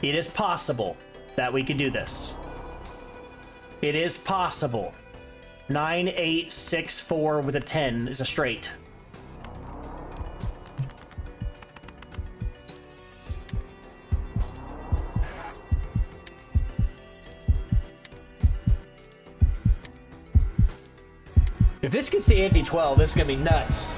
It is possible that we could do this. It is possible. 9, 8, 6, 4 with a 10 is a straight. If this gets the anti-12, this is gonna be nuts.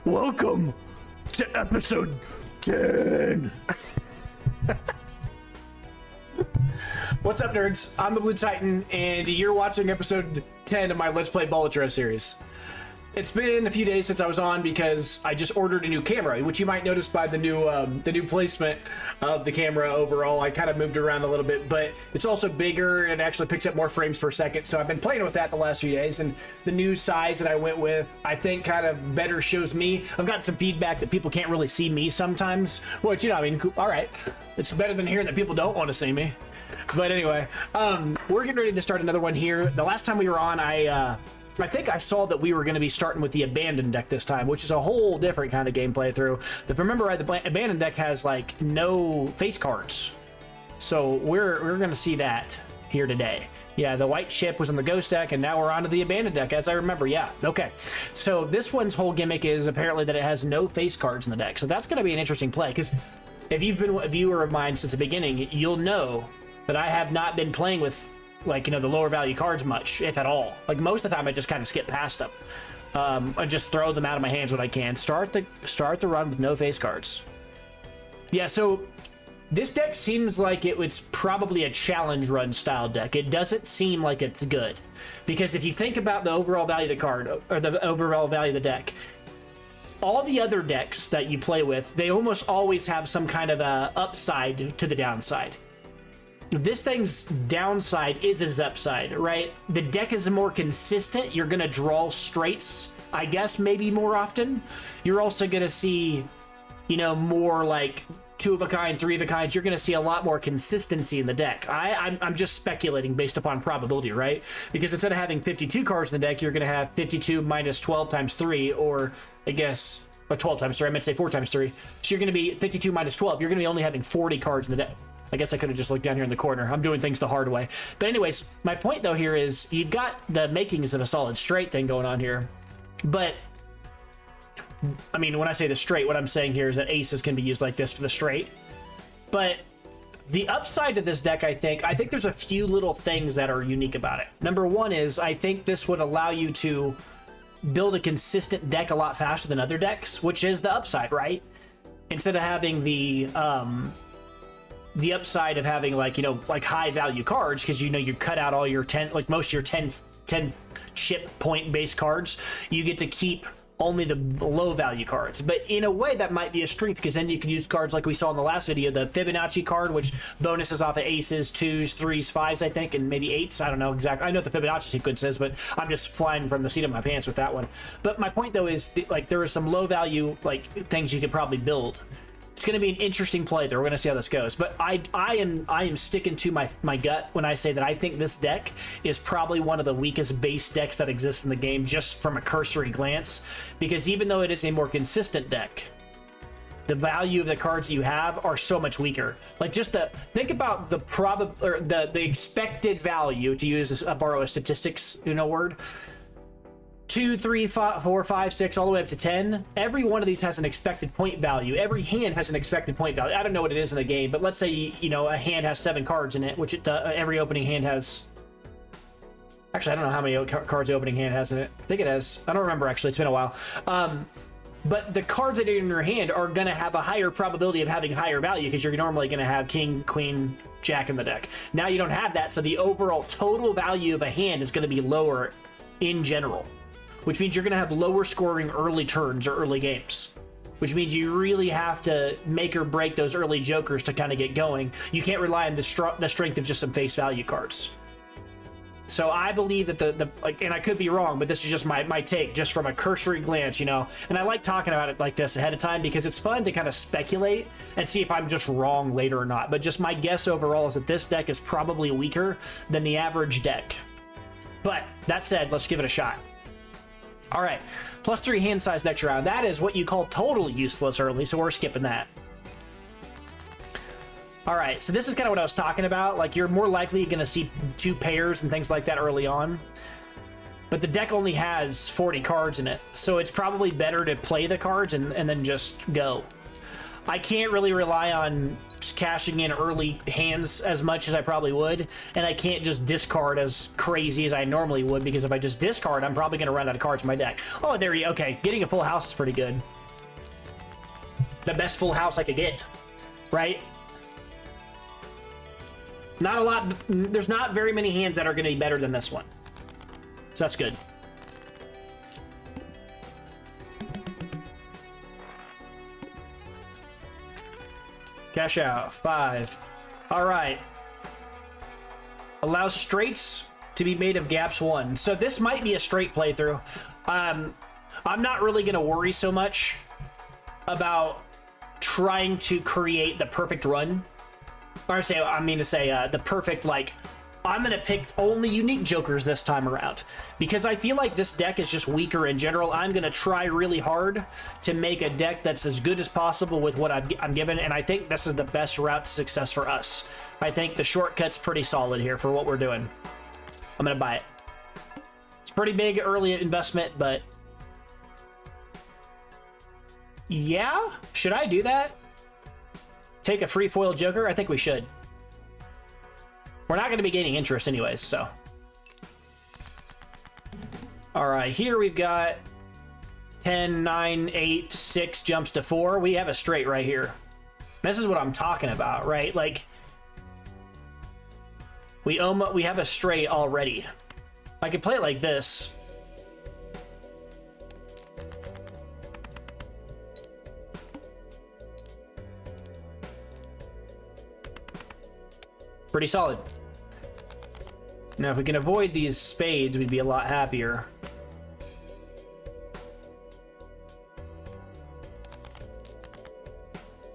Welcome to episode 10. What's up, nerds? I'm the Blue Titan, and you're watching episode 10 of my Let's Play Balatro series. It's been a few days since I was on because I just ordered a new camera, which you might notice by the new placement of the camera overall. I kind of moved it around a little bit, but it's also bigger and actually picks up more frames per second. So I've been playing with that the last few days, and the new size that I went with, I think kind of better shows me. I've got some feedback that people can't really see me sometimes, which, you know, I mean, all right. It's better than hearing that people don't want to see me. But anyway, we're getting ready to start another one here. The last time we were on, I think I saw that we were going to be starting with the Abandoned deck this time, which is a whole different kind of gameplay through. If I remember right, the Abandoned deck has, like, no face cards. So we're going to see that here today. Yeah, the white chip was on the Ghost deck, and now we're on to the Abandoned deck, as I remember. Yeah, okay. So this one's whole gimmick is apparently that it has no face cards in the deck. So that's going to be an interesting play, because if you've been a viewer of mine since the beginning, you'll know that I have not been playing with, like, you know, the lower value cards much, if at all. Like, most of the time I just kind of skip past them. I just throw them out of my hands when I can. Start the run with no face cards. Yeah, so this deck seems like it was probably a challenge run style deck. It doesn't seem like it's good, because if you think about the overall value of the card, or the overall value of the deck, all the other decks that you play with, they almost always have some kind of a upside to the downside. This thing's downside is its upside, right? The deck is more consistent. You're going to draw straights, I guess, maybe more often. You're also going to see, you know, more like 2 of a kind, 3 of a kinds. You're going to see a lot more consistency in the deck. I'm just speculating based upon probability, right? Because instead of having 52 cards in the deck, you're going to have 52 minus 12 times 3, or I guess, 12 times 3. I meant to say 4 times 3. So you're going to be 52 minus 12. You're going to be only having 40 cards in the deck. I guess I could have just looked down here in the corner. I'm doing things the hard way. But anyways, my point though here is you've got the makings of a solid straight thing going on here. But, I mean, when I say the straight, what I'm saying here is that aces can be used like this for the straight. But the upside to this deck, I think there's a few little things that are unique about it. Number one is I think this would allow you to build a consistent deck a lot faster than other decks, which is the upside, right? Instead of having the upside of having, like, you know, like high value cards, because, you know, you cut out all your 10, like most of your 10 chip point base cards, you get to keep only the low value cards. But in a way that might be a strength, because then you can use cards like we saw in the last video, the Fibonacci card, which bonuses off of aces, 2s, 3s, 5s, I think, and maybe 8s. I don't know exactly. I know what the Fibonacci sequence says, but I'm just flying from the seat of my pants with that one. But my point though is, like, there are some low value, like, things you could probably build. It's going to be an interesting play there. We're going to see how this goes. But I am sticking to my gut when I say that I think this deck is probably one of the weakest base decks that exists in the game, just from a cursory glance. Because even though it is a more consistent deck, the value of the cards that you have are so much weaker. Like, just think about the expected value, to use borrow a statistics, you know, word. 2, 3, 4, 5, 6, all the way up to 10. Every one of these has an expected point value. Every hand has an expected point value. I don't know what it is in the game, but let's say, you know, a hand has 7 cards in it, which every opening hand has. Actually, I don't know how many cards the opening hand has in it. I think it has. I don't remember, actually. It's been a while. But the cards that are in your hand are going to have a higher probability of having higher value, because you're normally going to have king, queen, jack in the deck. Now you don't have that, so the overall total value of a hand is going to be lower in general, which means you're going to have lower scoring early turns or early games, which means you really have to make or break those early jokers to kind of get going. You can't rely on the strength of just some face value cards. So I believe that the like, and I could be wrong, but this is just my take, just from a cursory glance, you know. And I like talking about it like this ahead of time because it's fun to kind of speculate and see if I'm just wrong later or not. But just my guess overall is that this deck is probably weaker than the average deck. But that said, let's give it a shot. All right, +3 hand size next round. That is what you call totally useless early, so we're skipping that. All right, so this is kind of what I was talking about. Like, you're more likely going to see 2 pairs and things like that early on. But the deck only has 40 cards in it, so it's probably better to play the cards and then just go. I can't really rely on cashing in early hands as much as I probably would, and I can't just discard as crazy as I normally would, because if I just discard, I'm probably going to run out of cards in my deck. Oh, there you go. Okay, getting a full house is pretty good. The best full house I could get, right? Not a lot. There's not very many hands that are going to be better than this one. So that's good. Cash out. 5. All right. Allows straights to be made of gaps 1. So this might be a straight playthrough. I'm not really going to worry so much about trying to create the perfect run. Or the perfect, like, I'm going to pick only unique jokers this time around. Because I feel like this deck is just weaker in general. I'm going to try really hard to make a deck that's as good as possible with what I'm given. And I think this is the best route to success for us. I think the shortcut's pretty solid here for what we're doing. I'm going to buy it. It's pretty big early investment, but... yeah? Should I do that? Take a free foil joker? I think we should. We're not going to be gaining interest anyways, so. All right, here we've got 10, 9, 8, 6 jumps to 4. We have a straight right here. This is what I'm talking about, right? Like, we have a straight already. I could play it like this. Pretty solid. Now, if we can avoid these spades, we'd be a lot happier.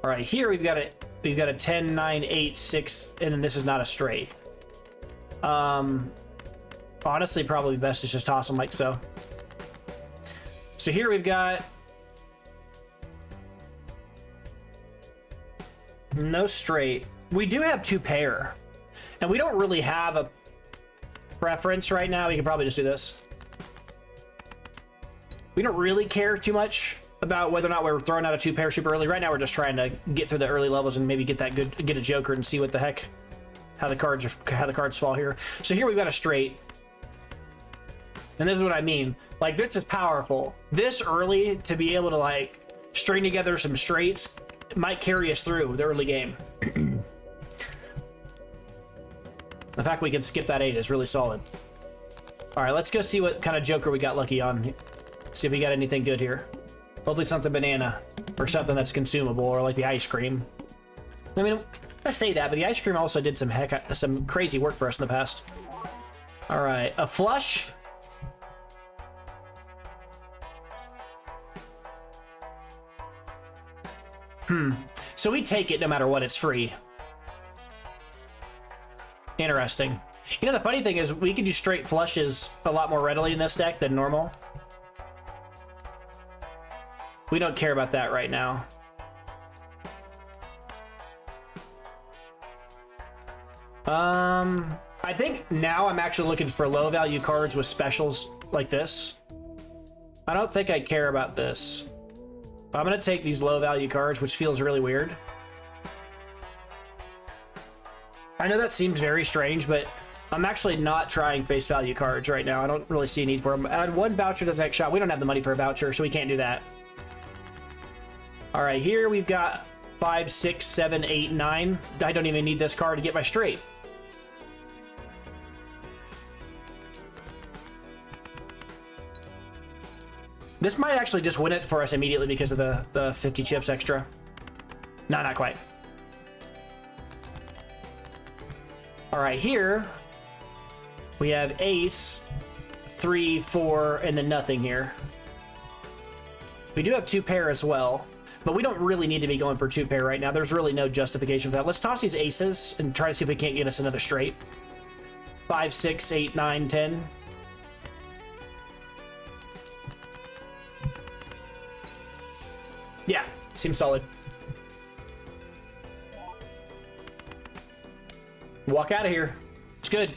All right, here we've got a 10, 9, 8, 6, and then this is not a straight. Honestly, probably best is just toss them like so. So here we've got no straight. We do have 2 pair. And we don't really have a preference right now. We can probably just do this. We don't really care too much about whether or not we're throwing out a 2 pair super early. Right now, we're just trying to get through the early levels and maybe get a joker and see what the heck, how the cards fall here. So here we've got a straight. And this is what I mean. Like, this is powerful. This early to be able to, like, string together some straights might carry us through the early game. The fact we can skip that 8 is really solid. All right, let's go see what kind of joker we got lucky on. See if we got anything good here. Hopefully something banana or something that's consumable, or like the ice cream. I mean, I say that, but the ice cream also did some crazy work for us in the past. All right, a flush. So we take it no matter what, it's free. Interesting. You know, the funny thing is we can do straight flushes a lot more readily in this deck than normal. We don't care about that right now. I think now I'm actually looking for low value cards with specials like this. I don't think I care about this. I'm gonna take these low value cards, which feels really weird. I know that seems very strange, but I'm actually not trying face value cards right now. I don't really see a need for them. Add 1 voucher to the next shot. We don't have the money for a voucher, so we can't do that. All right, here we've got 5, 6, 7, 8, 9. I don't even need this card to get my straight. This might actually just win it for us immediately because of the 50 chips extra. No, not quite. All right, here We have ace, 3, 4, and then nothing here. We do have 2 pair as well, but we don't really need to be going for 2 pair right now. There's really no justification for that. Let's toss these aces and try to see if we can't get us another straight. 5, 6, 8, 9, 10. Yeah, seems solid. Walk out of here. It's good.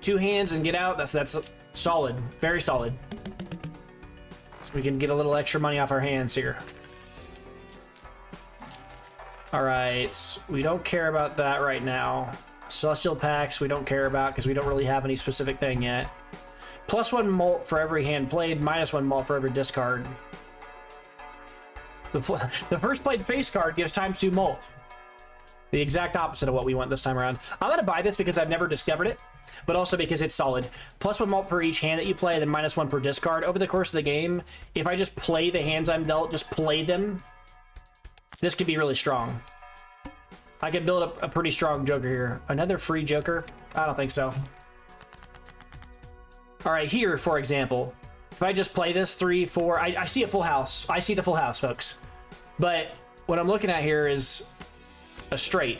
2 hands and get out. That's solid. Very solid. So we can get a little extra money off our hands here. All right. We don't care about that right now. Celestial Packs we don't care about because we don't really have any specific thing yet. +1 mult for every hand played. -1 mult for every discard. The first played face card gives ×2 mult. The exact opposite of what we want this time around. I'm going to buy this because I've never discovered it, but also because it's solid. +1 mult per each hand that you play, then -1 per discard. Over the course of the game, if I just play the hands I'm dealt, just play them, this could be really strong. I could build up a pretty strong Joker here. Another free Joker? I don't think so. All right, here, for example, if I just play this 3, 4, I see a full house. I see the full house, folks. But what I'm looking at here is a straight,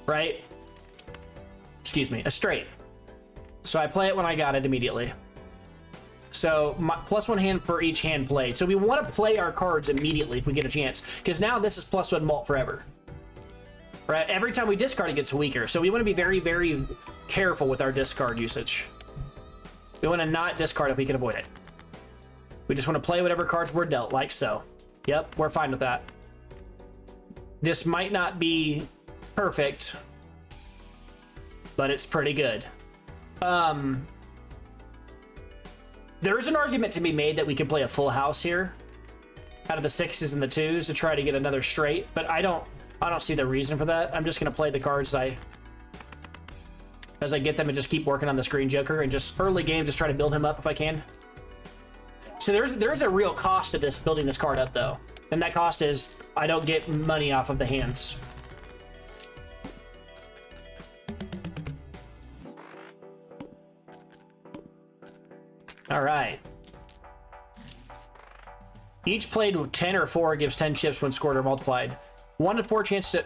right? Excuse me, a straight. So I play it when I got it immediately. So +1 hand for each hand played. So we want to play our cards immediately if we get a chance, because now this is +1 mult forever. Right? Every time we discard, it gets weaker. So we want to be very, very careful with our discard usage. We want to not discard if we can avoid it. We just want to play whatever cards we're dealt, like so. Yep, we're fine with that. This might not be perfect, but it's pretty good. There is an argument to be made that we could play a full house here out of the 6s and the 2s to try to get another straight, but I don't see the reason for that. I'm just going to play the cards as I get them and just keep working on the screen Joker and just early game just try to build him up if I can. So there's a real cost to this, building this card up though. And that cost is I don't get money off of the hands. All right. Each played with 10 or 4 gives 10 chips when scored or multiplied. 1 to 4 chance to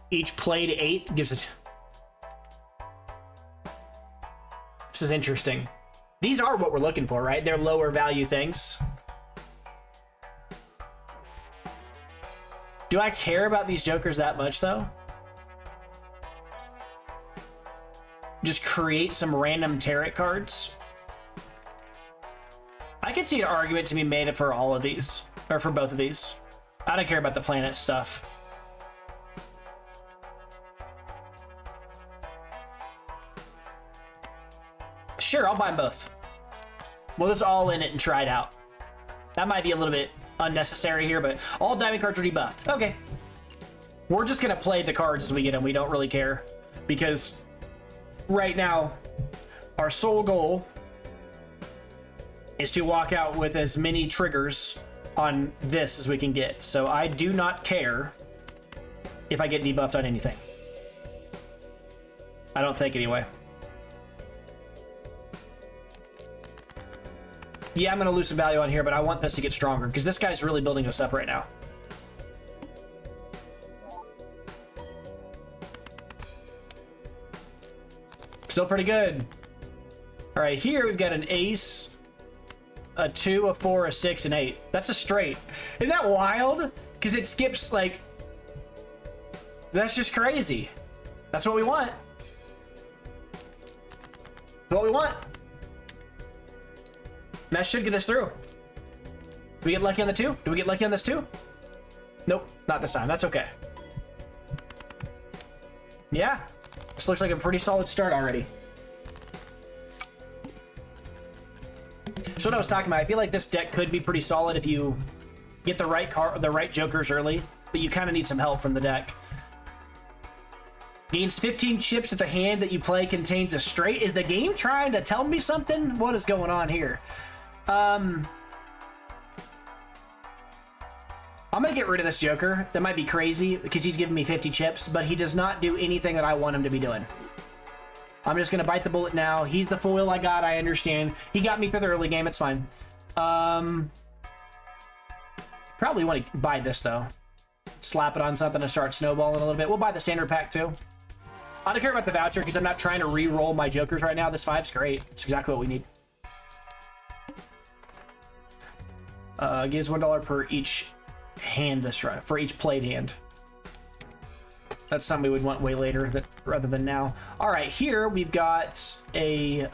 each played 8 gives it. This is interesting. These are what we're looking for, right? They're lower value things. Do I care about these Jokers that much, though? Just create some random tarot cards? I could see an argument to be made for all of these, or for both of these. I don't care about the planet stuff. Sure, I'll buy them both. We'll just all in it and try it out. That might be a little bit unnecessary here, but all diamond cards are debuffed. Okay. We're just going to play the cards as we get them. We don't really care. Because right now, our sole goal is to walk out with as many triggers on this as we can get. So I do not care if I get debuffed on anything. I don't think anyway. Yeah, I'm going to lose some value on here, but I want this to get stronger because this guy's really building us up right now. Still pretty good. All right, here we've got an ace, a 2, a 4, a 6, and 8. That's a straight. Isn't that wild? Because it skips, like... That's just crazy. That's what we want. What we want. That should get us through. Do we get lucky on the 2? Do we get lucky on this too? Nope, not this time. That's okay. Yeah, this looks like a pretty solid start already. So what I was talking about, I feel like this deck could be pretty solid if you get the right Jokers early, but you kind of need some help from the deck. Gains 15 chips if the hand that you play contains a straight. Is the game trying to tell me something? What is going on here? I'm gonna get rid of this Joker. That might be crazy because he's giving me 50 chips, but he does not do anything that I want him to be doing. I'm just gonna bite the bullet now. He's the foil I got, I understand. He got me through the early game, it's fine. Probably want to buy this though. Slap it on something to start snowballing a little bit. We'll buy the standard pack too. I don't care about the voucher because I'm not trying to re-roll my jokers right now. This 5's great. It's exactly what we need. Gives $1 per each hand this run, for each played hand. That's something we would want way later rather than now. All right, here we've got a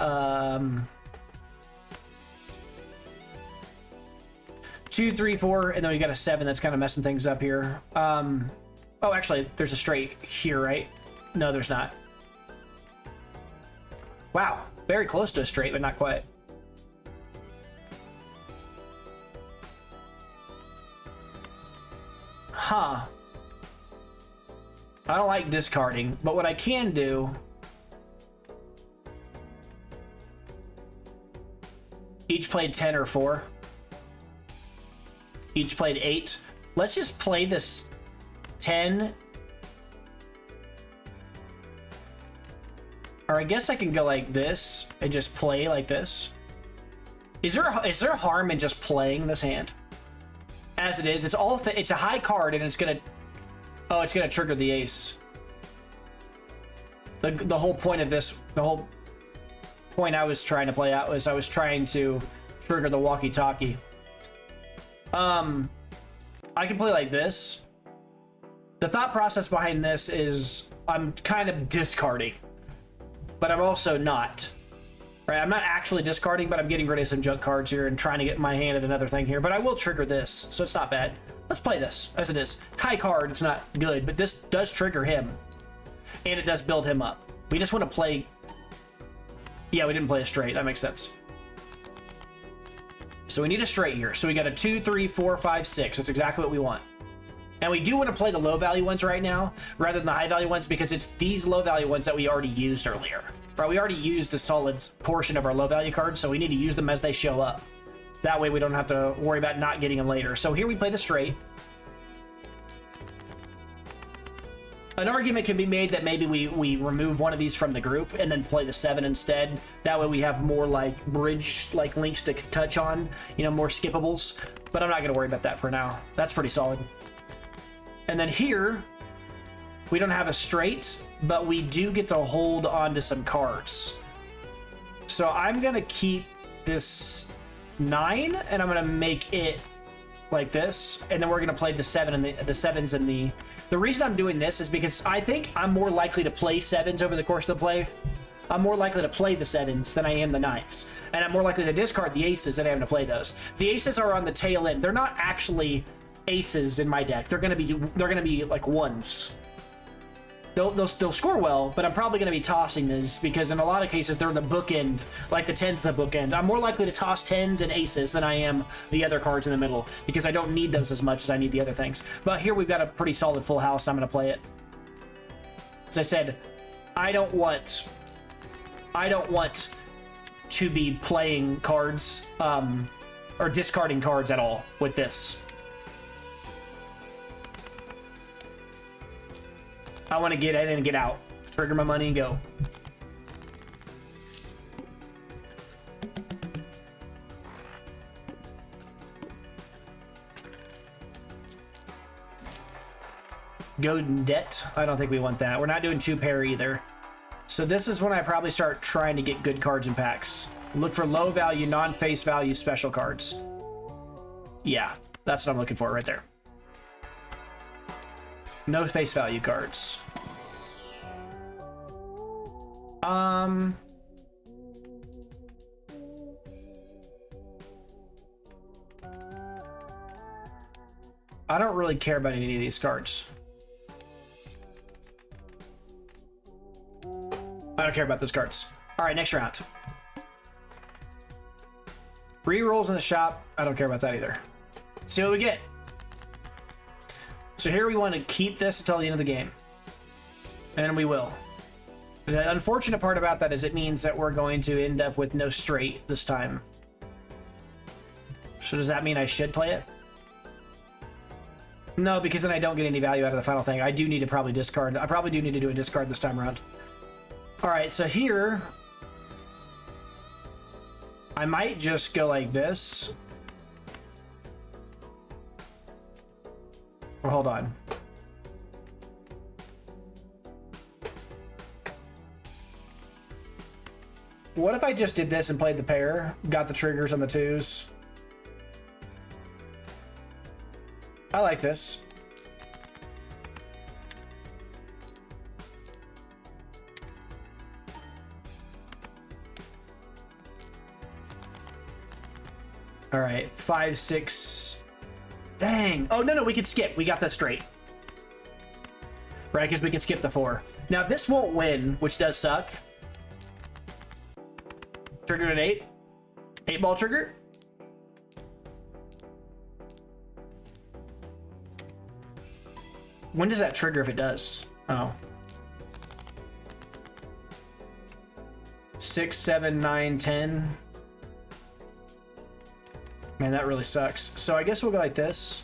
2, 3, 4, and then we got a 7 that's kind of messing things up here. Oh, actually, there's a straight here, right? No, there's not. Wow, very close to a straight, but not quite. Huh. I don't like discarding, but what I can do... Each played 10 or 4. Each played 8. Let's just play this 10. Or I guess I can go like this and just play like this. Is there harm in just playing this hand? As it is, it's a high card and it's gonna... Oh, it's gonna trigger the ace. The whole point of this, the whole point I was trying to play out was I was trying to trigger the walkie-talkie. I can play like this. The thought process behind this is I'm kind of discarding, but I'm also not. Right? I'm not actually discarding, but I'm getting rid of some junk cards here and trying to get my hand at another thing here. But I will trigger this, so it's not bad. Let's play this as it is. High card, it's not good, but this does trigger him. And it does build him up. We just want to play... Yeah, we didn't play a straight. That makes sense. So we need a straight here. So we got a 2, 3, 4, 5, 6. That's exactly what we want. And we do want to play the low value ones right now rather than the high value ones because it's these low value ones that we already used earlier. Right? We already used a solid portion of our low value cards, so we need to use them as they show up. That way we don't have to worry about not getting them later. So here we play the straight. An argument can be made that maybe we remove one of these from the group and then play the 7 instead. That way we have more like bridge like links to touch on, you know, more skippables. But I'm not going to worry about that for now. That's pretty solid. And then here, we don't have a straight, but we do get to hold on to some cards. So I'm going to keep this 9 and I'm going to make it like this. And then we're going to play the 7 and the 7s and the... The reason I'm doing this is because I think I'm more likely to play 7s over the course of the play. I'm more likely to play the 7s than I am the 9s. And I'm more likely to discard the aces than I am to play those. The aces are on the tail end. They're not actually aces in my deck. They're gonna be like 1s. They'll score well, but I'm probably going to be tossing these because in a lot of cases they're the bookend, like the 10's the bookend. I'm more likely to toss 10s and aces than I am the other cards in the middle because I don't need those as much as I need the other things. But here we've got a pretty solid full house. I'm going to play it. As I said, I don't want to be playing cards or discarding cards at all with this. I want to get in and get out. Trigger my money and go. Go in debt. I don't think we want that. We're not doing 2-pair either. So this is when I probably start trying to get good cards in packs. Look for low value, non-face value special cards. Yeah, that's what I'm looking for right there. No face value cards. I don't really care about any of these cards. I don't care about those cards. All right, next round. Rerolls in the shop. I don't care about that either. Let's see what we get. So here we want to keep this until the end of the game. And we will. The unfortunate part about that is it means that we're going to end up with no straight this time. So does that mean I should play it? No, because then I don't get any value out of the final thing. I do need to probably discard. I probably do need to do a discard this time around. All right, so here I might just go like this. Or hold on. What if I just did this and played the pair? Got the triggers on the twos. I like this. All right, 5, 6. Dang. Oh, no, we can skip. We got that straight. Right, because we can skip the 4. Now, this won't win, which does suck. Triggered an 8. 8-ball trigger. When does that trigger if it does? Oh. 6, 7, 9, 10. Man, that really sucks. So I guess we'll go like this.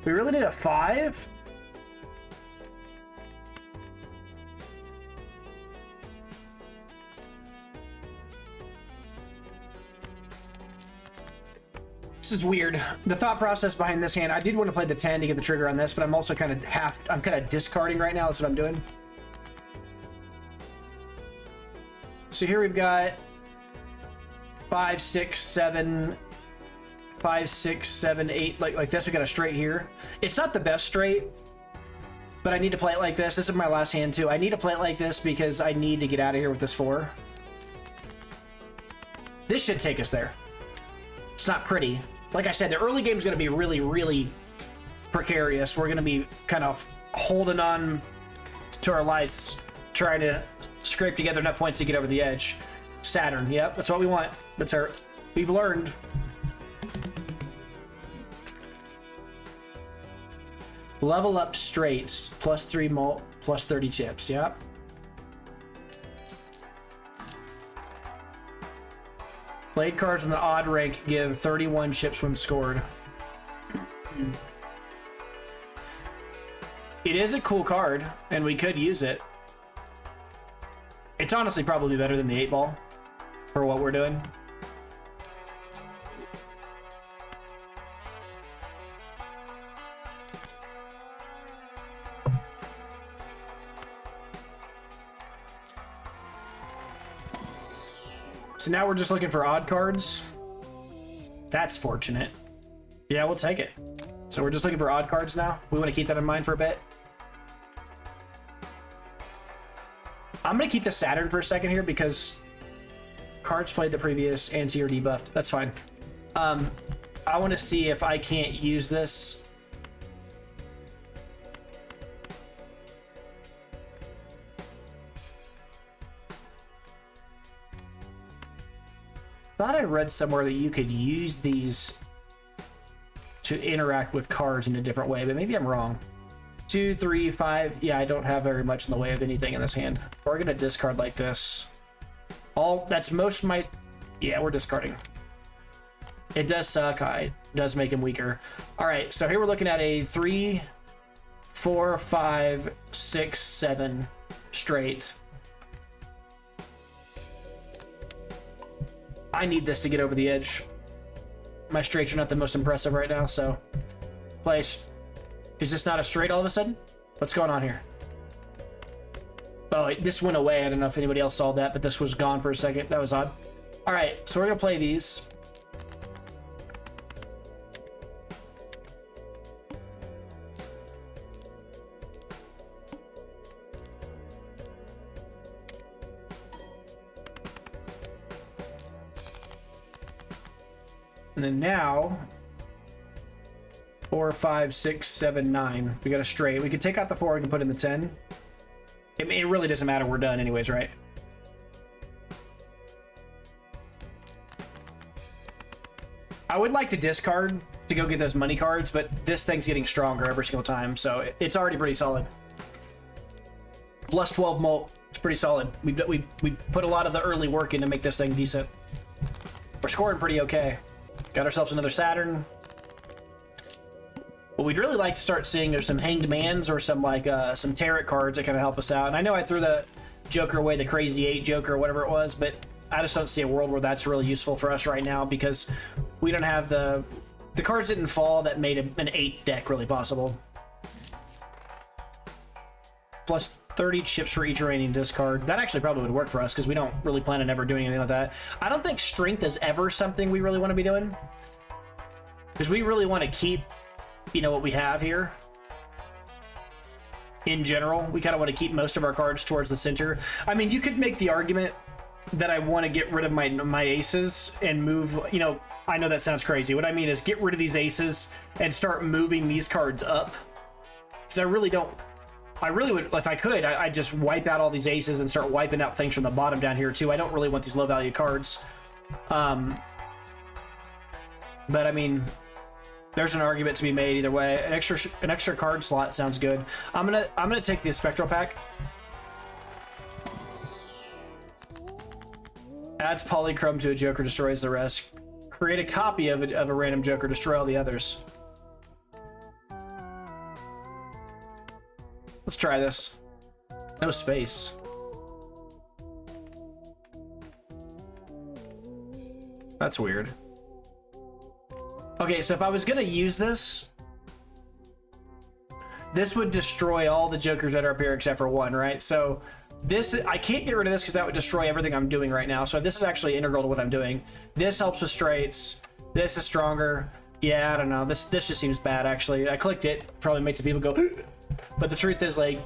We really need a 5? This is weird. The thought process behind this hand, I did want to play the 10 to get the trigger on this, but I'm also kind of I'm kind of discarding right now. That's what I'm doing. So here we've got 5, 6, 7, 5, 6, 7, 8, like this. We got a straight here. It's not the best straight, but I need to play it like this. This is my last hand too. I need to play it like this because I need to get out of here with this 4. This should take us there. It's not pretty. Like I said, the early game is going to be really, really precarious. We're going to be kind of holding on to our lives, trying to scrape together enough points to get over the edge. Saturn, yep, that's what we want. That's our, we've learned. Level up straights, +3 mult, +30 chips, yep. Played cards in the odd rank give 31 chips when scored. It is a cool card, and we could use it. It's honestly probably better than the 8-ball for what we're doing. So now we're just looking for odd cards. That's fortunate. Yeah, we'll take it. So we're just looking for odd cards now. We want to keep that in mind for a bit. I'm going to keep the Saturn for a second here because cards played the previous anti or debuffed. That's fine. I want to see if I can't use this. Thought I read somewhere that you could use these to interact with cards in a different way, but maybe I'm wrong. 2, 3, 5. Yeah, I don't have very much in the way of anything in this hand. We're gonna discard like this. All that's most might. Yeah, we're discarding. It does suck. It does make him weaker. All right, so here we're looking at a 3, 4, 5, 6, 7 straight. I need this to get over the edge. My straights are not the most impressive right now, so place. Is this not a straight all of a sudden? What's going on here? Oh, this went away. I don't know if anybody else saw that, but this was gone for a second. That was odd. All right, so we're gonna play these. And then now, 4, 5, 6, 7, 9. We got a straight. We can take out the 4. We can put in the 10. It really doesn't matter. We're done anyways, right? I would like to discard to go get those money cards, but this thing's getting stronger every single time, so it's already pretty solid. Plus 12 mult. It's pretty solid. We put a lot of the early work in to make this thing decent. We're scoring pretty okay. Got ourselves another Saturn. What we'd really like to start seeing are some Hanged Mans or some like some tarot cards that kind of help us out. And I know I threw the Joker away, the Crazy 8 Joker or whatever it was, but I just don't see a world where that's really useful for us right now because we don't have the cards didn't fall that made an 8 deck really possible. Plus 30 chips for each remaining discard. That actually probably would work for us because we don't really plan on ever doing anything like that. I don't think strength is ever something we really want to be doing because we really want to keep, you know, what we have here. In general, we kind of want to keep most of our cards towards the center. I mean, you could make the argument that I want to get rid of my aces and move, you know, I know that sounds crazy. What I mean is get rid of these aces and start moving these cards up. Because I really would, if I could, I'd just wipe out all these aces and start wiping out things from the bottom down here too. I don't really want these low value cards. But I mean, there's an argument to be made either way. An extra card slot sounds good. I'm gonna take the Spectral Pack. Adds Polychrome to a Joker, destroys the rest. Create a copy of a random Joker, destroy all the others. Let's try this. No space. That's weird. Okay, so if I was gonna use this, this would destroy all the Jokers that are up here except for one, right? So this, I can't get rid of this because that would destroy everything I'm doing right now. So this is actually integral to what I'm doing. This helps with straights. This is stronger. Yeah, I don't know. This just seems bad, actually. I clicked it. Probably makes the people go, but the truth is, like,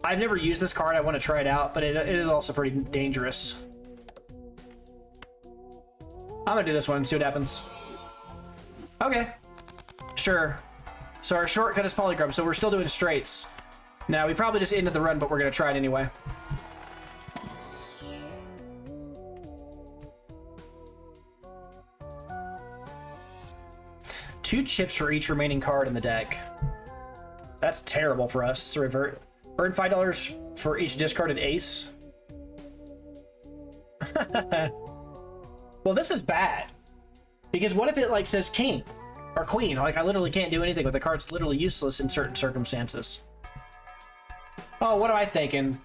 I've never used this card. I want to try it out, but it is also pretty dangerous. I'm gonna do this one, see what happens. Okay, sure. So our shortcut is Polychrome, so we're still doing straights. Now, we probably just ended the run, but we're gonna try it anyway. Two chips for each remaining card in the deck. That's terrible for us. It's a revert. Earn $5 for each discarded ace. Well, this is bad. Because what if it like says king or queen? Like I literally can't do anything with the card's literally useless in certain circumstances. Oh, what am I thinking?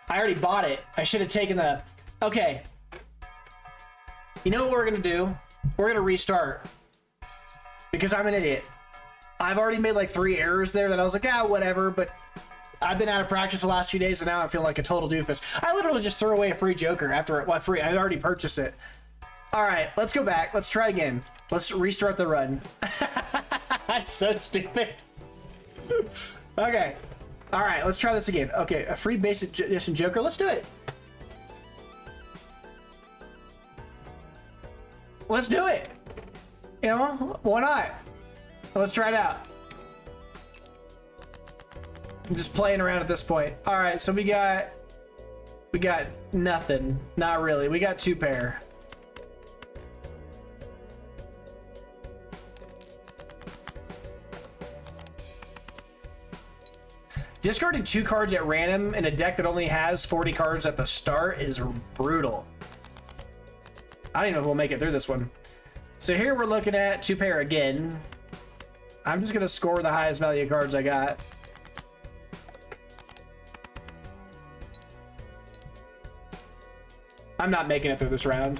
I already bought it. I should have taken the... Okay. You know what we're gonna do? We're gonna restart. Because I'm an idiot. I've already made like 3 errors there that I was like, ah, whatever, but I've been out of practice the last few days and now I feel like a total doofus. I literally just threw away a free Joker after, well, free, I'd already purchased it. All right, let's go back. Let's try again. Let's restart the run. That's so stupid. Okay. All right, let's try this again. Okay, a free basic edition Joker. Let's do it. Let's do it. You know, why not? Let's try it out. I'm just playing around at this point. All right, so we got nothing. Not really. We got 2 pair. Discarding 2 cards at random in a deck that only has 40 cards at the start is brutal. I don't even know if we'll make it through this one. So here we're looking at 2 pair again. I'm just gonna score the highest value cards I got. I'm not making it through this round.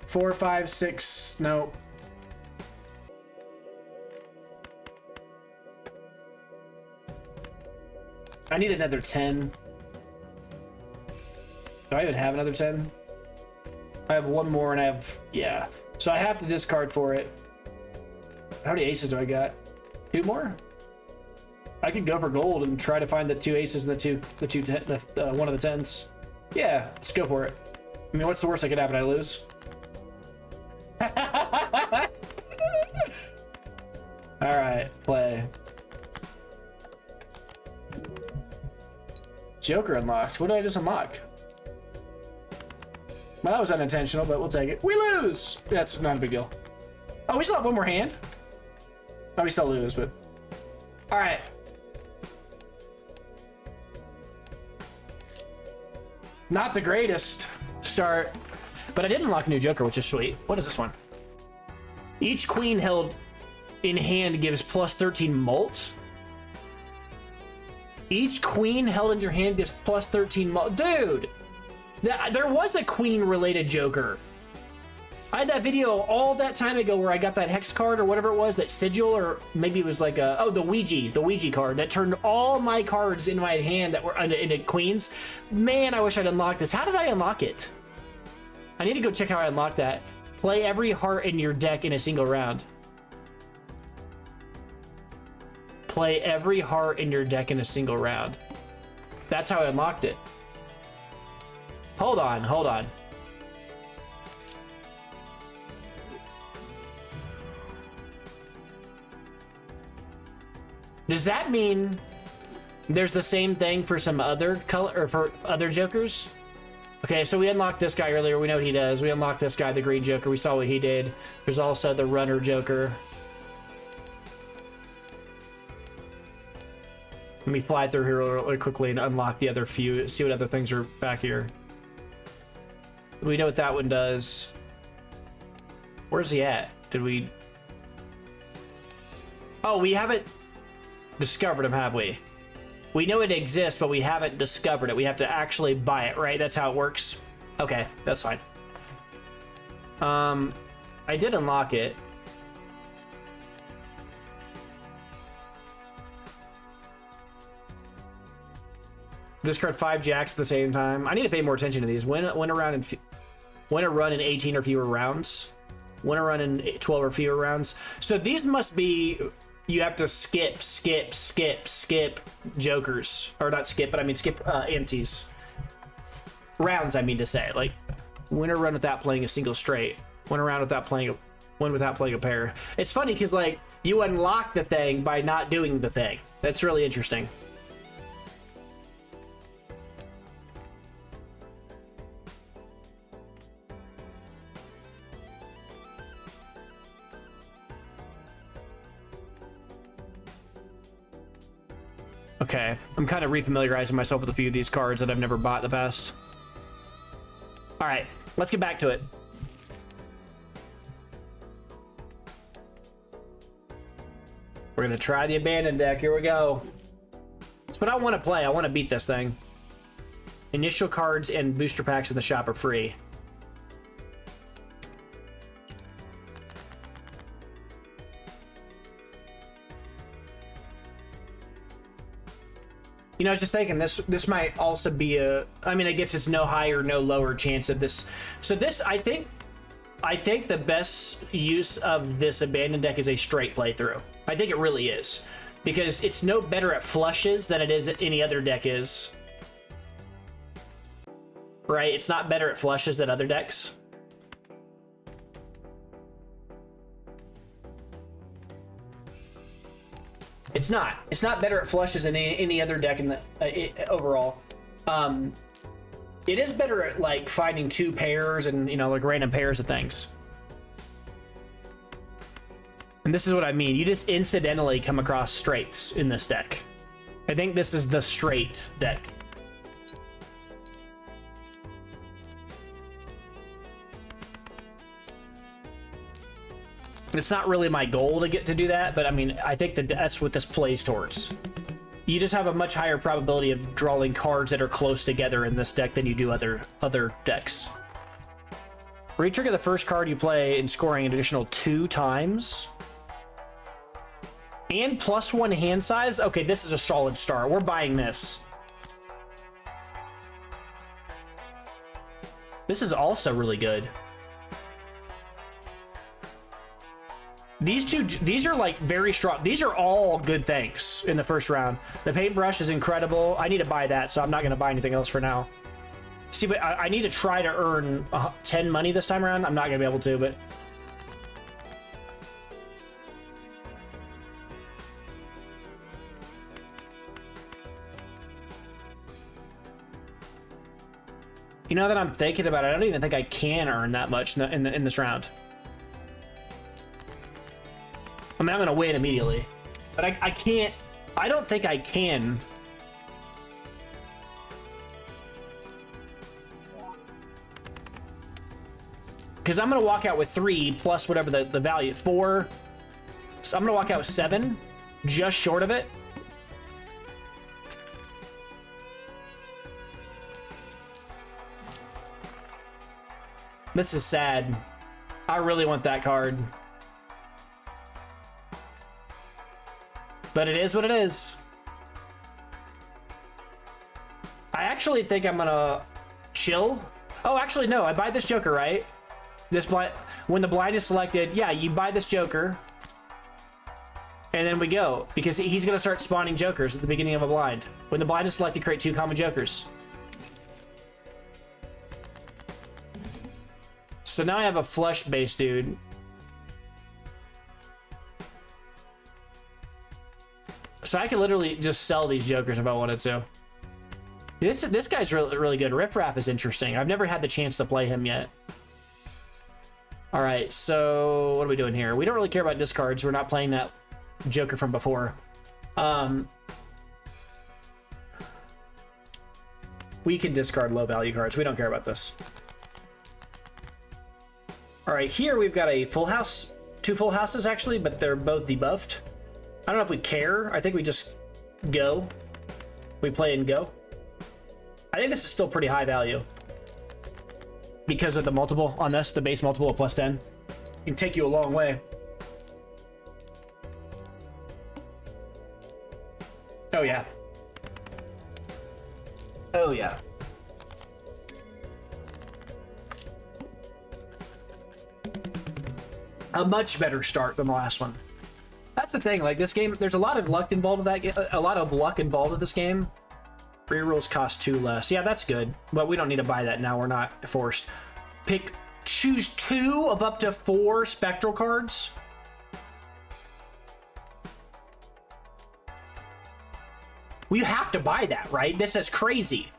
Four, 5, 6, no. I need another 10. Do I even have another 10? I have 1 more and I have, yeah. So I have to discard for it. How many aces do I got? 2 more? I could go for gold and try to find the 2 aces and the one of the 10s. Yeah, let's go for it. I mean, what's the worst that could happen? I lose. All right, play. Joker unlocked. What did I just unlock? Well, that was unintentional, but we'll take it. We lose! That's not a big deal. Oh, we still have 1 more hand? Oh, we still lose, but... All right. Not the greatest. start. But I did unlock a new Joker, which is sweet. What is this one? Each queen held in hand gives plus 13 Mult. Each queen held in your hand gives plus 13 Mult. Dude! There was a queen-related Joker. I had that video all that time ago where I got that hex card or whatever it was, that sigil, or maybe it was like a, oh, the Ouija card that turned all my cards in my hand that were into queens. Man, I wish I'd unlocked this. How did I unlock it? I need to go check how I unlocked that. Play every heart in your deck in a single round. Play every heart in your deck in a single round. That's how I unlocked it. Hold on, hold on. Does that mean there's the same thing for some other color, or for other Jokers? Okay, so we unlocked this guy earlier. We know what he does. We unlocked this guy, the green Joker. We saw what he did. There's also the runner Joker. Let me fly through here really quickly and unlock the other few. See what other things are back here. We know what that one does. Where's he at? Did we... Oh, we haven't discovered him, have we? We know it exists, but we haven't discovered it. We have to actually buy it, right? That's how it works. Okay, that's fine. I did unlock it. Discard 5 jacks at the same time. I need to pay more attention to these. Win a run in 18 or fewer rounds. Win a run in 12 or fewer rounds. So these must be... You have to skip Jokers. Or not skip, but I mean skip antes. Rounds, I mean to say. Like, win a run without playing a single straight. Win a round without playing a... Win without playing a pair. It's funny because, like, you unlock the thing by not doing the thing. That's really interesting. Okay, I'm kind of refamiliarizing myself with a few of these cards that I've never bought in the past. All right, let's get back to it. We're gonna try the abandoned deck. Here we go. That's what I want to play. I want to beat this thing. Initial cards and booster packs in the shop are free. You know, I was just thinking this might also be a... I mean, I guess it's no higher, no lower chance of this. So this, I think the best use of this abandoned deck is a straight playthrough. I think it really is. Because it's no better at flushes than it is at any other deck is. Right? It's not better at flushes than other decks. It's not. It's not better at flushes than any other deck in the overall. It is better at like finding two pairs and, you know, like random pairs of things. And this is what I mean. You just incidentally come across straights in this deck. I think this is the straight deck. It's not really my goal to get to do that, but I mean, I think that that's what this plays towards. You just have a much higher probability of drawing cards that are close together in this deck than you do other decks. Retrigger the first card you play and scoring an additional 2 times. And +1 hand size? Okay, this is a solid start. We're buying this. This is also really good. These are like very strong. These are all good things in the first round. The paintbrush is incredible. I need to buy that, so I'm not going to buy anything else for now. See, but I need to try to earn 10 money this time around. I'm not going to be able to, but... You know that I'm thinking about it, I don't even think I can earn that much in this round. I mean, I'm going to win immediately. But I can't... I don't think I can. because I'm gonna walk out with 3 plus whatever the value, 4. So I'm gonna walk out with 7, just short of it. This is sad. I really want that card. But it is what it is. I actually think I'm gonna chill. Oh, actually, no. I buy this Joker, right? This blind, when the blind is selected, yeah, you buy this Joker. And then we go. Because he's gonna start spawning Jokers at the beginning of a blind. When the blind is selected, create 2 common Jokers. So now I have a flush-based dude. So I could literally just sell these Jokers if I wanted to. This guy's really good. Riff Raff is interesting. I've never had the chance to play him yet. All right, so what are we doing here? We don't really care about discards. We're not playing that Joker from before. We can discard low-value cards. We don't care about this. All right, here we've got a full house, 2 full houses actually, but they're both debuffed. I don't know if we care. I think we just go. We play and go. I think this is still pretty high value because of the multiple on this, the base multiple of +10. It can take you a long way. Oh yeah. Oh yeah. A much better start than the last one. That's the thing, like this game, there's a lot of luck involved with that, a lot of luck involved with this game. Rerolls cost 2 less. Yeah, that's good, but we don't need to buy that now. We're not forced. Choose 2 of up to 4 spectral cards. We have to buy that, right? This is crazy.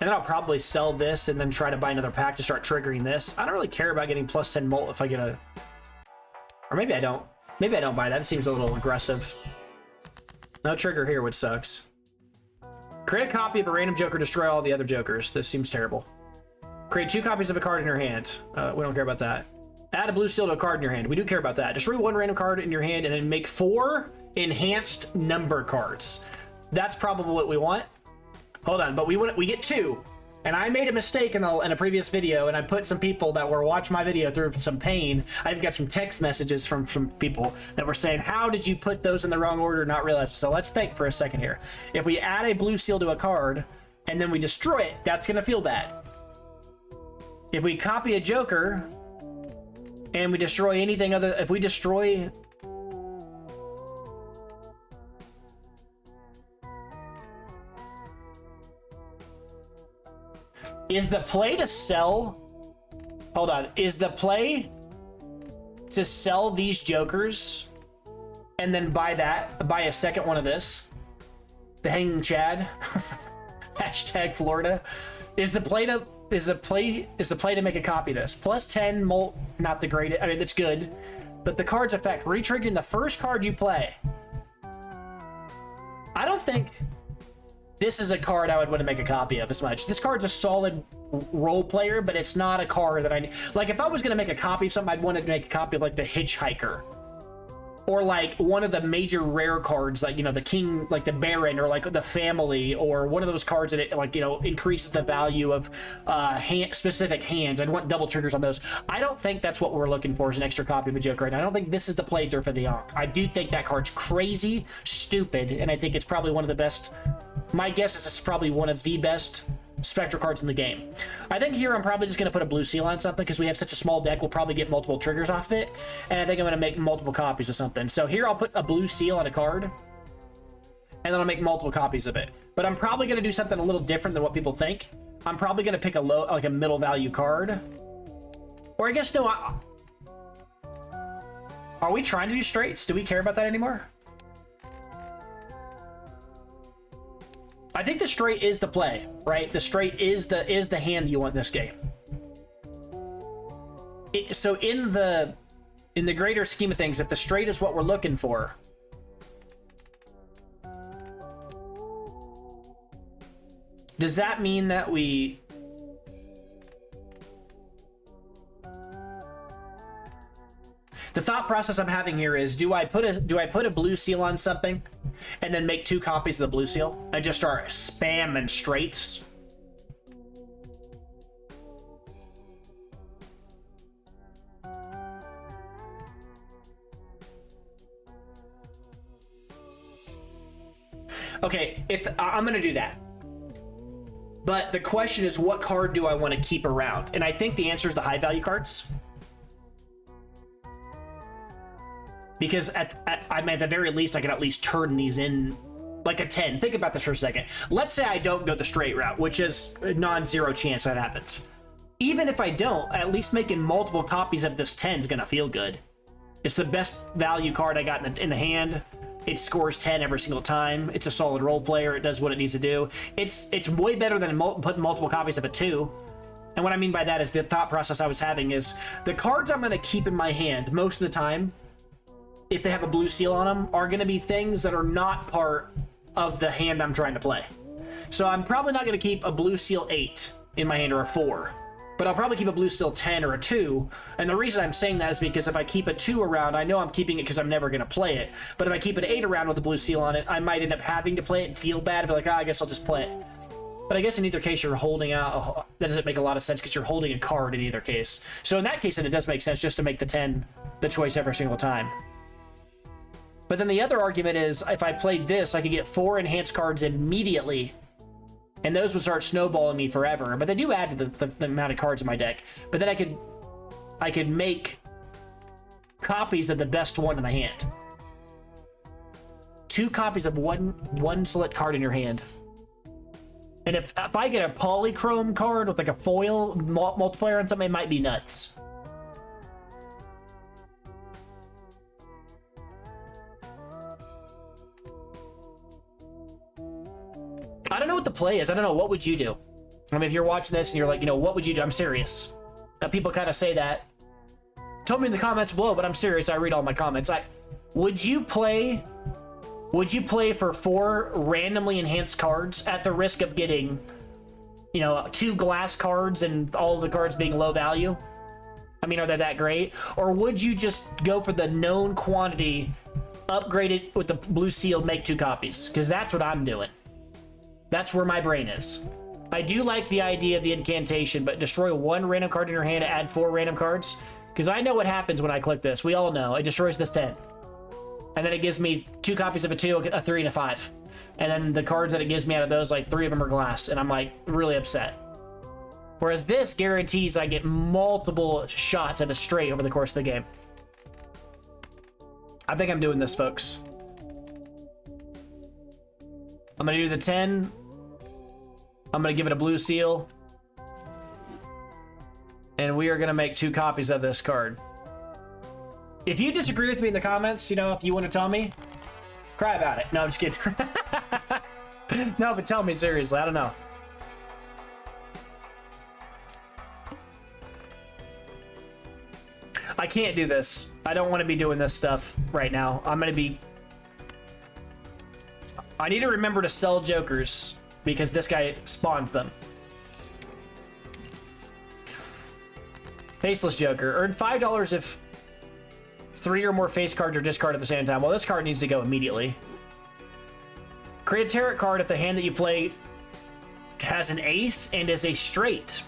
And then I'll probably sell this and then try to buy another pack to start triggering this. I don't really care about getting +10 Mult if I get a... Or maybe I don't. Maybe I don't buy that. It seems a little aggressive. No trigger here, which sucks. Create a copy of a random Joker, destroy all the other Jokers. This seems terrible. Create 2 copies of a card in your hand. We don't care about that. Add a blue seal to a card in your hand. We do care about that. Destroy 1 random card in your hand and then make 4 enhanced number cards. That's probably what we want. Hold on, but we get 2. And I made a mistake in a previous video, and I put some people that were watching my video through some pain. I even got some text messages from people that were saying, how did you put those in the wrong order and not realize? So let's think for a second here. If we add a blue seal to a card, and then we destroy it, that's going to feel bad. If we copy a Joker, and we destroy anything other... If we destroy... Is the play to sell... Hold on. Is the play to sell these Jokers and then buy a second one of this? The Hanging Chad? Hashtag Florida. Is the play to make a copy of this? +10 Mult, not the greatest. I mean, it's good. But the card's effect, re-triggering the first card you play. I don't think... This is a card I would want to make a copy of as much. This card's a solid role player, but it's not a card that I need. Like, if I was going to make a copy of something, I'd want to make a copy of, like, the Hitchhiker. Or, like, one of the major rare cards, like, you know, the King, like, the Baron, or, like, the Family, or one of those cards that, like, you know, increases the value of specific hands. I'd want double triggers on those. I don't think that's what we're looking for as an extra copy of a Joker right now. I don't think this is the playthrough for the Ankh. I do think that card's crazy, stupid, and I think it's probably one of the best... My guess is this is probably one of the best spectral cards in the game. I think here I'm probably just going to put a blue seal on something because we have such a small deck, we'll probably get multiple triggers off it, and I think I'm going to make multiple copies of something. So here I'll put a blue seal on a card, and then I'll make multiple copies of it. But I'm probably going to do something a little different than what people think. I'm probably going to pick a middle value card. Or I guess, no, are we trying to do straights? Do we care about that anymore? I think the straight is the play, right? The straight is the hand you want in this game. So in the greater scheme of things, if the straight is what we're looking for, does that mean that we The thought process I'm having here is, do I put a blue seal on something and then make 2 copies of the blue seal and just start spamming straights? Okay, if I'm gonna do that. But the question is, what card do I want to keep around? And I think the answer is the high value cards. Because at the very least, I can at least turn these in like a 10. Think about this for a second. Let's say I don't go the straight route, which is a non-zero chance that happens. Even if I don't, at least making multiple copies of this 10 is going to feel good. It's the best value card I got in the hand. It scores 10 every single time. It's a solid role player. It does what it needs to do. It's way better than putting multiple copies of a 2. And what I mean by that is the thought process I was having is the cards I'm going to keep in my hand most of the time, if they have a blue seal on them, are going to be things that are not part of the hand I'm trying to play. So I'm probably not going to keep a blue seal 8 in my hand, or a 4. But I'll probably keep a blue seal 10 or a 2. And the reason I'm saying that is because if I keep a 2 around, I know I'm keeping it because I'm never going to play it. But if I keep an 8 around with a blue seal on it, I might end up having to play it and feel bad and be like, I guess I'll just play it. But I guess in either case, you're holding out. That doesn't make a lot of sense because you're holding a card in either case. So in that case, then it does make sense just to make the 10 the choice every single time. But then the other argument is, if I played this, I could get 4 enhanced cards immediately, and those would start snowballing me forever. But they do add to the amount of cards in my deck. But then I could make copies of the best one in the hand. 2 copies of one select card in your hand. And if I get a polychrome card with like a foil multiplier on something, it might be nuts. I don't know what the play is. I don't know. What would you do? I mean, if you're watching this and you're like, what would you do? I'm serious. Now, people kind of say that. Tell me in the comments below, but I'm serious. I read all my comments. Would you play for 4 randomly enhanced cards at the risk of getting, 2 glass cards and all of the cards being low value? I mean, are they that great? Or would you just go for the known quantity, upgrade it with the blue seal, make 2 copies? Because that's what I'm doing. That's where my brain is. I do like the idea of the incantation, but destroy 1 random card in your hand to add 4 random cards. Because I know what happens when I click this. We all know. It destroys this 10. And then it gives me 2 copies of a 2, a 3, and a 5. And then the cards that it gives me out of those, like 3 of them are glass. And I'm like really upset. Whereas this guarantees I get multiple shots at a straight over the course of the game. I think I'm doing this, folks. I'm going to do the 10. I'm going to give it a blue seal. And we are going to make 2 copies of this card. If you disagree with me in the comments, if you want to tell me, cry about it. No, I'm just kidding. No, but tell me seriously. I don't know. I can't do this. I don't want to be doing this stuff right now. I need to remember to sell jokers because this guy spawns them. Faceless Joker. Earn $5 if 3 or more face cards are discarded at the same time. Well, this card needs to go immediately. Create a tarot card if the hand that you play has an ace and is a straight.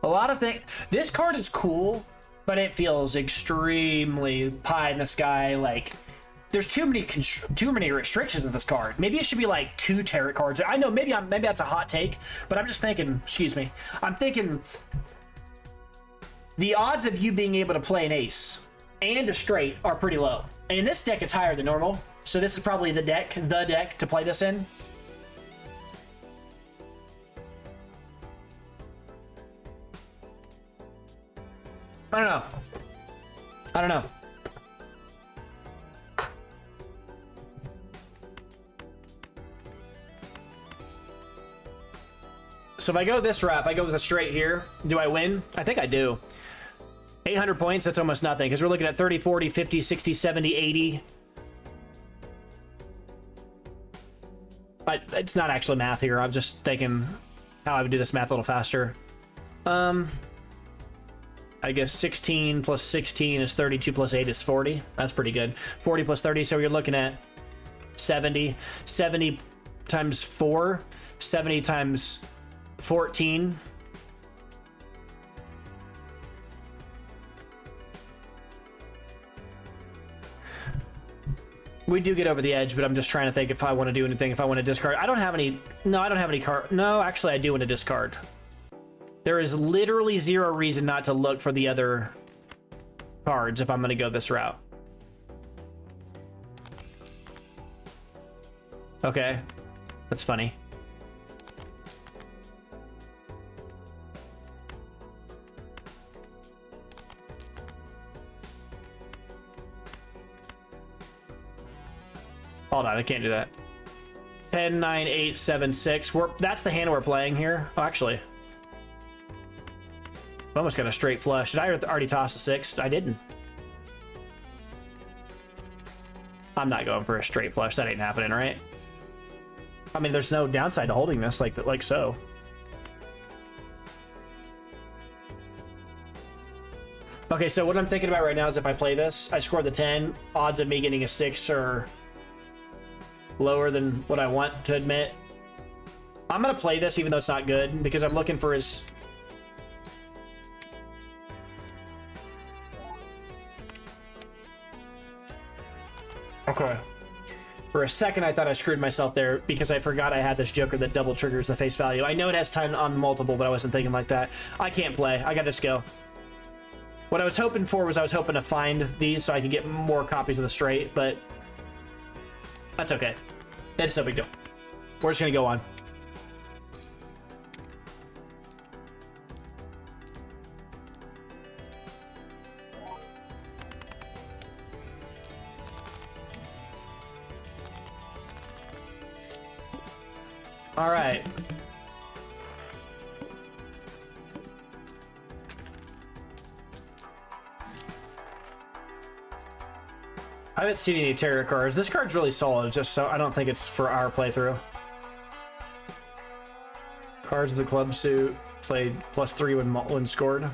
A lot of things. This card is cool, but it feels extremely pie in the sky. Like, there's too many restrictions in this card. Maybe it should be like 2 tarot cards. I know maybe that's a hot take, but I'm just thinking. Excuse me. I'm thinking the odds of you being able to play an ace and a straight are pretty low. And in this deck, it's higher than normal. So this is probably the deck to play this in. I don't know. So if I go this route, if I go with a straight here, do I win? I think I do. 800 points, that's almost nothing, because we're looking at 30, 40, 50, 60, 70, 80. It's not actually math here. I'm just thinking how I would do this math a little faster. I guess 16 plus 16 is 32 plus 8 is 40. That's pretty good. 40 plus 30, so you're looking at 70. 70 times 4, 70 times 14. We do get over the edge, but I'm just trying to think if I want to do anything, if I want to discard. I don't have any... No, I don't have any card. No, actually, I do want to discard. There is literally zero reason not to look for the other cards if I'm going to go this route. Okay. That's funny. Hold on, I can't do that. 10, 9, 8, 7, 6. That's the hand we're playing here. Oh, actually. I almost got a straight flush. Did I already toss a 6? I didn't. I'm not going for a straight flush. That ain't happening, right? I mean, there's no downside to holding this like so. Okay, so what I'm thinking about right now is if I play this, I score the 10, odds of me getting a 6 are lower than what I want to admit. I'm gonna play this even though it's not good because I'm looking for his... Okay. For a second, I thought I screwed myself there because I forgot I had this Joker that double triggers the face value. I know it has 10 on multiple, but I wasn't thinking like that. I can't play. I gotta just go. What I was hoping for was I was hoping to find these so I could get more copies of the straight, but that's okay. It's no big deal. We're just gonna go on. All right. I haven't seen any tarot cards. This card's really solid. It's just so I don't think it's for our playthrough. Cards of the club suit played +3 when scored.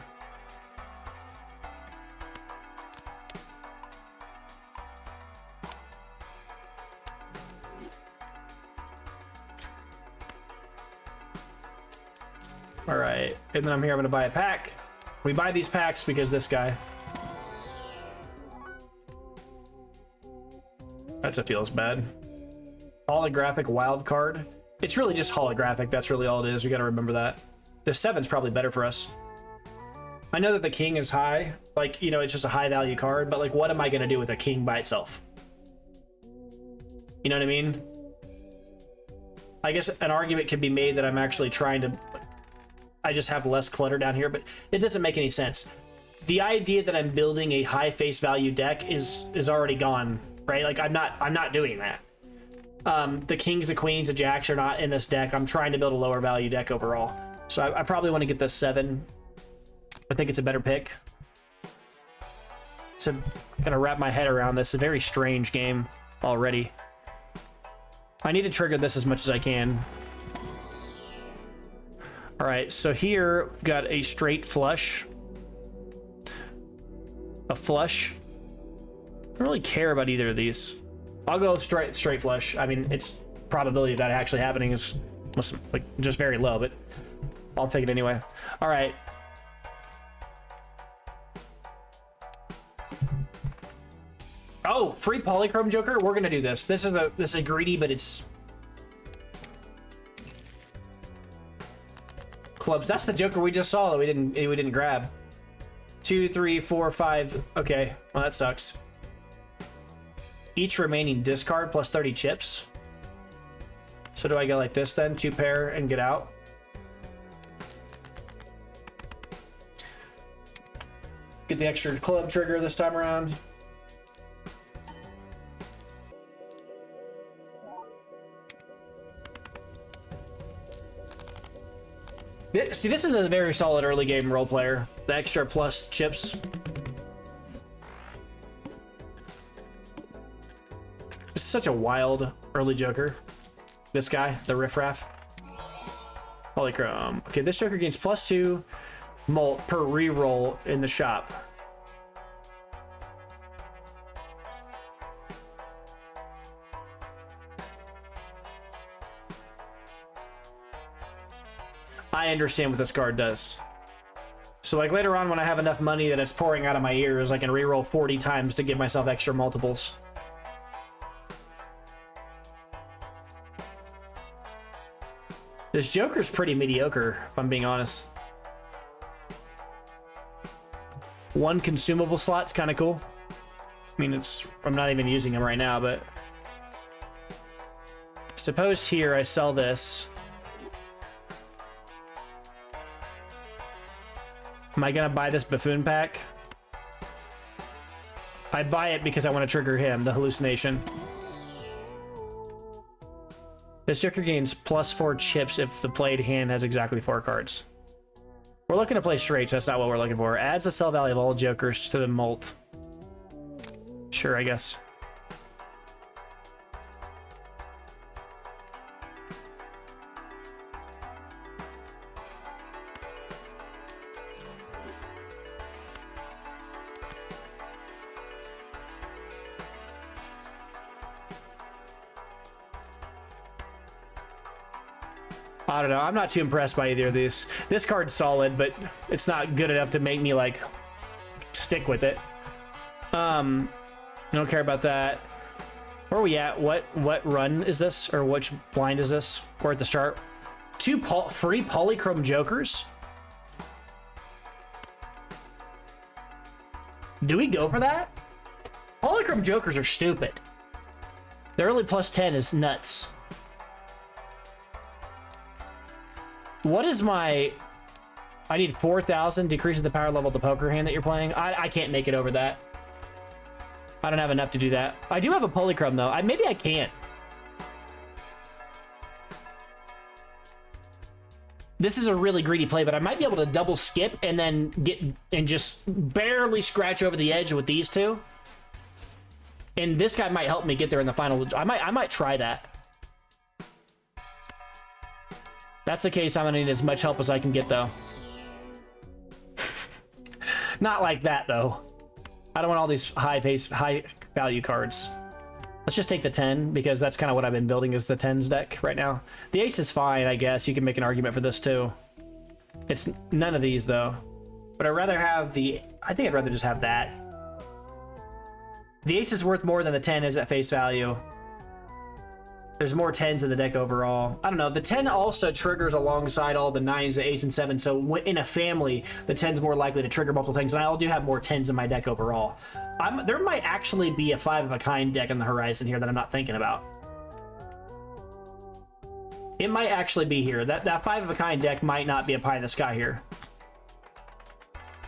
All right, and then I'm here. I'm gonna buy a pack. We buy these packs because this guy. That feels bad. Holographic wild card. It's really just holographic. That's really all it is. We got to remember that. The 7's probably better for us. I know that the king is high. Like, you know, it's just a high value card. But, like, what am I going to do with a king by itself? You know what I mean? I guess an argument could be made that I'm actually trying to... I just have less clutter down here. But it doesn't make any sense. The idea that I'm building a high face value deck is already gone. Right? Like, I'm not doing that. The kings, the queens, the jacks are not in this deck. I'm trying to build a lower value deck overall. So I probably want to get this 7. I think it's a better pick. So I'm gonna wrap my head around this. It's a very strange game already. I need to trigger this as much as I can. All right, so here got a straight flush. A flush. I don't really care about either of these. I'll go straight flush. I mean, it's probability of that actually happening is like just very low, but I'll take it anyway. All right. Oh, free polychrome Joker. We're gonna do this. This is greedy, but it's clubs. That's the Joker we just saw that we didn't grab. 2, 3, 4, 5. Okay, well that sucks. Each remaining discard plus 30 chips. So do I go like this then? 2 pair and get out? Get the extra club trigger this time around. See, this is a very solid early game role player. The extra plus chips. This is such a wild early Joker. This guy, the riffraff. Polychrome. Okay, this Joker gains +2 Mult per reroll in the shop. I understand what this card does. So like later on when I have enough money that it's pouring out of my ears, I can reroll 40 times to give myself extra multiples. This Joker's pretty mediocre, if I'm being honest. One consumable slot's kind of cool. I mean, I'm not even using them right now, but suppose here I sell this. Am I gonna buy this buffoon pack? I buy it because I want to trigger him, the hallucination. This Joker gains +4 chips if the played hand has exactly 4 cards. We're looking to play straight, so that's not what we're looking for. Adds the sell value of all Jokers to the Mult. Sure, I guess. I don't know. I'm not too impressed by either of these. This card's solid, but it's not good enough to make me, like, stick with it. I don't care about that. Where are we at? What run is this? Or which blind is this? We're at the start. 2 free Polychrome Jokers? Do we go for that? Polychrome Jokers are stupid. The early +10 is nuts. What is my... I need 4,000, decreases the power level of the poker hand that you're playing. I can't make it over that. I don't have enough to do that. I do have a Polychrome, though. Maybe I can't. This is a really greedy play, but I might be able to double skip and then get... and just barely scratch over the edge with these two. And this guy might help me get there in the final... I might try that. That's the case, I'm gonna need as much help as I can get, though. Not like that, though. I don't want all these high value cards. Let's just take the 10, because that's kind of what I've been building is the 10s deck right now. The ace is fine, I guess. You can make an argument for this, too. It's none of these, though. But I'd rather have the... I think I'd rather just have that. The ace is worth more than the 10 is at face value. There's more 10s in the deck overall. I don't know. The 10 also triggers alongside all the 9s, the 8s, and 7s. So in a family, the 10's more likely to trigger multiple things. And I do have more 10s in my deck overall. There might actually be a 5-of-a-kind deck on the horizon here that I'm not thinking about. It might actually be here. That 5-of-a-kind deck might not be a pie in the sky here.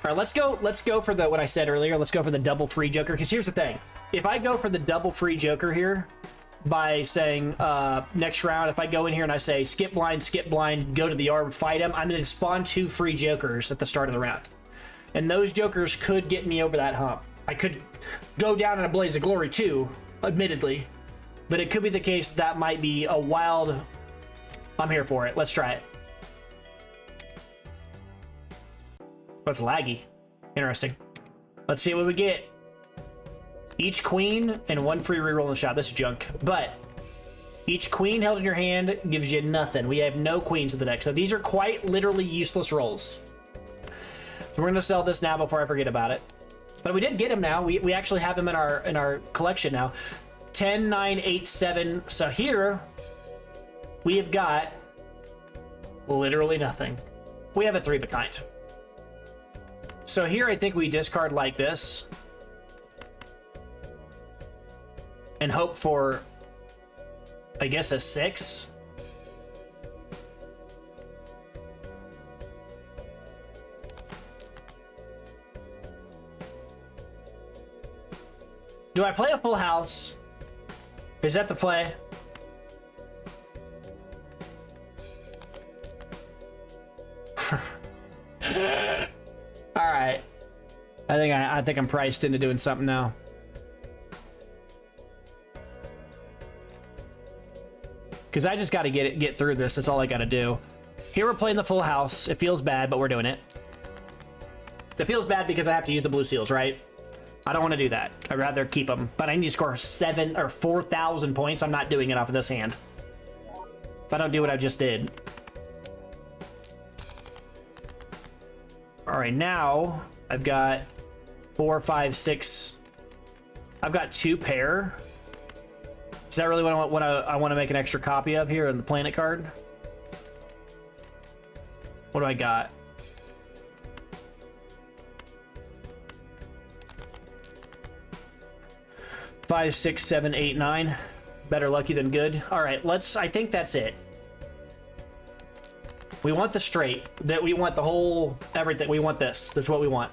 All right, let's go for the what I said earlier. Let's go for the double free Joker. Because here's the thing: if I go for the double free Joker here, by saying next round, if I go in here and I say skip blind, go to the arm, fight him, I'm going to spawn 2 free Jokers at the start of the round. And those Jokers could get me over that hump. I could go down in a blaze of glory too, admittedly. But it could be the case that might be a wild... I'm here for it. Let's try it. Oh, it's laggy. Interesting. Let's see what we get. Each queen and 1 free reroll in the shop. This is junk. But each queen held in your hand gives you nothing. We have no queens in the deck. So these are quite literally useless rolls. So we're going to sell this now before I forget about it. But we did get him now. We actually have him in our collection now. 10, 9, 8, 7. So here we have got literally nothing. We have a 3-of-a-kind. So here I think we discard like this. And hope for, I guess, a 6. Do I play a full house? Is that the play? All right. I think I'm priced into doing something now. Because I just got to get through this. That's all I got to do. Here we're playing the full house. It feels bad, but we're doing it. It feels bad because I have to use the blue seals, right? I don't want to do that. I'd rather keep them, but I need to score 4,000 points. I'm not doing it off of this hand. If I don't do what I just did. All right, now I've got 4, 5, 6. I've got 2 pair. Is that really what I want to make an extra copy of here in the planet card? What do I got? Five, 6, 7, 8, 9. Better lucky than good. All right, I think that's it. We want the straight. That we want the whole everything. We want this. That's what we want.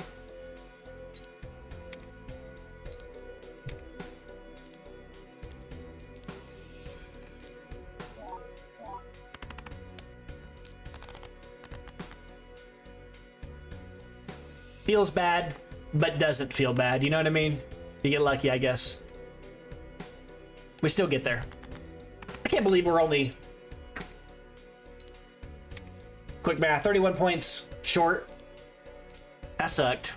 Feels bad, but doesn't feel bad. You know what I mean? You get lucky, I guess. We still get there. I can't believe we're only... Quick math, 31 points short. That sucked.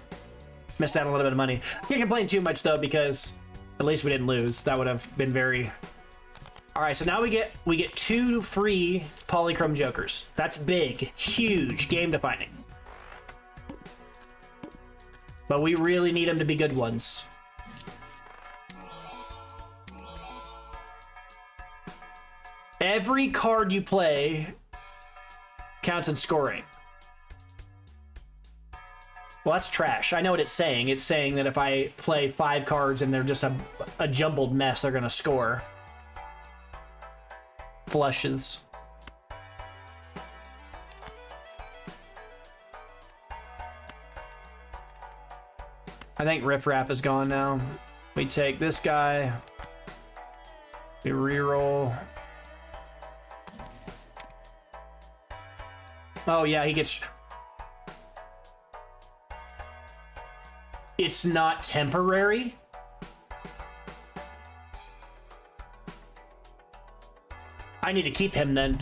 Missed out on a little bit of money. I can't complain too much, though, because at least we didn't lose. That would have been very... All right, so now we get 2 free polychrome jokers. That's big, huge, game defining. But we really need them to be good ones. Every card you play counts in scoring. Well, that's trash. I know what it's saying. It's saying that if I play 5 cards and they're just a jumbled mess, they're gonna score. Flushes. I think Riff Raff is gone now. We take this guy. We reroll. Oh yeah, he gets... It's not temporary? I need to keep him then.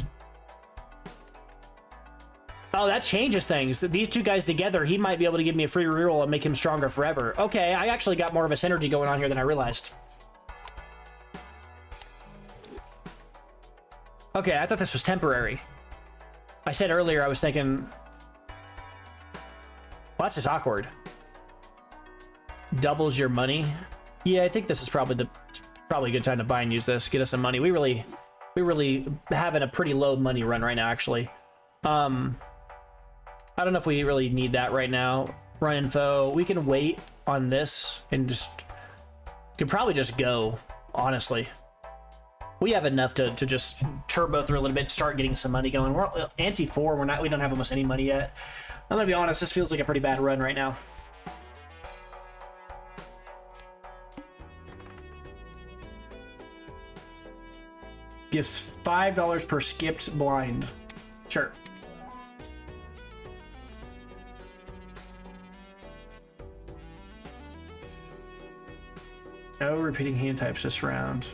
Oh, that changes things. These 2 guys together, he might be able to give me a free reroll and make him stronger forever. Okay, I actually got more of a synergy going on here than I realized. Okay, I thought this was temporary. I said earlier I was thinking... Well, that's just awkward. Doubles your money. Yeah, I think this is probably a good time to buy and use this. Get us some money. We really having a pretty low money run right now, actually. I don't know if we really need that right now. Run info. We can wait on this and could probably just go, honestly. We have enough to just turbo through a little bit, start getting some money going. We're anti-4. We don't have almost any money yet. I'm gonna be honest, this feels like a pretty bad run right now. Gives $5 per skipped blind. Sure. No repeating hand types this round.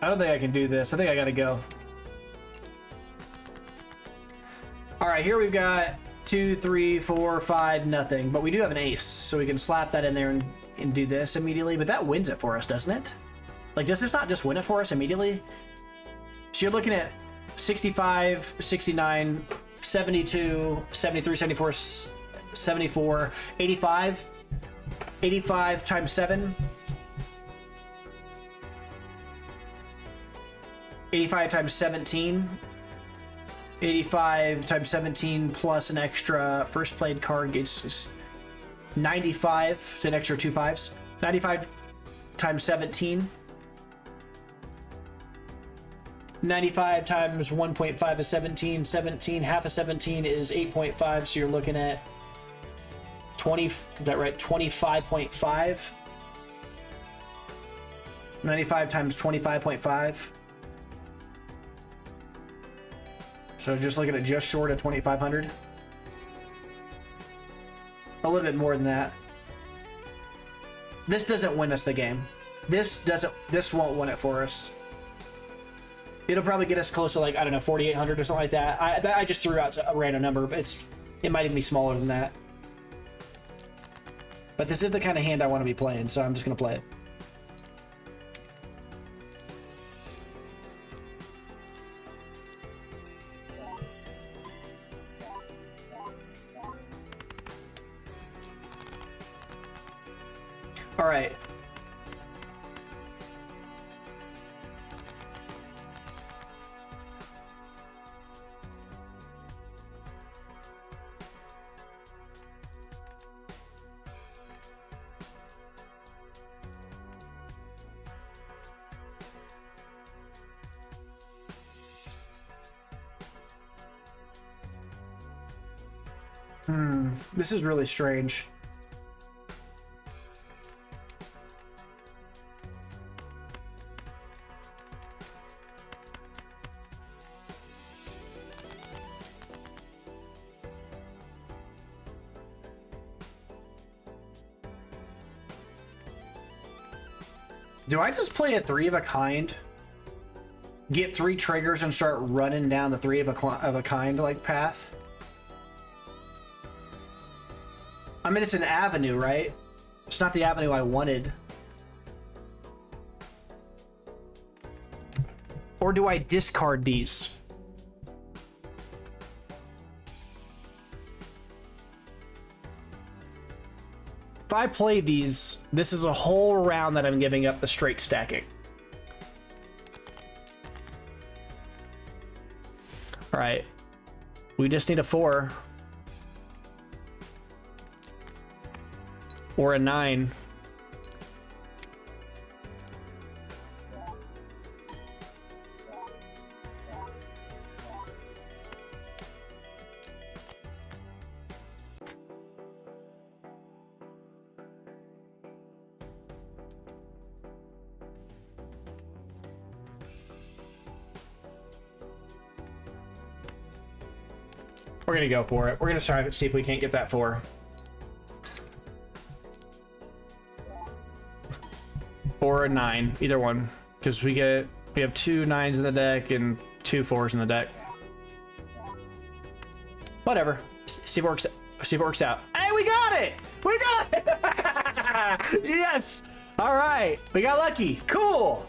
I don't think I can do this. I think I gotta go. All right, here we've got 2, 3, 4, 5, nothing. But we do have an ace, so we can slap that in there and do this immediately. But that wins it for us, doesn't it? Like, does this not just win it for us immediately? So you're looking at 65, 69, 72, 73, 74, 74, 85. 85 times 7. 85 times 17. 85 times 17 plus an extra first played card gets 95 to an extra 2 5s. 95 times 17. 95 times 1.5 is 17. 17, half of 17 is 8.5, so you're looking at 20, is that right? 25.5. 95 times 25.5. So just looking at just short of 2,500. A little bit more than that. This doesn't win us the game. This won't win it for us. It'll probably get us close to like, I don't know, 4,800 or something like that. I just threw out a random number, but it might even be smaller than that. But this is the kind of hand I want to be playing, so I'm just going to play it. All right. This is really strange. Do I just play a 3 of a kind? Get 3 triggers and start running down the 3 of a kind like path? I mean, it's an avenue, right? It's not the avenue I wanted. Or do I discard these? If I play these, this is a whole round that I'm giving up the straight stacking. All right. We just need a 4. Or a 9. We're gonna go for it. We're gonna try to see if we can't get that 4. Or a 9, either one, because we have 2 9s in the deck and 2 4s in the deck. Whatever. See if it works. See if it works out. Hey, we got it! We got it! Yes! All right, we got lucky. Cool.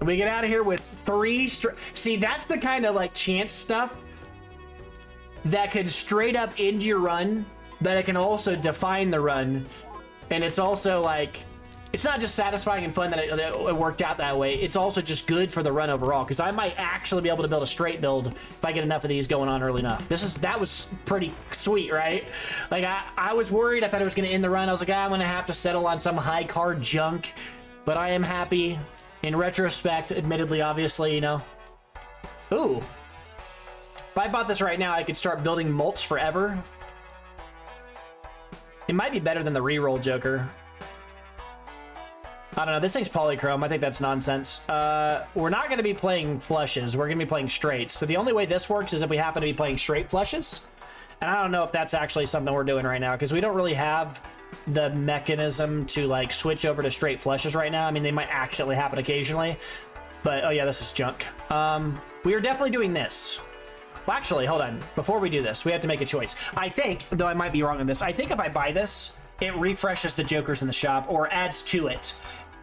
We get out of here with 3 See, that's the kind of like chance stuff that could straight up end your run, but it can also define the run. And it's also like, it's not just satisfying and fun that it worked out that way. It's also just good for the run overall, because I might actually be able to build a straight build if I get enough of these going on early enough. That was pretty sweet, right? Like I was worried. I thought it was going to end the run. I was like, I'm going to have to settle on some high card junk, but I am happy in retrospect, admittedly, obviously, you know. Ooh. If I bought this right now, I could start building Mults forever. It might be better than the reroll Joker. I don't know. This thing's polychrome. I think that's nonsense. We're not going to be playing flushes. We're going to be playing straights. So the only way this works is if we happen to be playing straight flushes. And I don't know if that's actually something we're doing right now, because we don't really have the mechanism to like switch over to straight flushes right now. I mean, they might accidentally happen occasionally. But, oh yeah, this is junk. We are definitely doing this. Well, actually, hold on. Before we do this, we have to make a choice. I think, though I might be wrong on this, I think if I buy this, it refreshes the Jokers in the shop or adds to it.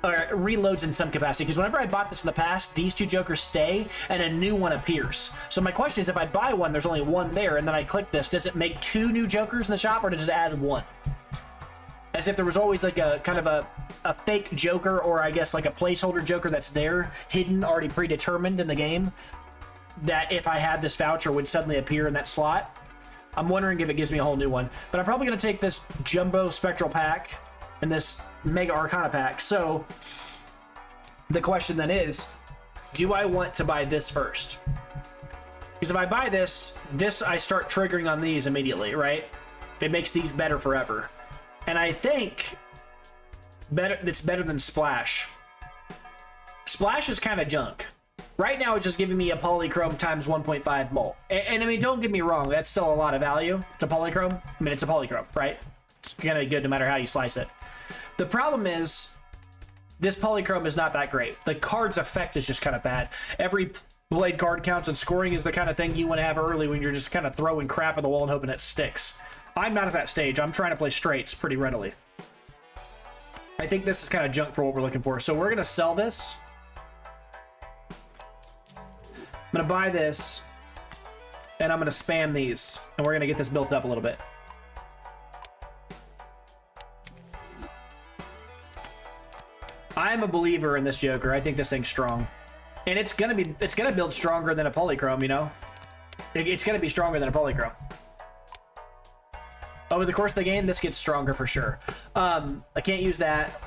Or reloads in some capacity. Because whenever I bought this in the past, these 2 Jokers stay and a new one appears. So my question is, if I buy one, there's only 1 there, and then I click this, does it make 2 new Jokers in the shop, or does it add 1? As if there was always like a kind of a fake Joker, or I guess like a placeholder Joker that's there, hidden, already predetermined in the game, that if I had this voucher would suddenly appear in that slot. I'm wondering if it gives me a whole new one. But I'm probably going to take this Jumbo Spectral pack and this Mega Arcana pack. So the question then is, do I want to buy this first? Because if I buy this I start triggering on these immediately, right? It makes these better forever. And I think it's better than Splash. Splash is kind of junk. Right now, it's just giving me a polychrome times 1.5 Mult. And I mean, don't get me wrong, that's still a lot of value. It's a polychrome. I mean, it's a polychrome, right? It's gonna be good no matter how you slice it. The problem is, this polychrome is not that great. The card's effect is just kind of bad. Every blade card counts, and scoring is the kind of thing you want to have early when you're just kind of throwing crap at the wall and hoping it sticks. I'm not at that stage. I'm trying to play straights pretty readily. I think this is kind of junk for what we're looking for. So we're going to sell this. I'm going to buy this, and I'm going to spam these, and we're going to get this built up a little bit. I'm a believer in this Joker. I think this thing's strong. And it's gonna build stronger than a polychrome, you know? It's gonna be stronger than a polychrome. Over the course of the game, this gets stronger for sure. I can't use that.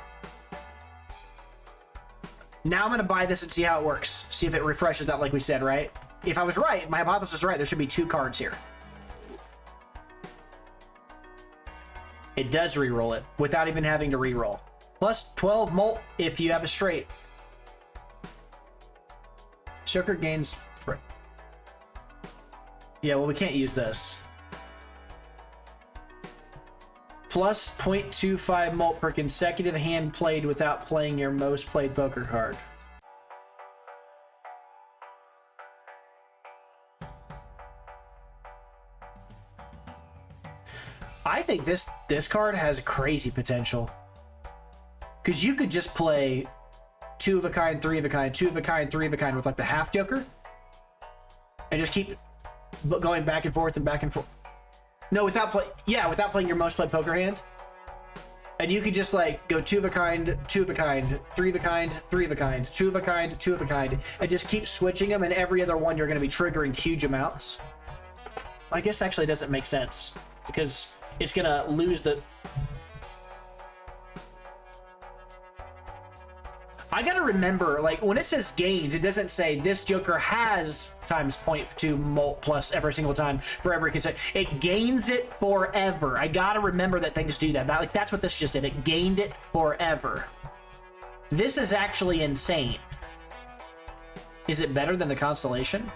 Now I'm gonna buy this and see how it works. See if it refreshes that like we said, right? If I was right, my hypothesis is right, there should be 2 cards here. It does reroll it without even having to reroll. Plus 12 Mult if you have a straight. Joker gains... Yeah, well, we can't use this. Plus 0.25 Mult per consecutive hand played without playing your most played poker card. I think this card has crazy potential. Because you could just play 2 of a kind, 3 of a kind, 2 of a kind, 3 of a kind with like the half Joker. And just keep going back and forth and back and forth. No, without playing your most played poker hand. And you could just like go 2 of a kind, 2 of a kind, 3 of a kind, 3 of a kind, 2 of a kind, 2 of a kind, and just keep switching them, and every other one you're going to be triggering huge amounts. I guess actually doesn't make sense because it's going to lose the... I gotta remember, like, when it says gains, it doesn't say this Joker has times 0.2 Mult plus every single time for every consecutive. It gains it forever. I gotta remember that things do that. Like, that's what this just did. It gained it forever. This is actually insane. Is it better than the Constellation?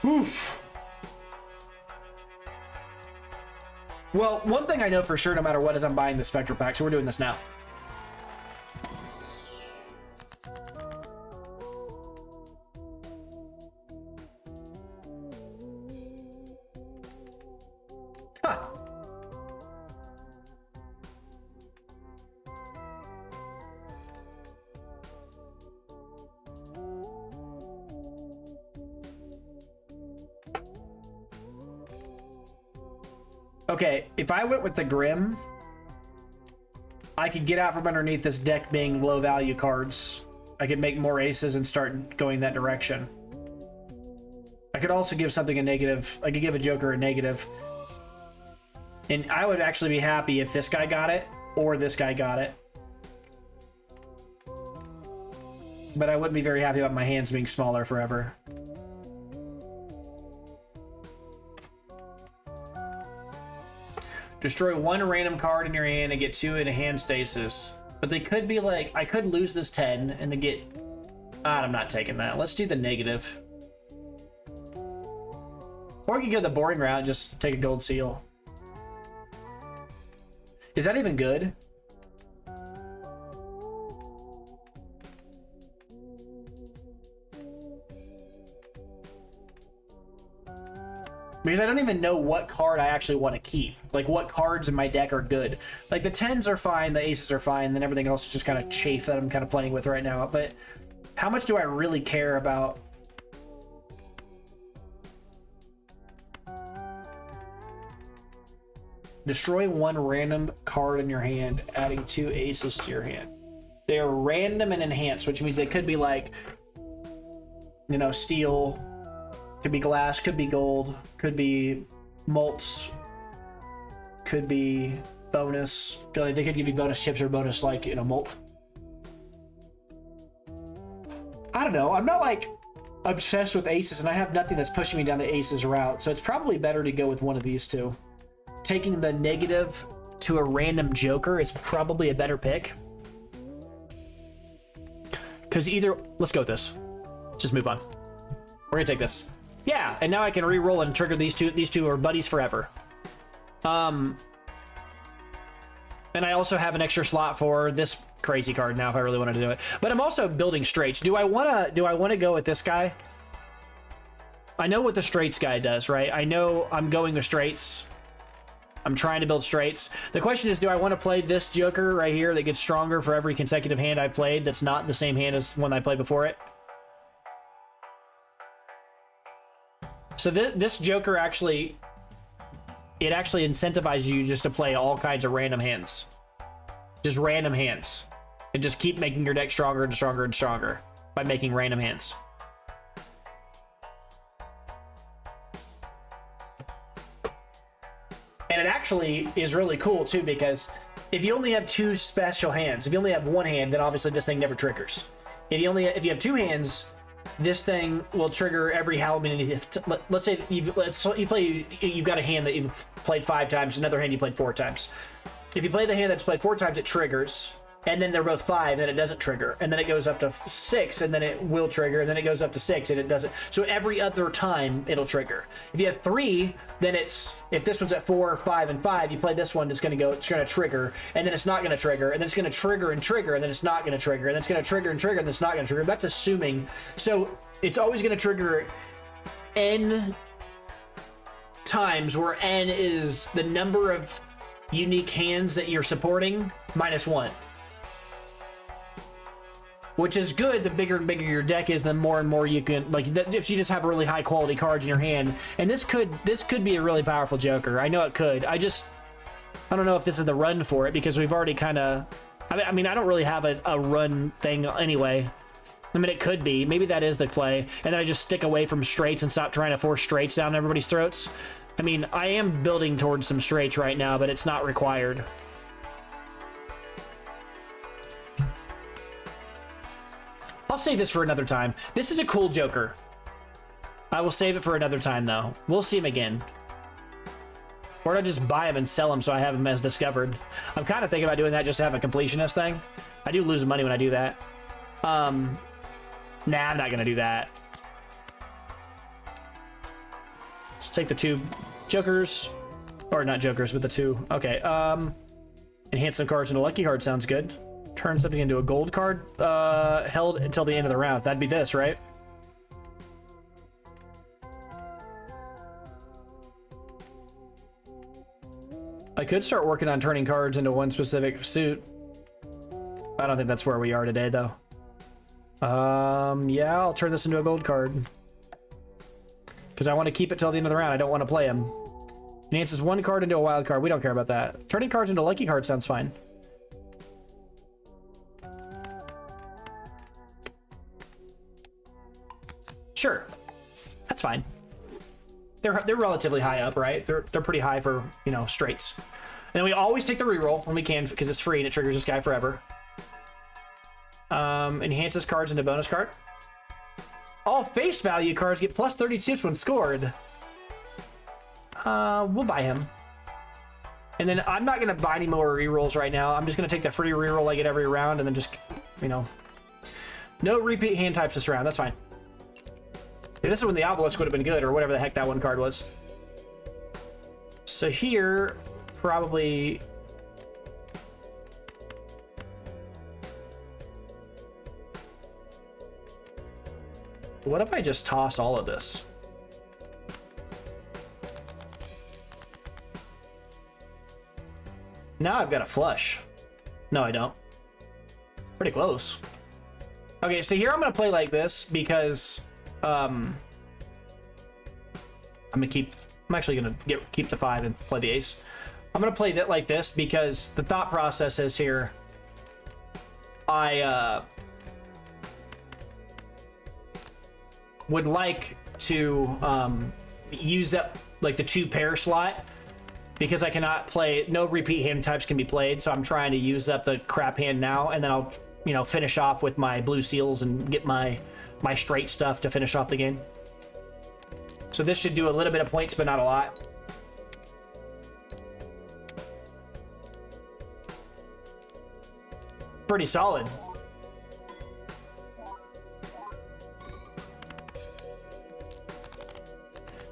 Oof. Well, one thing I know for sure, no matter what, is I'm buying the Spectral Pack, so we're doing this now. Huh. Okay, if I went with the Grim, I could get out from underneath this deck being low value cards. I could make more aces and start going that direction. I could also give something a negative. I could give a Joker a negative. And I would actually be happy if this guy got it or this guy got it. But I wouldn't be very happy about my hands being smaller forever. Destroy 1 random card in your hand and get 2 in a hand stasis. But they could be like, I could lose this 10 and then get... I'm not taking that. Let's do the negative. Or we could go the boring route and just take a gold seal. Is that even good? Because I don't even know what card I actually want to keep. Like, what cards in my deck are good. Like, the 10s are fine, the aces are fine, then everything else is just kind of chafe that I'm kind of playing with right now. But how much do I really care about... Destroy 1 random card in your hand, adding 2 aces to your hand. They are random and enhanced, which means they could be like, you know, steel... Could be glass, could be gold, could be mults, could be bonus. They could give you bonus chips or bonus, like, you know, mult. I don't know. I'm not, like, obsessed with aces, and I have nothing that's pushing me down the aces route, so it's probably better to go with one of these two. Taking the negative to a random Joker is probably a better pick. Because either... Let's go with this. Just move on. We're going to take this. Yeah, and now I can re-roll and trigger these two. These two are buddies forever. And I also have an extra slot for this crazy card now if I really wanted to do it. But I'm also building straights. Do I wanna go with this guy? I know what the straights guy does, right? I know I'm going with straights. I'm trying to build straights. The question is, do I want to play this Joker right here that gets stronger for every consecutive hand I played that's not the same hand as one I played before it? So this Joker actually, it actually incentivizes you just to play all kinds of random hands. Just random hands. And just keep making your deck stronger and stronger and stronger by making random hands. And it actually is really cool too, because if you only have two special hands, if you only have one hand, then obviously this thing never triggers. If you have two hands, this thing will trigger every how many. Let's say you've got a hand that you've played 5 times, another hand you played 4 times. If you play the hand that's played 4 times, it triggers, and then they're both 5, then it doesn't trigger, and then it goes up to 6, and then it will trigger, and then it goes up to 6, and it doesn't. So every other time it'll trigger. If you have 3, then it's, if this one's at 4, 5, and 5, you play this one, it's gonna trigger, and then it's not gonna trigger, and then it's gonna trigger and trigger, and then it's not gonna trigger, and then it's gonna trigger and trigger, and then it's not gonna trigger. That's assuming. So it's always gonna trigger n times, where n is the number of unique hands that you're supporting minus 1. Which is good. The bigger and bigger your deck is, the more and more you can, like, if you just have really high quality cards in your hand. And this could be a really powerful Joker. I know it could. I don't know if this is the run for it, because we've already kind of, I mean, I don't really have a run thing anyway. I mean, it could be. Maybe that is the play. And then I just stick away from straights and stop trying to force straights down everybody's throats. I mean, I am building towards some straights right now, but it's not required. I'll save this for another time. This is a cool Joker. I will save it for another time, though. We'll see him again. Or I just buy him and sell him so I have him as discovered. I'm kind of thinking about doing that just to have a completionist thing. I do lose money when I do that. Nah, I'm not going to do that. Let's take the 2 Jokers. Or not Jokers, but the 2. Okay, enhance some cards into lucky card sounds good. Turn something into a gold card, held until the end of the round. That'd be this, right? I could start working on turning cards into one specific suit. I don't think that's where we are today, though. Yeah, I'll turn this into a gold card. Because I want to keep it till the end of the round. I don't want to play him. Enhances 1 card into a wild card. We don't care about that. Turning cards into lucky cards sounds fine. Sure, that's fine. They're relatively high up, right? They're pretty high for, you know, straights. And then we always take the reroll when we can, because it's free and it triggers this guy forever. Enhances cards into bonus card. All face value cards get plus 30 chips when scored. We'll buy him. And then I'm not gonna buy any more rerolls right now. I'm just gonna take the free reroll I get every round, and then just, you know, no repeat hand types this round. That's fine. Yeah, this is when the obelisk would have been good, or whatever the heck that one card was. So here, probably... What if I just toss all of this? Now I've got a flush. No, I don't. Pretty close. Okay, so here I'm gonna play like this because... I'm actually gonna keep the 5 and play the ace. I'm gonna play that like this because the thought process is here. I would like to use up like the 2 pair slot because I cannot play, no repeat hand types can be played, so I'm trying to use up the crap hand now, and then I'll, you know, finish off with my blue seals and get my straight stuff to finish off the game. So this should do a little bit of points, but not a lot. Pretty solid.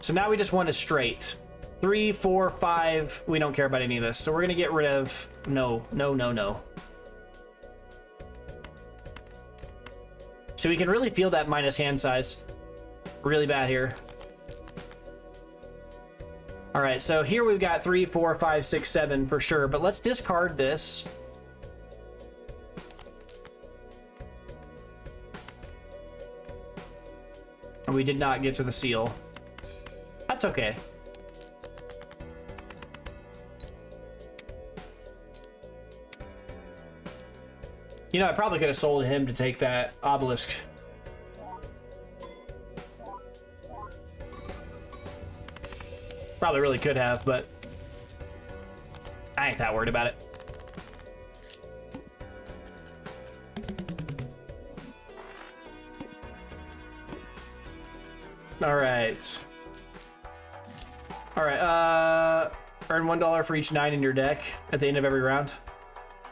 So now we just want a straight. 3, 4, 5. We don't care about any of this. So we're going to get rid of... No. So we can really feel that minus hand size. Really bad here. All right, so here we've got 3, 4, 5, 6, 7 for sure. But let's discard this. And we did not get to the seal. That's okay. You know, I probably could have sold him to take that obelisk. Probably really could have, but I ain't that worried about it. All right. All right, earn $1 for each 9 in your deck at the end of every round.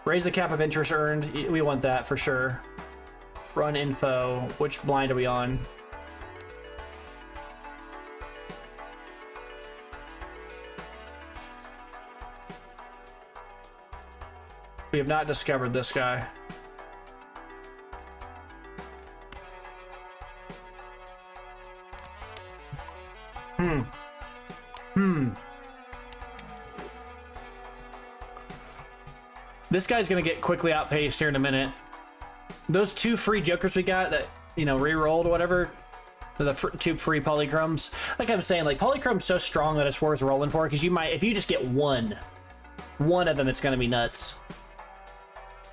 Raise the cap of interest earned. We want that for sure. Run info. Which blind are we on? We have not discovered this guy. This guy's gonna get quickly outpaced here in a minute. Those 2 free jokers we got that, you know, re-rolled or whatever, the 2 free polychromes. Like I'm saying, like polychrome's so strong that it's worth rolling for, because you might, if you just get one of them, it's gonna be nuts.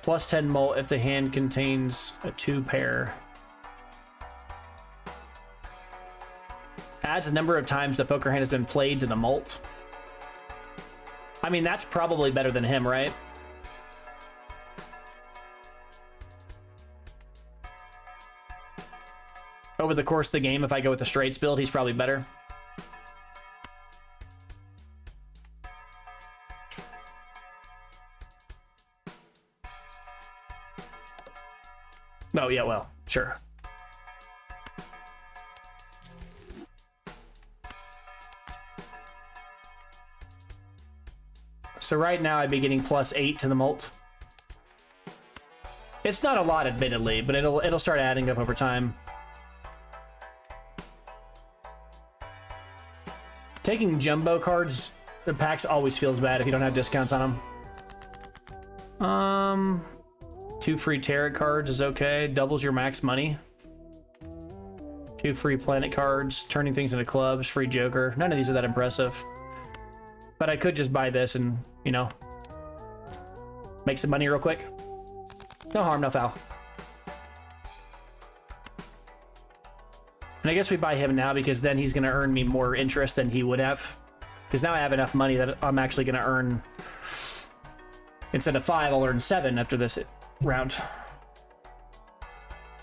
Plus 10 Mult if the hand contains a 2 pair. Adds the number of times the poker hand has been played to the Mult. I mean, that's probably better than him, right? Over the course of the game, if I go with the straights build, he's probably better. Oh, yeah, well, sure. So right now I'd be getting plus 8 to the Mult. It's not a lot, admittedly, but it'll start adding up over time. Taking jumbo cards, the packs always feels bad if you don't have discounts on them. 2 free tarot cards is okay. Doubles your max money. 2 free planet cards, turning things into clubs, free joker. None of these are that impressive. But I could just buy this and, you know, make some money real quick. No harm, no foul. And I guess we buy him now because then he's going to earn me more interest than he would have. Because now I have enough money that I'm actually going to earn, instead of 5, I'll earn 7 after this round.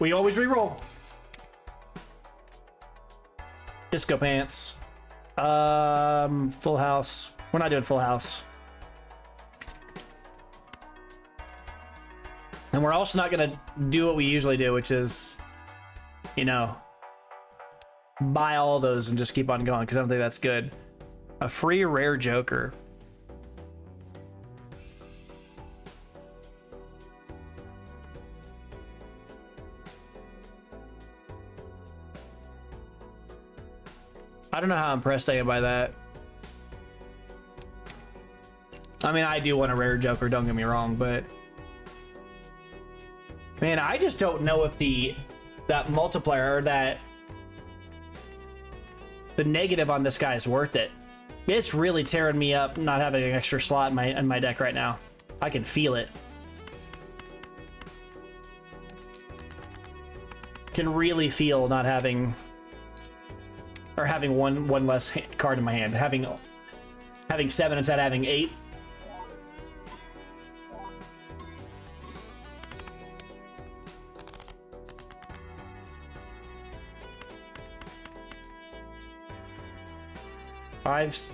We always reroll. Disco pants. Full house. We're not doing full house. And we're also not going to do what we usually do, which is, you know, buy all those and just keep on going, because I don't think that's good. A free rare joker. I don't know how impressed I am by that. I mean, I do want a rare joker, don't get me wrong, but man, I just don't know if that multiplier, or the negative on this guy is worth it. It's really tearing me up not having an extra slot in my deck right now. I can feel it. Can really feel not having, or having one less card in my hand. Having 7 instead of having 8.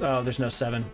Oh, there's no 7.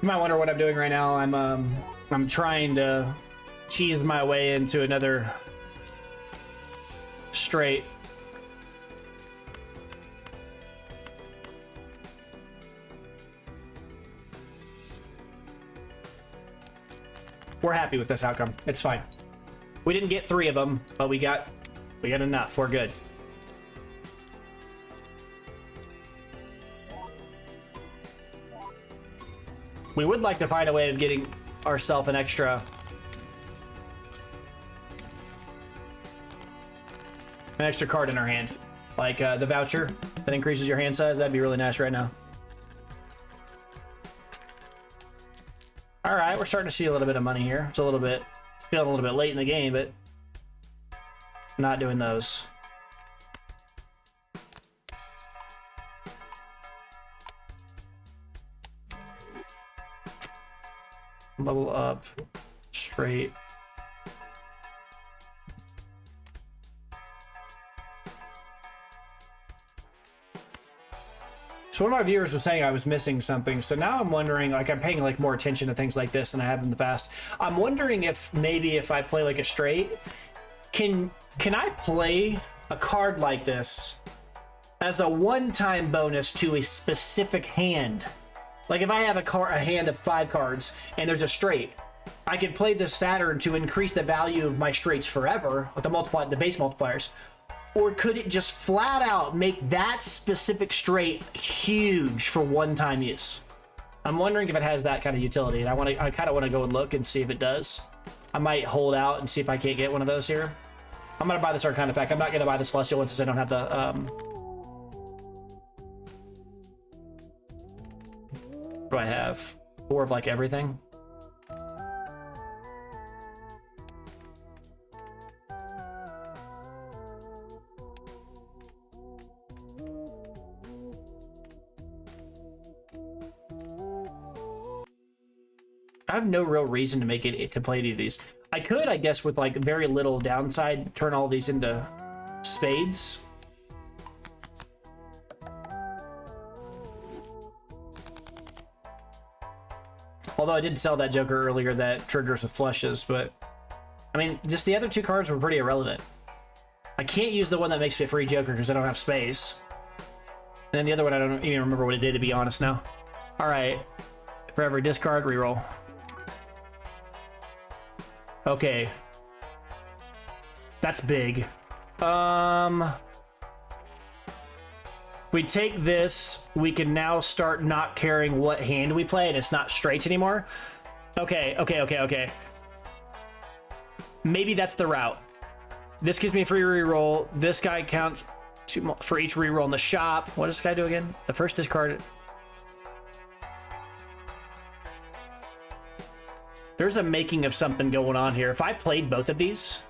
You might wonder what I'm doing right now. I'm trying to cheese my way into another straight. We're happy with this outcome. It's fine. We didn't get 3 of them, but we got enough. We're good. We would like to find a way of getting ourselves an extra card in our hand, like the voucher that increases your hand size. That'd be really nice right now. All right, we're starting to see a little bit of money here. It's a little bit, feeling a little bit late in the game, but not doing those. Level up, straight. So one of my viewers was saying I was missing something, so now I'm wondering, like, I'm paying like more attention to things like this than I have in the past. I'm wondering if maybe if I play like a straight, can I play a card like this as a one-time bonus to a specific hand? Like if I have a hand of 5 cards and there's a straight, I could play this Saturn to increase the value of my straights forever with the base multipliers. Or could it just flat out make that specific straight huge for one-time use? I'm wondering if it has that kind of utility, and I kind of want to go and look and see if it does. I might hold out and see if I can't get one of those here. I'm gonna buy this Arcana pack. I'm not gonna buy the Celestial one since I don't have the what do I have? 4 of like everything. I have no real reason to make it to play any of these. I could, I guess, with like very little downside, turn all these into spades. Although I did sell that Joker earlier that triggers with flushes, but I mean, just the other 2 cards were pretty irrelevant. I can't use the one that makes me a free Joker because I don't have space. And then the other one, I don't even remember what it did, to be honest now. All right, for every discard, reroll. Okay. That's big. If we take this, we can now start not caring what hand we play, and it's not straights anymore. Okay. Maybe that's the route. This gives me a free reroll. This guy counts 2 for each reroll in the shop. What does this guy do again? The first discard. There's a making of something going on here. If I played both of these,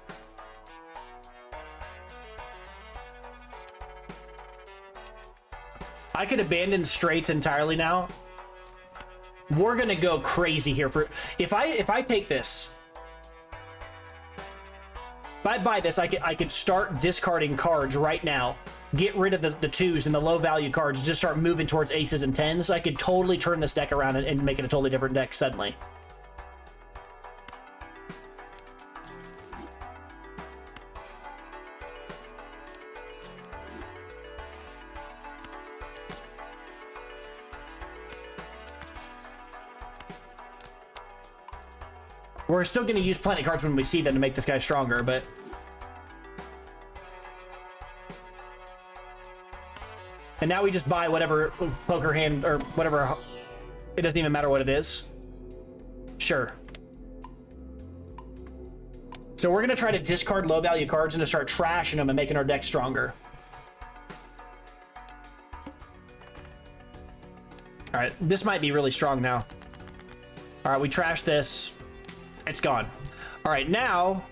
I could abandon straights entirely now. We're gonna go crazy here for if I take this. If I buy this, I could start discarding cards right now. Get rid of the 2s and the low value cards. Just start moving towards aces and 10s. I could totally turn this deck around and make it a totally different deck suddenly. We're still going to use planet cards when we see them to make this guy stronger, but... And now we just buy whatever poker hand, or whatever... It doesn't even matter what it is. Sure. So we're going to try to discard low-value cards and to start trashing them and making our deck stronger. Alright, this might be really strong now. Alright, we trash this. It's gone. All right, now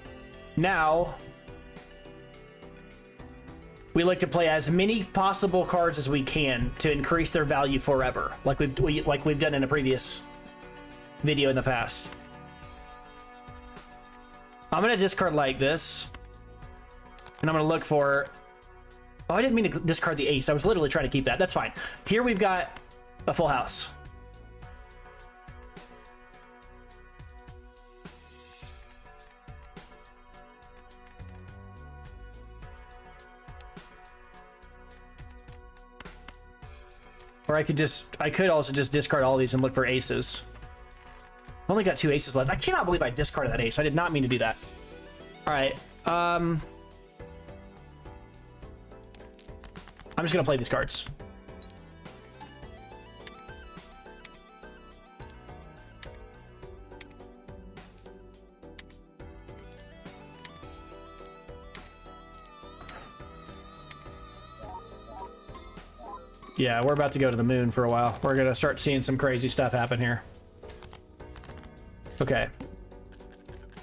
we like to play as many possible cards as we can to increase their value forever, like we've done in a previous video in the past. I'm gonna discard like this, and I'm gonna look for. Oh, I didn't mean to discard the ace. I was literally trying to keep that. That's fine. Here we've got a full house. Or I could also just discard all these and look for aces. I've only got 2 aces left. I cannot believe I discarded that ace. I did not mean to do that. All right. I'm just gonna play these cards. Yeah, we're about to go to the moon for a while. We're gonna start seeing some crazy stuff happen here. Okay.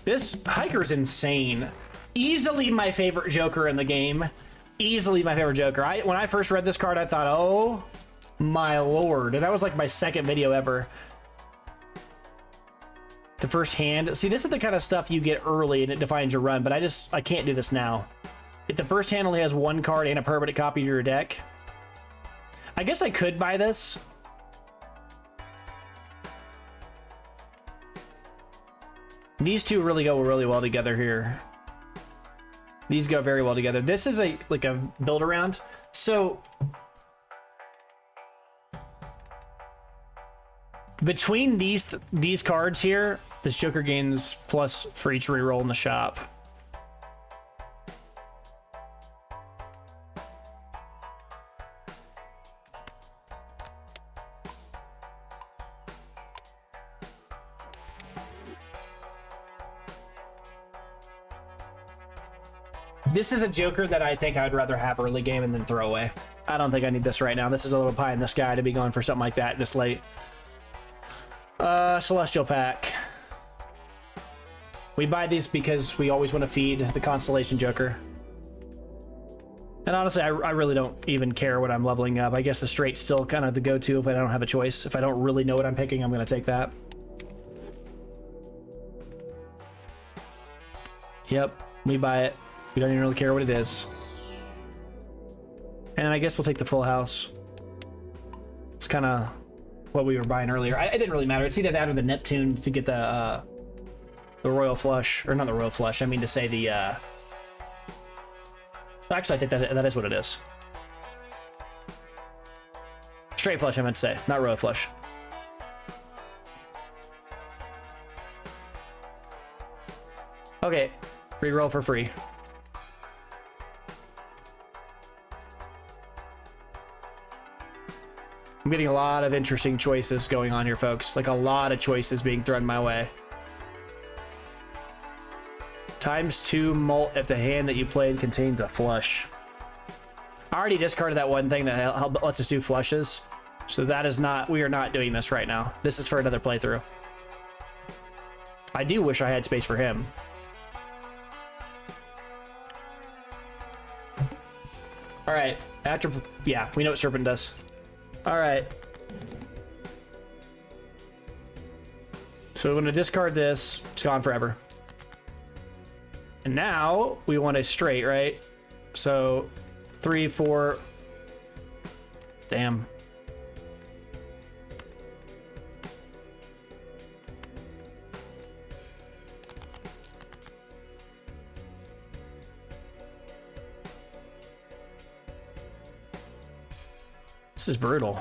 This hiker's insane. Easily my favorite Joker in the game. Easily my favorite Joker. When I first read this card, I thought, oh my lord. And that was like my second video ever. The first hand. See, this is the kind of stuff you get early and it defines your run, but I can't do this now. If the first hand only has 1 card and a permanent copy of your deck, I guess I could buy this. These two really go really well together here. These go very well together. This is like a build around. So between these cards here, this Joker gains plus for each reroll in the shop. This is a Joker that I think I'd rather have early game and then throw away. I don't think I need this right now. This is a little pie in the sky to be going for something like that this late. Celestial Pack. We buy these because we always want to feed the Constellation Joker. And honestly, I really don't even care what I'm leveling up. I guess the straight's still kind of the go-to if I don't have a choice. If I don't really know what I'm picking, I'm going to take that. Yep, we buy it. We don't even really care what it is. And I guess we'll take the full house. It's kind of what we were buying earlier. It didn't really matter. It's either that or the Neptune to get the Royal Flush. Or not the Royal Flush, I mean to say the... Actually, I think that is what it is. Straight Flush, I meant to say. Not Royal Flush. Okay. Reroll for free. I'm getting a lot of interesting choices going on here, folks. Like a lot of choices being thrown my way. ×2 Mult if the hand that you played contains a flush. I already discarded that one thing that lets us do flushes. So that is not, we are not doing this right now. This is for another playthrough. I do wish I had space for him. All right, after, yeah, we know what Serpent does. All right. So we're going to discard this. It's gone forever. And now we want a straight, right? So 3, 4. Damn. This is brutal.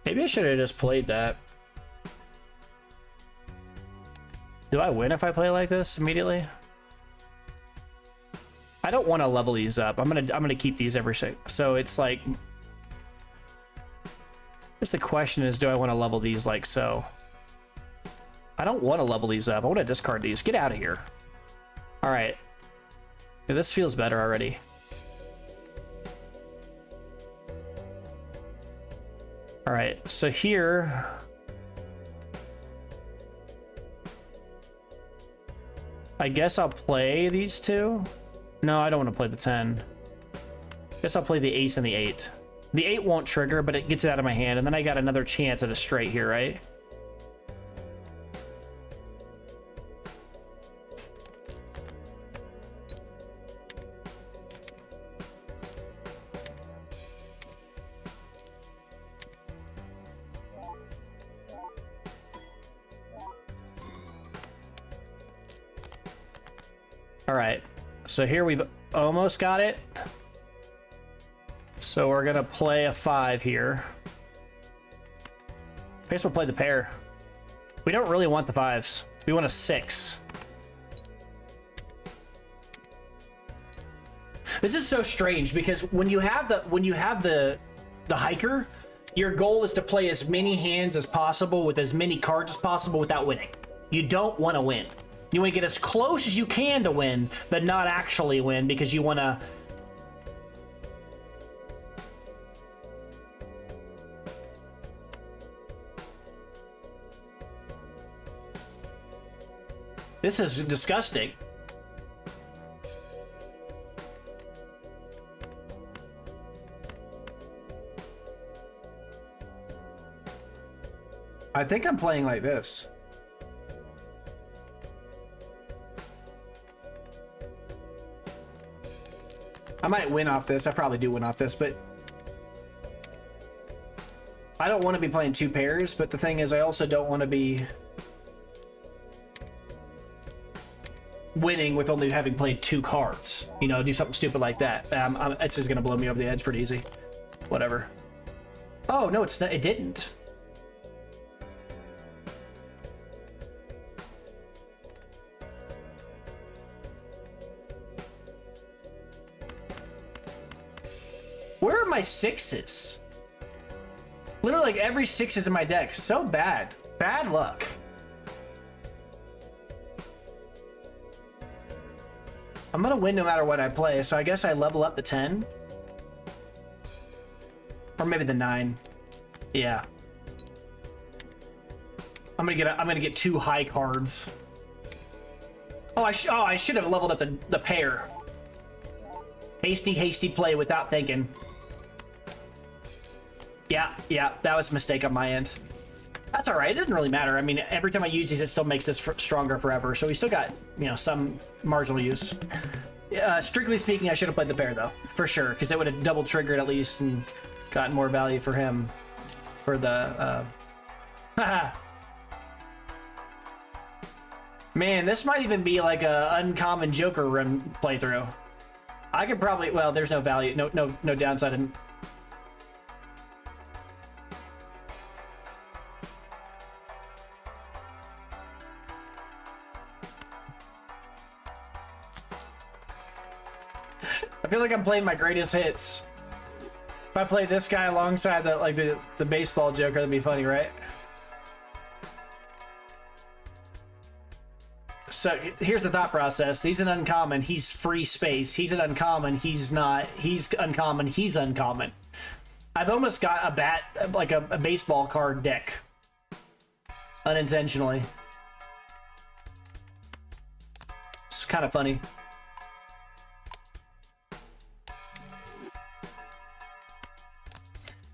Maybe I should have just played that. Do I win if I play like this immediately? I don't want to level these up. I'm gonna keep these every so it's like, just the question is, do I want to level these like so? I don't want to level these up. I want to discard these. Get out of here. All right. Yeah, this feels better already. All right, so here, I guess I'll play these two. No, I don't want to play the 10. Guess I'll play the ace and the 8. The 8 won't trigger, but it gets it out of my hand, and then I got another chance at a straight here, right? All right, so here we've almost got it. So we're gonna play a 5 here. I guess we'll play the pair. We don't really want the 5s. We want a 6. This is so strange because when you have the hiker, your goal is to play as many hands as possible with as many cards as possible without winning. You don't want to win. You want to get as close as you can to win, but not actually win because you want to. This is disgusting. I think I'm playing like this. I might win off this. I probably do win off this, but I don't want to be playing 2 pairs, but the thing is I also don't want to be winning with only having played 2 cards. You know, do something stupid like that. It's just going to blow me over the edge pretty easy. Whatever. Oh, no, it's not, it didn't. Where are my 6s? Literally, like, every 6 is in my deck. So bad. Bad luck. I'm gonna win no matter what I play, so I guess I level up the 10. Or maybe the 9. Yeah. I'm gonna get 2 high cards. Oh, I should have leveled up the pair. Hasty play without thinking. Yeah, that was a mistake on my end. That's all right. It doesn't really matter. I mean, every time I use these, it still makes this stronger forever. So we still got, you know, some marginal use. Strictly speaking, I should have played the pair, though, for sure, because it would have double triggered at least and gotten more value for him for the... Man, this might even be like a uncommon Joker run playthrough. I could probably... Well, there's no value. No downside in... I feel like I'm playing my greatest hits. If I play this guy alongside the baseball Joker, that'd be funny, right? So here's the thought process. He's an uncommon. He's free space. He's an uncommon. He's not. He's uncommon. He's uncommon. I've almost got a a baseball card deck. Unintentionally. It's kind of funny.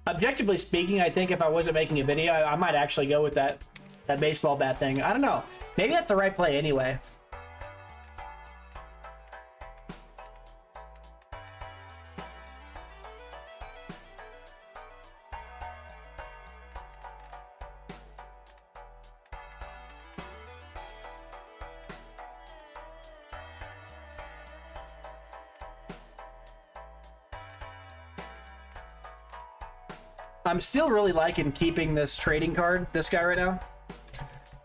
Objectively speaking, I think if I wasn't making a video, I might actually go with that baseball bat thing. I don't know. Maybe that's the right play anyway. I'm still really liking keeping this trading card, this guy right now.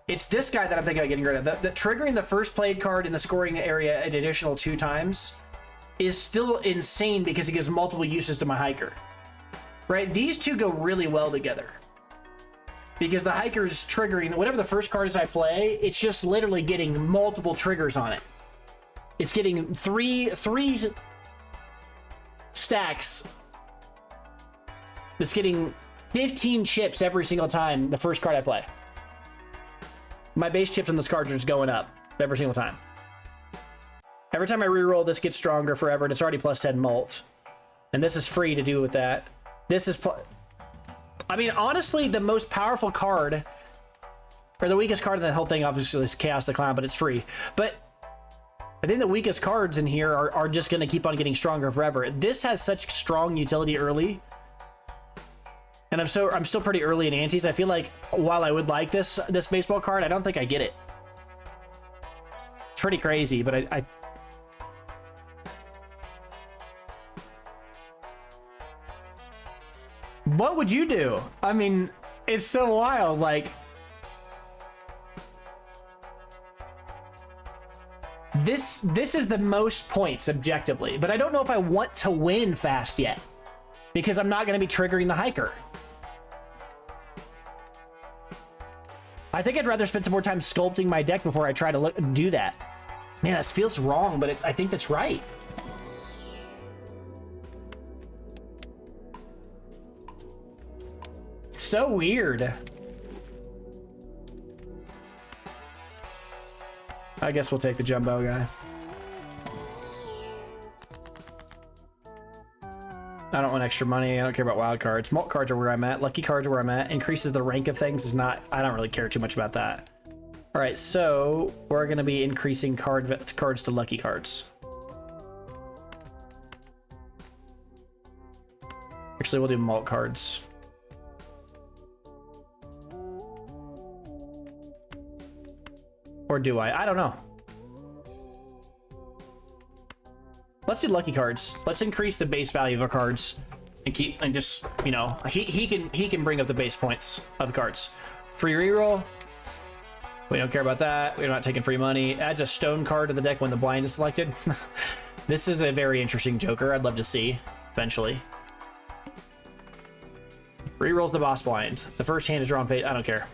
It's this guy that I'm thinking of getting rid of. The triggering the first played card in the scoring area an additional 2 times is still insane because it gives multiple uses to my hiker. Right? These two go really well together. Because the hiker's triggering, whatever the first card is I play, it's just literally getting multiple triggers on it. It's getting three stacks. It's getting 15 chips every single time the first card I play. My base chips on this card are just going up every single time. Every time I reroll, this gets stronger forever, and it's already plus 10 Mult. And this is free to do with that. This is... I mean, honestly, the most powerful card, or the weakest card in the whole thing, obviously, is Chaos the Clown, but it's free. But I think the weakest cards in here are just going to keep on getting stronger forever. This has such strong utility early. And I'm still pretty early in antes. I feel like while I would like this baseball card, I don't think I get it. It's pretty crazy, but What would you do? I mean, it's so wild. Like, this is the most points objectively, but I don't know if I want to win fast yet because I'm not going to be triggering the hiker. I think I'd rather spend some more time sculpting my deck before I try to do that. Man, this feels wrong, but I think that's right. It's so weird. I guess we'll take the jumbo guy. I don't want extra money. I don't care about wild cards. Mult cards are where I'm at. Lucky cards are where I'm at. Increases the rank of things is not... I don't really care too much about that. All right, so we're going to be increasing cards to lucky cards. Actually, we'll do mult cards. Or do I? I don't know. Let's do lucky cards. Let's increase the base value of our cards and just, you know, he can bring up the base points of the cards. Free reroll. We don't care about that. We're not taking free money. Adds a stone card to the deck when the blind is selected. This is a very interesting Joker. I'd love to see eventually. Rerolls the boss blind. The first hand is drawn face. I don't care.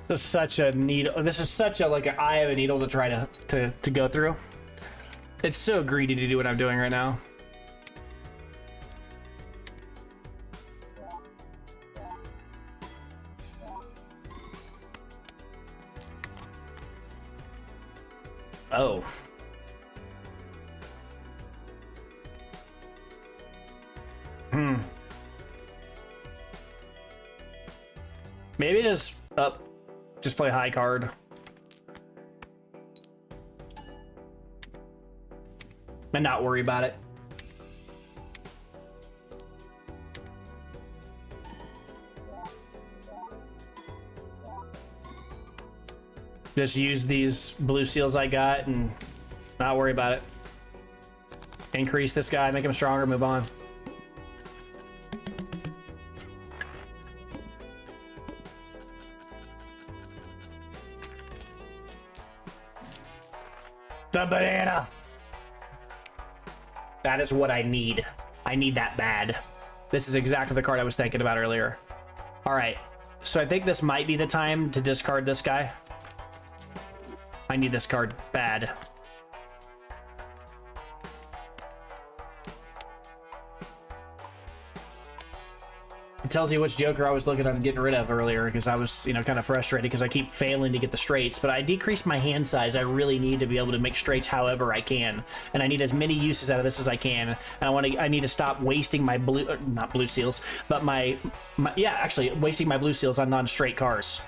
This is such a needle. This is such a like an eye of a needle to try to go through. It's so greedy to do what I'm doing right now. Oh. Maybe just just play high card. And not worry about it. Just use these blue seals I got and not worry about it. Increase this guy, make him stronger, move on. The banana! That is what I need. I need that bad. This is exactly the card I was thinking about earlier. All right, so I think this might be the time to discard this guy. I need this card bad. It tells you which Joker I was looking at getting rid of earlier because I was, you know, kind of frustrated because I keep failing to get the straights, but I decreased my hand size. I really need to be able to make straights however I can, and I need as many uses out of this as I can. And I need to stop wasting my not blue seals, but yeah, actually wasting my blue seals on non-straight cars.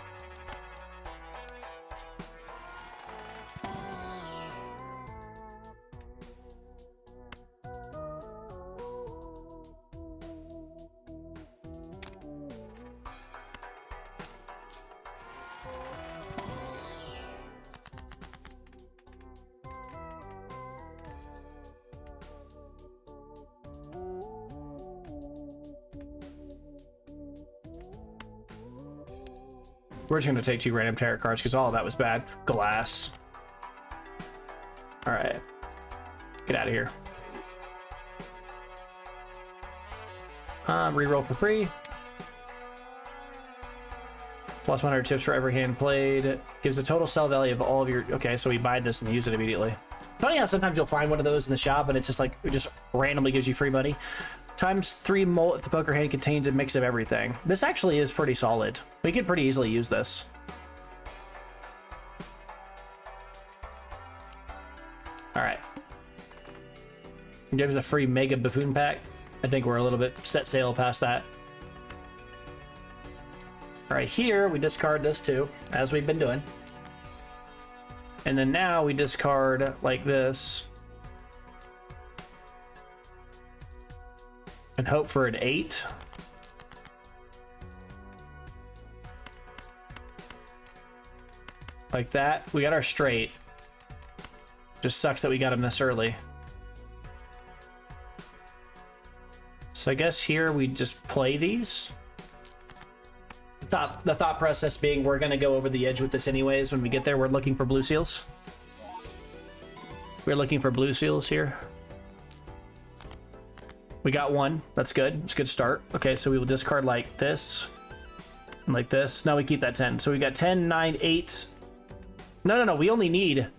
We're just gonna take 2 random tarot cards because all of that was bad. Glass. All right, get out of here. Reroll for free. Plus 100 chips for every hand played. Gives a total sell value of all of your... Okay, so we buy this and use it immediately. Funny how sometimes you'll find one of those in the shop and it's just like, it just randomly gives you free money. Times 3 Mult if the poker hand contains a mix of everything. This actually is pretty solid. We could pretty easily use this. All right. Gives a free Mega Buffoon pack. I think we're a little bit set sail past that. All right, here we discard this too, as we've been doing. And then now we discard like this. And hope for an 8. Like that. We got our straight. Just sucks that we got him this early. So I guess here we just play these. The thought process being we're going to go over the edge with this anyways. When we get there, we're looking for blue seals. We're looking for blue seals here. We got 1. That's good. It's a good start. Okay, so we will discard like this. And like this. Now we keep that 10. So we got 10, 9, 8. No. We only need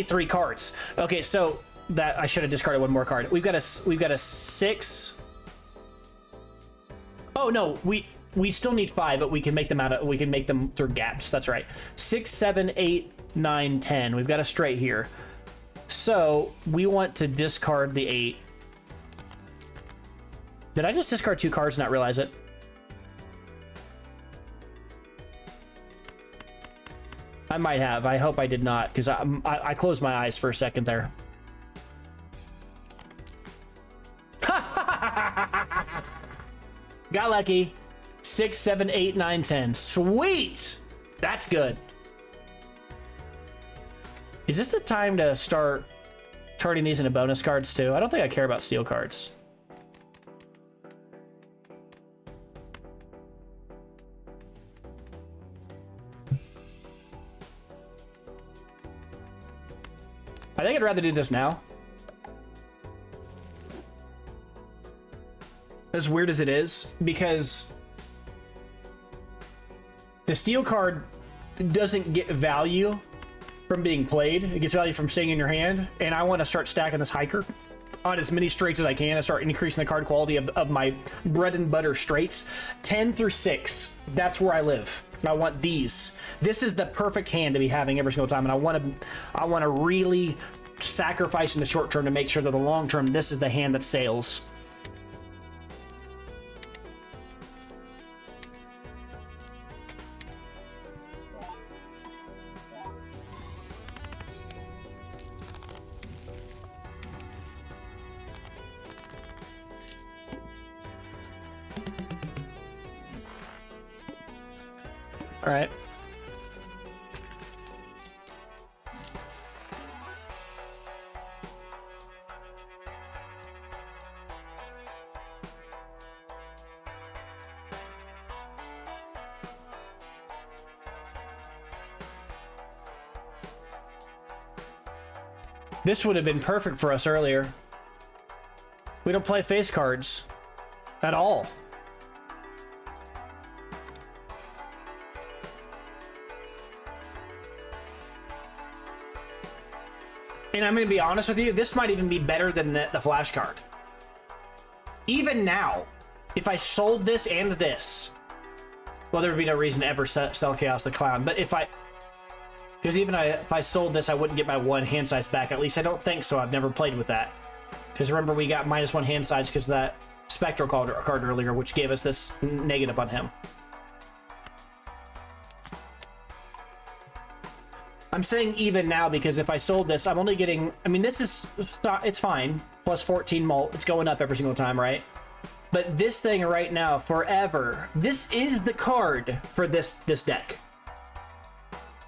3 cards. Okay, so that I should have discarded 1 more card. We've got a 6. Oh no, we still need 5, but we can make them through gaps. That's right. 6, 7, 8, 9, 10. We've got a straight here. So we want to discard the 8. Did I just discard 2 cards and not realize it? I might have. I hope I did not, because I closed my eyes for a second there. Got lucky. 6, 7, 8, 9, 10. Sweet! That's good. Is this the time to start turning these into bonus cards too? I don't think I care about steel cards. I think I'd rather do this now. As weird as it is, because the steel card doesn't get value from being played. It gets value from staying in your hand, and I want to start stacking this hiker on as many straights as I can and start increasing the card quality of my bread and butter straights. 10 through 6, that's where I live. I want these. This is the perfect hand to be having every single time, and I want to really sacrifice in the short term to make sure that the long term, this is the hand that sails. All right. This would have been perfect for us earlier. We don't play face cards at all. And I'm going to be honest with you, this might even be better than the flash card. Even now, if I sold this and this, well, there would be no reason to ever sell Chaos the Clown. But if if I sold this, I wouldn't get my 1 hand size back. At least I don't think so. I've never played with that. Because remember, we got -1 hand size because of that Spectral card earlier, which gave us this negative on him. I'm saying even now because if I sold this, I'm only getting... I mean, this is... It's fine. Plus 14 Mult. It's going up every single time, right? But this thing right now, forever, this is the card for this deck.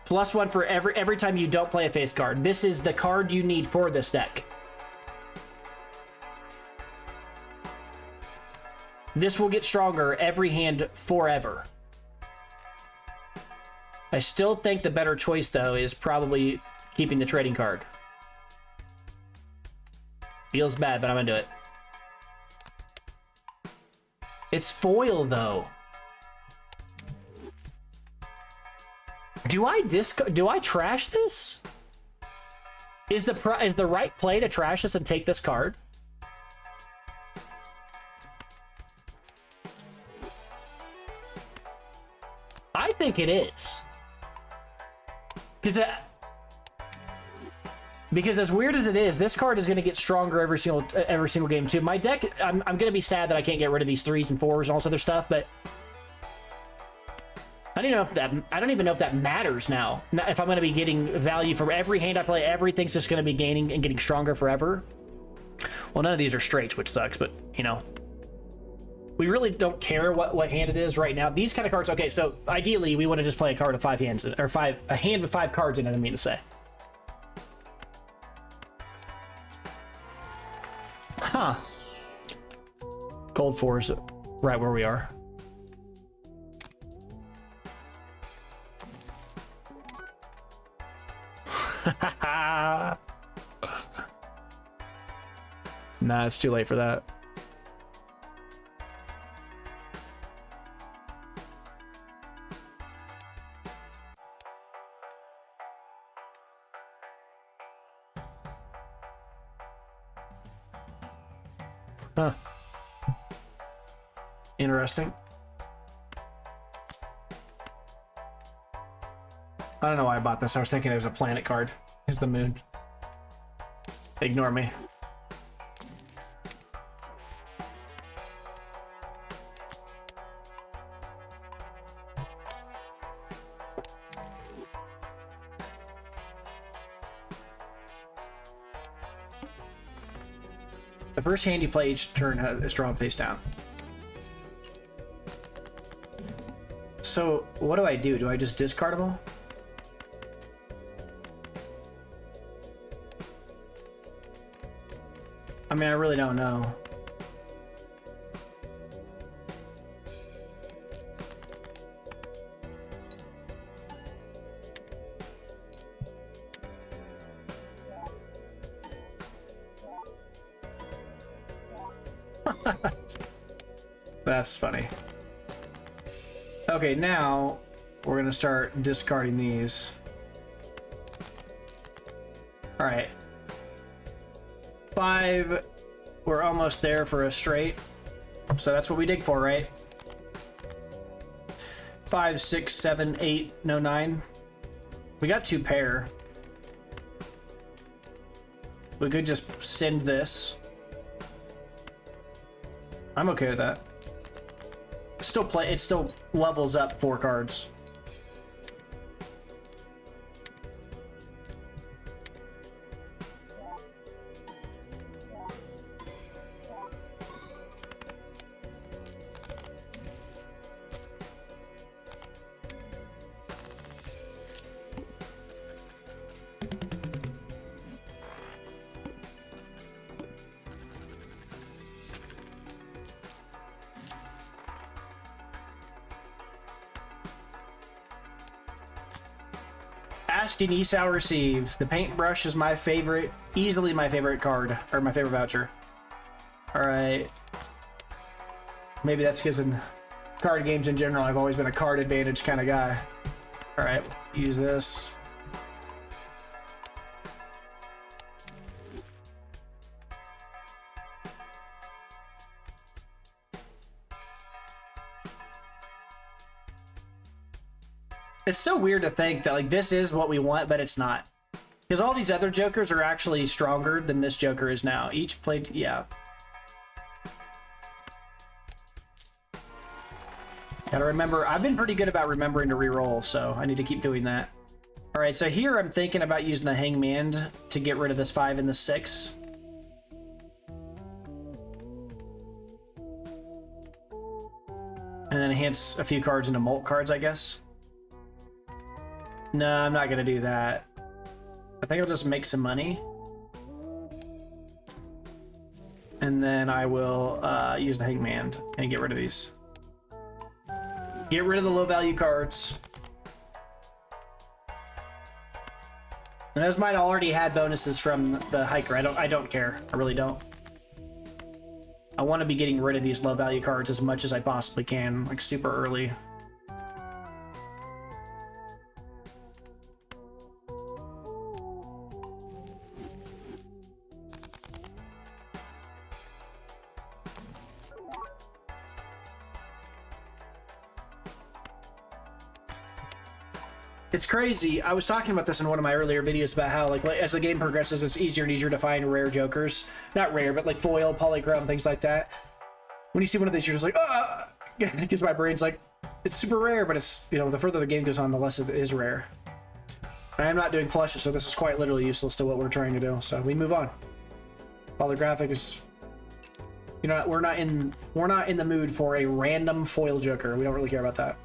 +1 for every time you don't play a face card. This is the card you need for this deck. This will get stronger every hand forever. I still think the better choice, though, is probably keeping the trading card. Feels bad, but I'm gonna do it. It's foil, though. Do I trash this? Is the right play to trash this and take this card? I think it is. Because as weird as it is, this card is going to get stronger every single game too. My deck, I'm going to be sad that I can't get rid of these 3s and 4s and all this other stuff, but I don't even know if that matters now. If I'm going to be getting value from every hand I play, everything's just going to be gaining and getting stronger forever. Well, none of these are straights, which sucks, but you know, we really don't care what hand it is right now. These kind of cards, okay, so ideally we want to just play a card with 5 hands, or a hand with 5 cards in it, I mean to say. Huh. Gold 4 is right where we are. Nah, it's too late for that. Huh. Interesting. I don't know why I bought this. I was thinking it was a planet card. It's the moon. Ignore me. The first hand you play each turn is drawn face down. So what do I do? Do I just discard them all? I mean, I really don't know. That's funny. Okay, now we're gonna start discarding these. All right. 5, we're almost there for a straight. So that's what we dig for, right? 5, 6, 7, 8, no 9. We got 2 pair. We could just send this. I'm okay with that. It still levels up 4 cards. Ask and ye shall receive. The paintbrush is my favorite, easily my favorite card, or my favorite voucher. Alright. Maybe that's because in card games in general, I've always been a card advantage kind of guy. Alright, use this. It's so weird to think that like this is what we want, but it's not. Because all these other Jokers are actually stronger than this Joker is now. Each played, yeah. Gotta remember, I've been pretty good about remembering to reroll, so I need to keep doing that. All right, so here I'm thinking about using the Hangman to get rid of this 5 and the 6. And then enhance a few cards into Mult cards, I guess. No, I'm not gonna do that. I think I'll just make some money. And then I will use the Hangman and get rid of these. Get rid of the low value cards. And those might already had bonuses from the hiker. I don't care. I really don't. I want to be getting rid of these low value cards as much as I possibly can, like super early. It's crazy. I was talking about this in one of my earlier videos about how, like, as the game progresses, it's easier and easier to find rare jokers. Not rare, but like foil, polychrome, things like that. When you see one of these, you're just like, ah! Because my brain's like, it's super rare, but it's, you know, the further the game goes on, the less it is rare. I am not doing flushes, so this is quite literally useless to what we're trying to do. So we move on. Holographic is, you know, we're not in the mood for a random foil joker. We don't really care about that.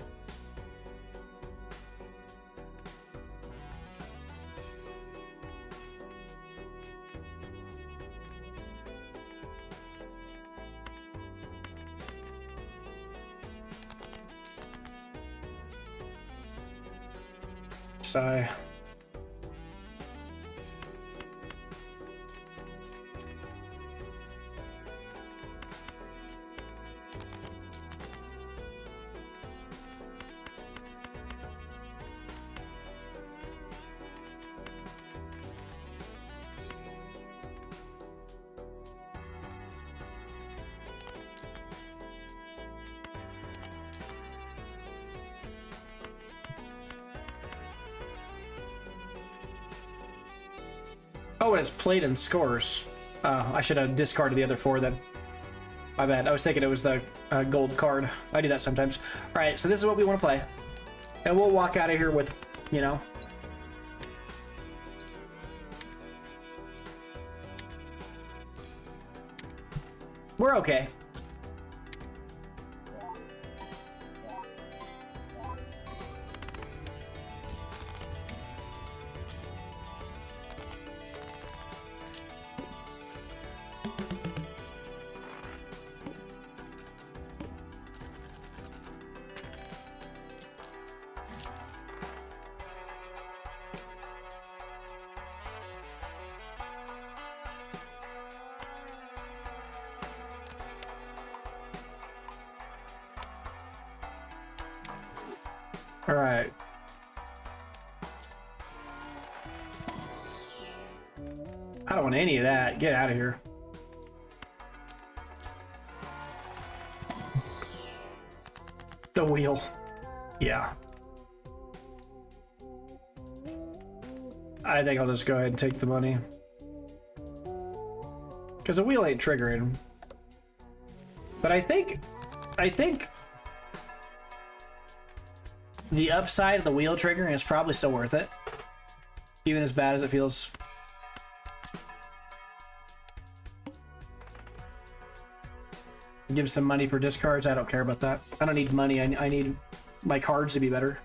Sigh. Oh, and it's played and scores. I should have discarded the other 4 then. My bad. I was thinking it was the gold card. I do that sometimes. All right, so this is what we want to play. And we'll walk out of here with, you know. We're okay. All right. I don't want any of that. Get out of here. The wheel. Yeah. I think I'll just go ahead and take the money. Because the wheel ain't triggering. But I think the upside of the wheel triggering is probably still worth it. Even as bad as it feels. Give some money for discards. I don't care about that. I don't need money. I need my cards to be better.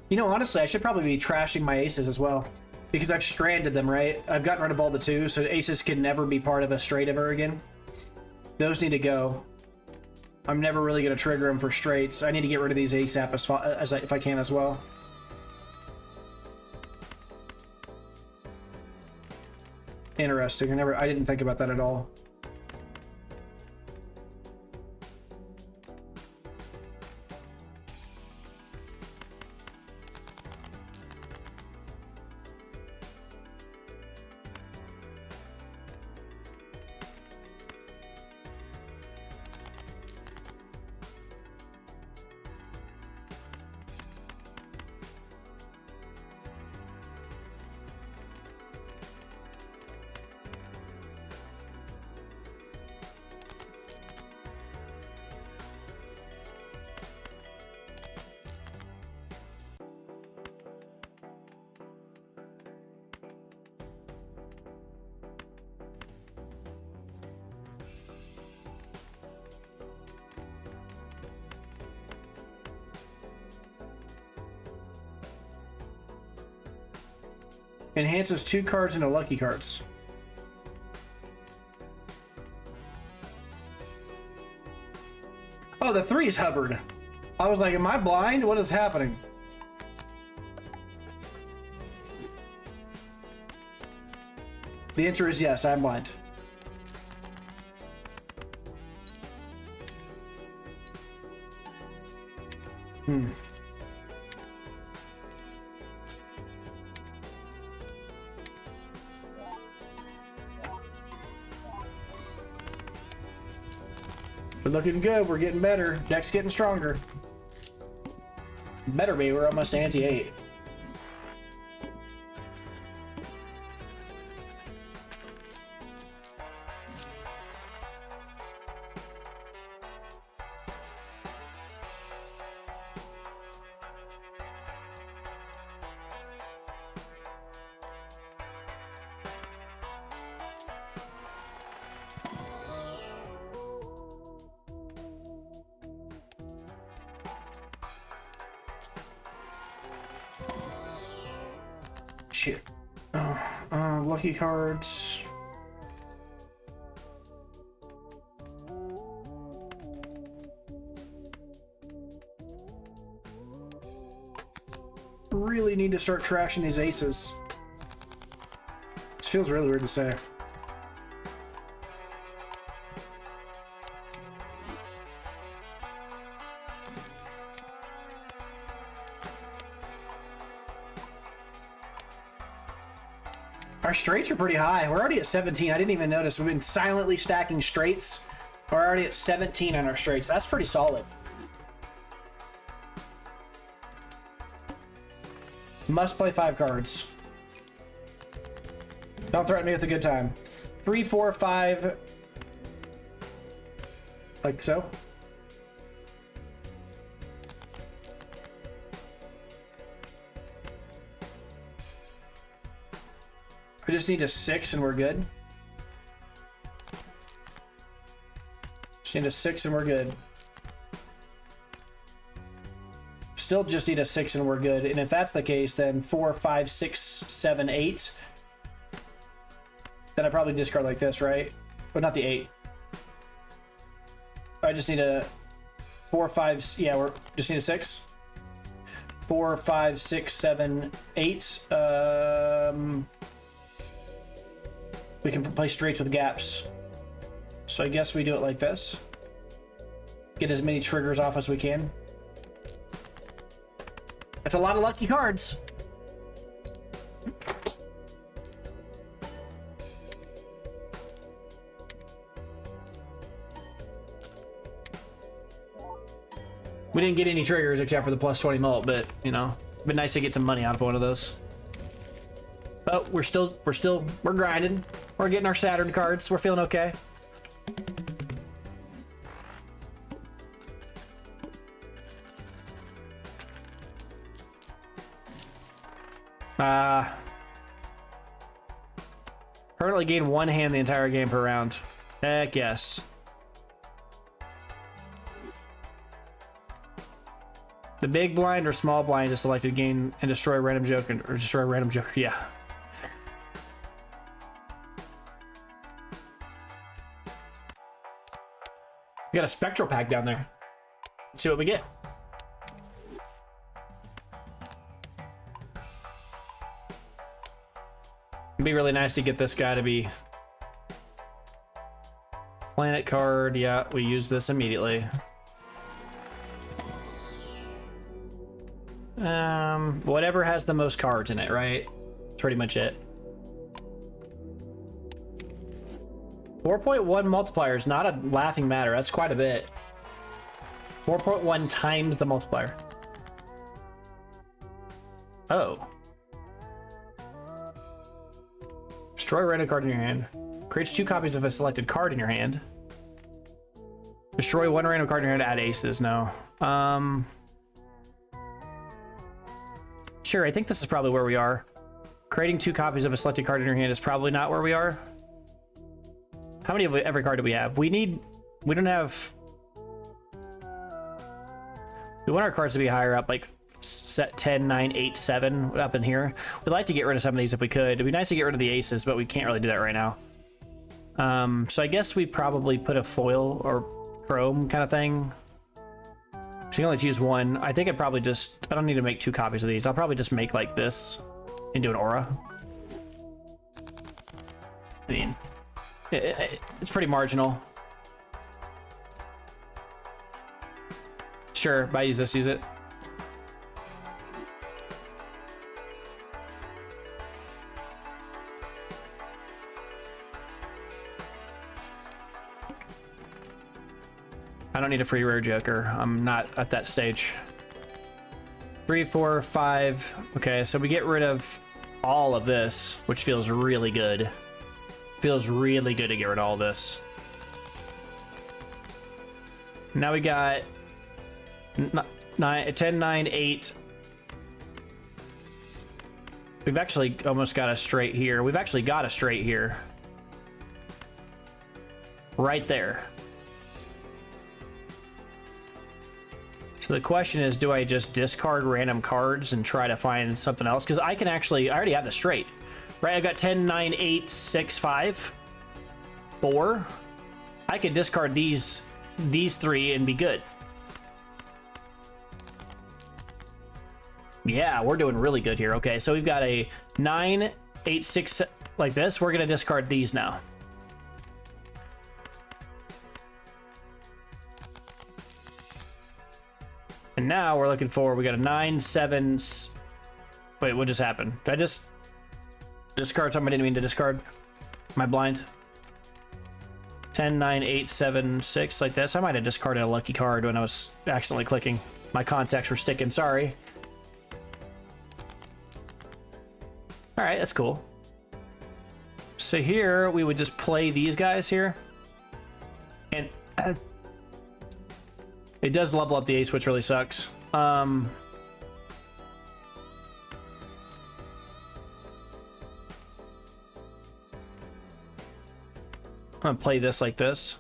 You know, honestly, I should probably be trashing my aces as well. Because I've stranded them, right? I've gotten rid of all the 2, so aces can never be part of a straight ever again. Those need to go. I'm never really going to trigger them for straights. I need to get rid of these ASAP if I can as well. Interesting. I didn't think about that at all. Enhances 2 cards into lucky cards. Oh, the 3's hovered. I was like, am I blind? What is happening? The answer is yes, I'm blind. We're looking good. We're getting better. Deck's getting stronger. Better be. We're almost anti-8. Shit. Lucky cards. Really need to start trashing these aces. This feels really weird to say. Our straights are pretty high. We're already at 17. I didn't even notice. We've been silently stacking straights. We're already at 17 on our straights. That's pretty solid. Must play 5 cards. Don't threaten me with a good time. 3, 4, 5. Like so. I just need a 6 and we're good. Just need a 6 and we're good. Still just need a 6 and we're good. And if that's the case, then 4, 5, 6, 7, 8. Then I probably discard like this, right? But not the 8. I just need a 4, 5. Yeah, we're just need a 6. 4, 5, 6, 7, 8. We can play straights with gaps. So I guess we do it like this. Get as many triggers off as we can. That's a lot of lucky cards. We didn't get any triggers except for the plus 20 mult, but you know, it'd been nice to get some money out of one of those. But we're grinding. We're getting our Saturn cards. We're feeling okay. Currently gain 1 hand the entire game per round. Heck yes. The big blind or small blind is selected, gain and destroy random joker, or destroy random joker, yeah. We got a spectral pack down there. Let's see what we get. It'd be really nice to get this guy to be planet card. Yeah, we use this immediately. Whatever has the most cards in it, right? That's pretty much it. 4.1 multiplier is not a laughing matter. That's quite a bit. 4.1 times the multiplier. Oh. Destroy a random card in your hand. Creates 2 copies of a selected card in your hand. Destroy 1 random card in your hand, add aces. No. Sure, I think this is probably where we are. Creating 2 copies of a selected card in your hand is probably not where we are. How many of every card do we have? We don't have... We want our cards to be higher up, like 10, 9, 8, 7 up in here. We'd like to get rid of some of these if we could. It'd be nice to get rid of the aces, but we can't really do that right now. So I guess we probably put a foil or chrome kind of thing. So you can only choose one. I think I'd probably just... I don't need to make 2 copies of these. I'll probably just make like this into an aura. I mean, it's pretty marginal. Sure, if I use this, use it. I don't need a free rare joker. I'm not at that stage. 3, 4, 5. Okay, so we get rid of all of this, which feels really good. Feels really good to get rid of all this. Now we got 10, 9, 8. We've actually almost got a straight here. We've actually got a straight here. Right there. So the question is, do I just discard random cards and try to find something else? Because I can actually, I already have the straight. Right, I've got 10, 9, 8, 6, 5, 4. I could discard these 3 and be good. Yeah, we're doing really good here. Okay, so we've got a 9, 8, 6 like this. We're going to discard these now. And now we're looking for, we got a 9, 7. Wait, what just happened? Did I just discard something I didn't mean to discard? Am I blind? 10, 9, 8, 7, 6 like this. I might have discarded a lucky card when I was accidentally clicking. My contacts were sticking, sorry. All right, that's cool. So here we would just play these guys here. And it does level up the ace, which really sucks. I'm gonna play this like this.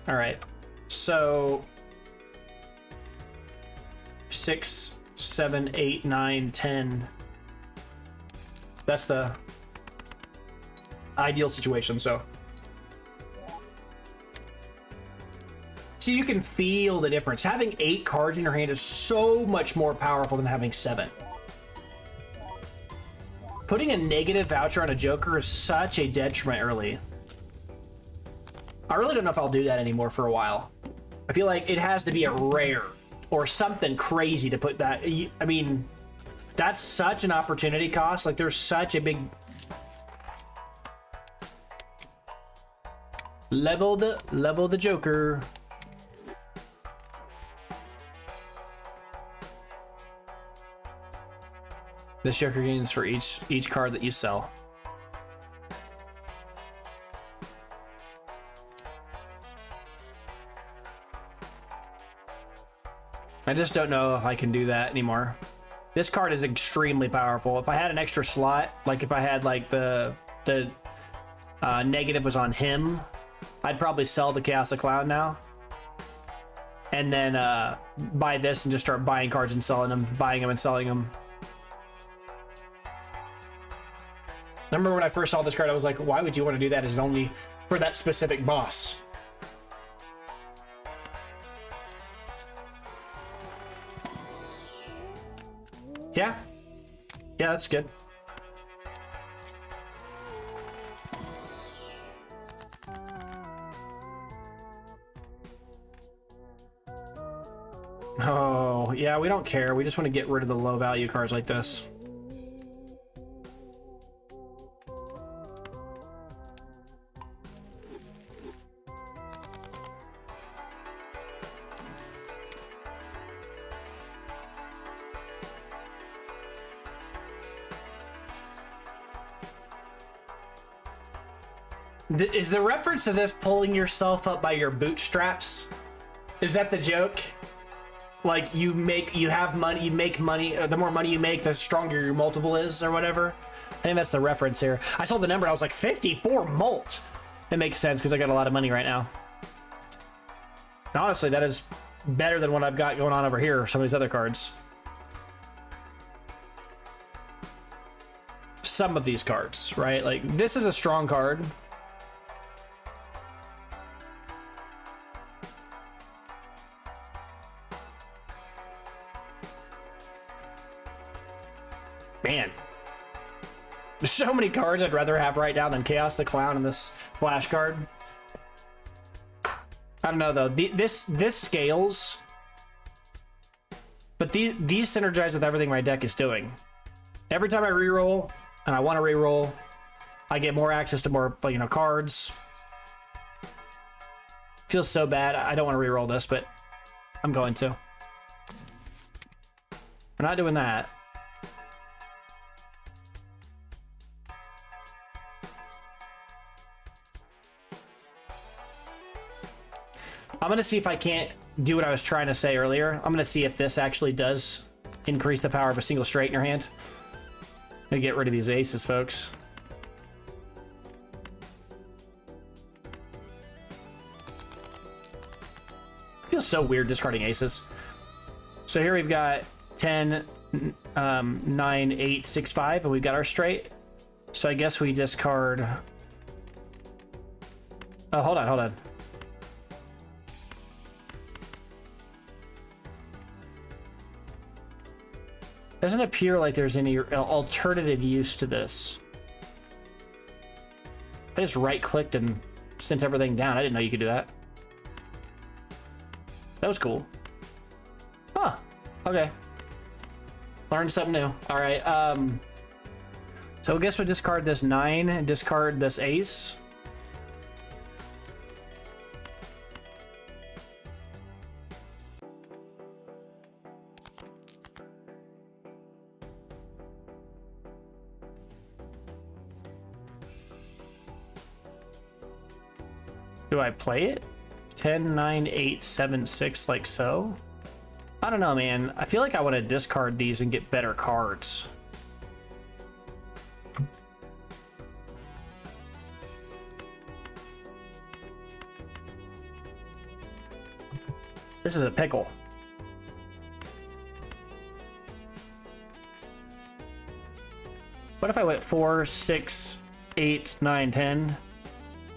All right, so 6, 7, 8, 9, 10. That's the ideal situation. So you can feel the difference. Having 8 cards in your hand is so much more powerful than having 7. Putting a negative voucher on a joker is such a detriment early. I really don't know if I'll do that anymore for a while. I feel like it has to be a rare or something crazy to put that. I mean, that's such an opportunity cost. Like, there's such a big... Level the joker. This joker gains for each card that you sell. I just don't know if I can do that anymore. This card is extremely powerful. If I had an extra slot, like if I had like the negative was on him, I'd probably sell the Chaos the Clown now. And then buy this and just start buying cards and selling them, buying them and selling them. I remember when I first saw this card, I was like, why would you want to do that? Is it only for that specific boss? Yeah. Yeah, that's good. Oh, yeah, we don't care. We just want to get rid of the low value cards like this. Is the reference to this pulling yourself up by your bootstraps? Is that the joke? like you have money, you make money. The more money you make, the stronger your multiple is, or whatever. I think that's the reference here. I saw the number, I was like 54 mult. It makes sense because I got a lot of money right now. And honestly, that is better than what I've got going on over here. Some of these other cards. Some of these cards, right? Like this is a strong card. Man, there's so many cards I'd rather have right now than Chaos the Clown and this flash card. I don't know though. This scales, but these synergize with everything my deck is doing. Every time I reroll, and I want to reroll, I get more access to more, you know, cards. Feels so bad. I don't want to reroll this, but I'm going to. We're not doing that. I'm going to see if I can't do what I was trying to say earlier. I'm going to see if this actually does increase the power of a single straight in your hand. I'm going to get rid of these aces, folks. Feels so weird discarding aces. So here we've got 10, 9, 8, 6, 5, and we've got our straight. So I guess we discard... Oh, hold on, hold on. Doesn't appear like there's any alternative use to this. I just right-clicked and sent everything down. I didn't know you could do that. That was cool. Huh. Okay. Learned something new. All right. So I guess we'll discard this 9 and discard this ace. Do I play it? 10, 9, 8, 7, 6, like so? I don't know, man. I feel like I want to discard these and get better cards. This is a pickle. What if I went 4, 6, 8, 9, 10?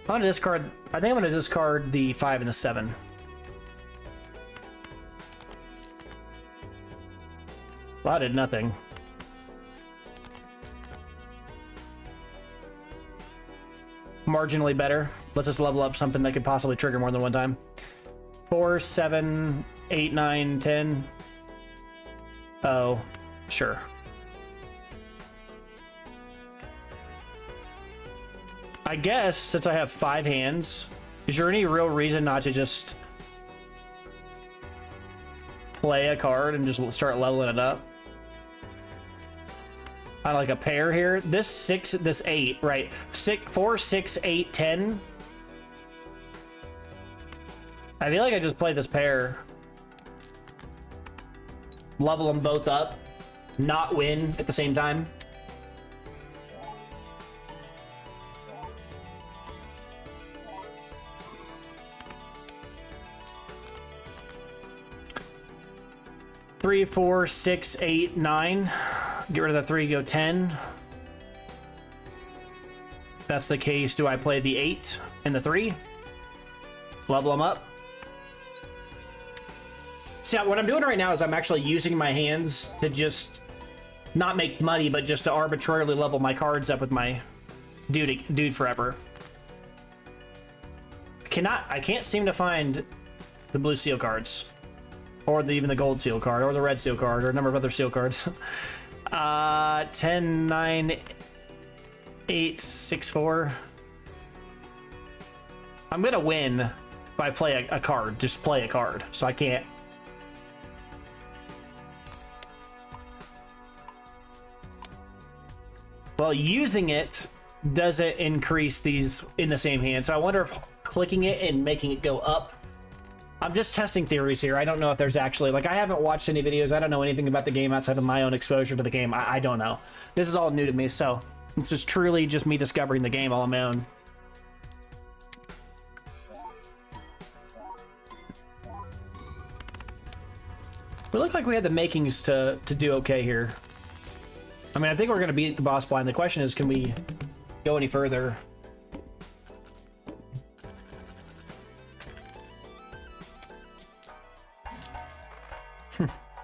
I'm gonna discard. I think I'm gonna discard the 5 and the 7. Well, I did nothing. Marginally better. Let's just level up something that could possibly trigger more than one time. 4, 7, 8, 9, 10. Oh, sure. I guess since I have 5 hands, is there any real reason not to just play a card and just start leveling it up? I like a pair here. This 6, this 8, right? 4, 6, 8, 10. I feel like I just play this pair, level them both up, not win at the same time. Three, 4, 6, 8, 9. Get rid of the 3, go 10. If that's the case, do I play the 8 and the 3? Level them up. See, what I'm doing right now is I'm actually using my hands to just not make money, but just to arbitrarily level my cards up with my dude forever. I can't seem to find the blue seal cards. Or even the gold seal card, or the red seal card, or a number of other seal cards. 10, 9, 8, 6, 4. I'm gonna win if I play a card. Just play a card, so I can't. Well, using it doesn't increase these in the same hand, so I wonder if clicking it and making it go up I'm just testing theories here. I don't know if there's actually, like, I haven't watched any videos. I don't know anything about the game outside of my own exposure to the game. I don't know. This is all new to me, so it's just truly just me discovering the game all on my own. We look like we had the makings to do okay here. I mean, I think we're going to beat the boss blind. The question is, can we go any further?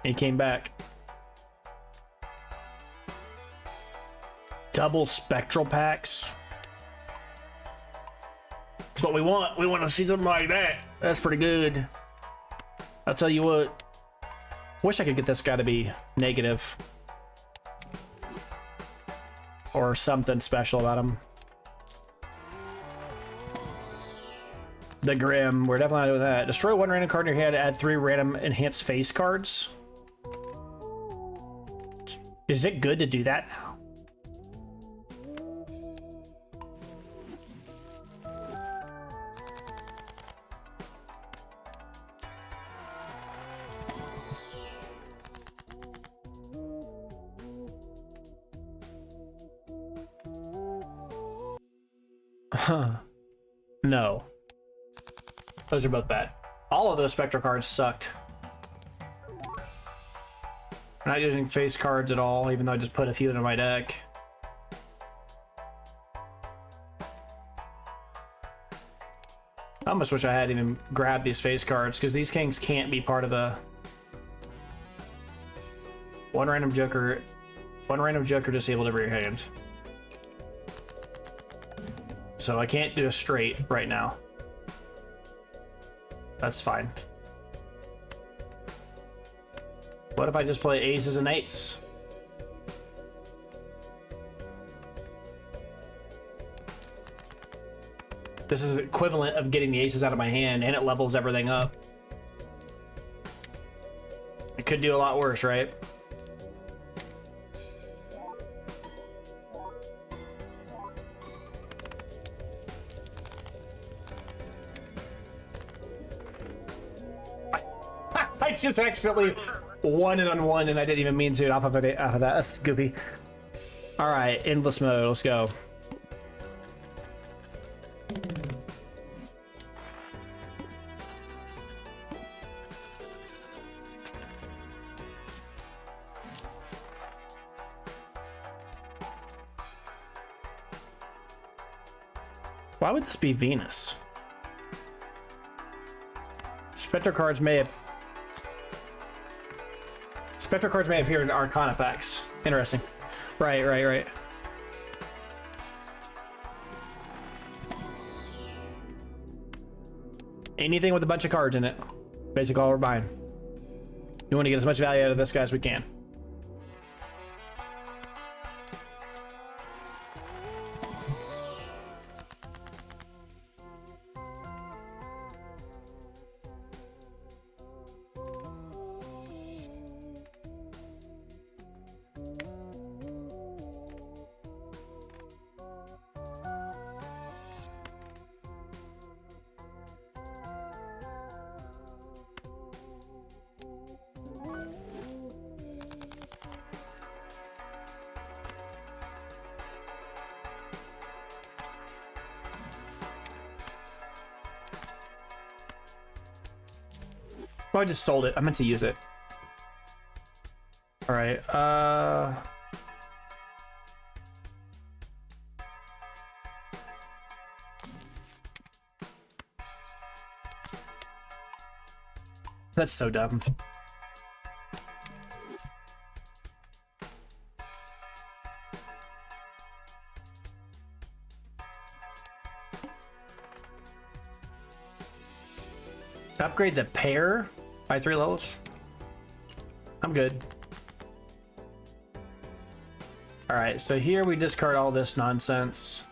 He came back. Double spectral packs. That's what we want. We want to see something like that. That's pretty good. I'll tell you what. Wish I could get this guy to be negative. Or something special about him. The Grim. We're definitely not doing that. Destroy one random card in your hand. Add 3 random enhanced face cards. Is it good to do that now? Huh. No. Those are both bad. All of those spectral cards sucked. I'm not using face cards at all, even though I just put a few into my deck. I almost wish I had even grabbed these face cards, because these kings can't be part of the... One random joker disabled every hand. So I can't do a straight right now. That's fine. What if I just play aces and eights? This is equivalent of getting the aces out of my hand, and it levels everything up. It could do a lot worse, right? I just accidentally won it on one, and I didn't even mean to off of that. That's goofy. All right, endless mode. Let's go. Why would this be Venus? Spectral cards may appear in Arcana packs. Interesting. Right. Anything with a bunch of cards in it. Basically all we're buying. We want to get as much value out of this guy as we can. Oh, I just sold it. I meant to use it. All right. That's so dumb. Upgrade the pair by 3 levels. I'm good. All right, so here we discard all this nonsense.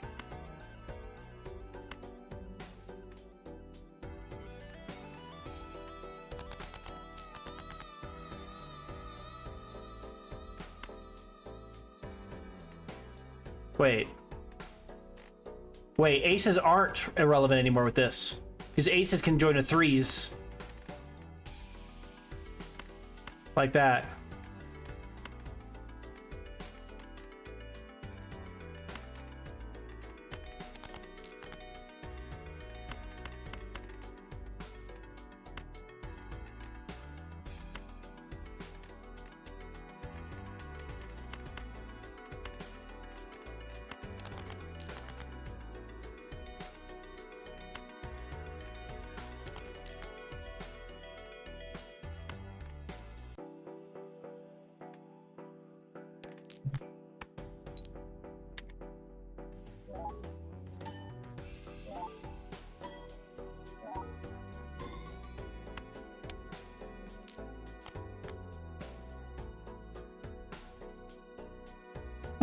Wait, aces aren't irrelevant anymore with this. Because aces can join to 3s Like that.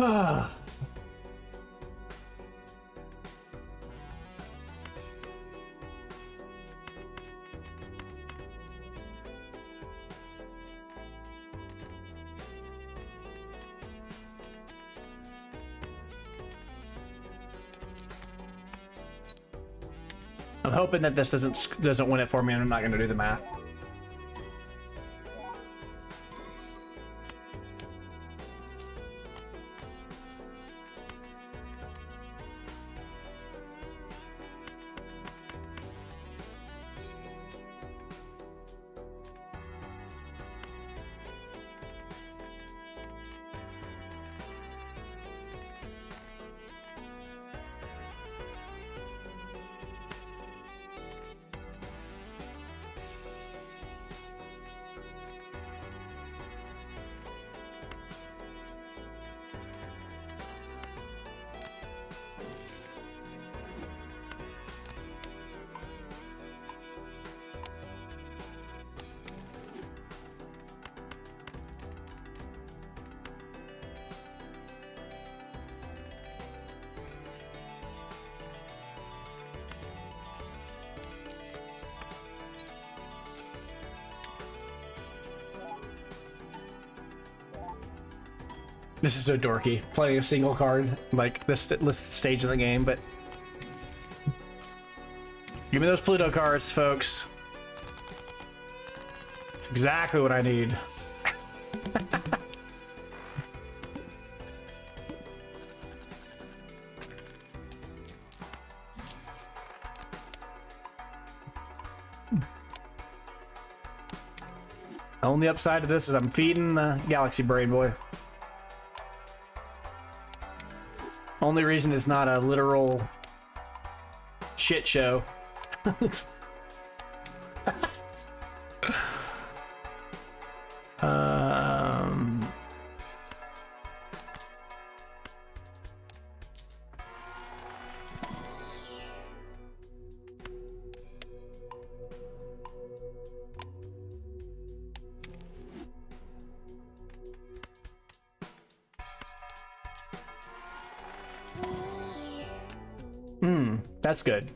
Ah. I'm hoping that this doesn't win it for me, and I'm not going to do the math. This is so dorky, playing a single card, like this stage of the game, but... Give me those Pluto cards, folks. It's exactly what I need. The only upside to this is I'm feeding the Galaxy Brain Boy. Only reason it's not a literal shit show. That's good.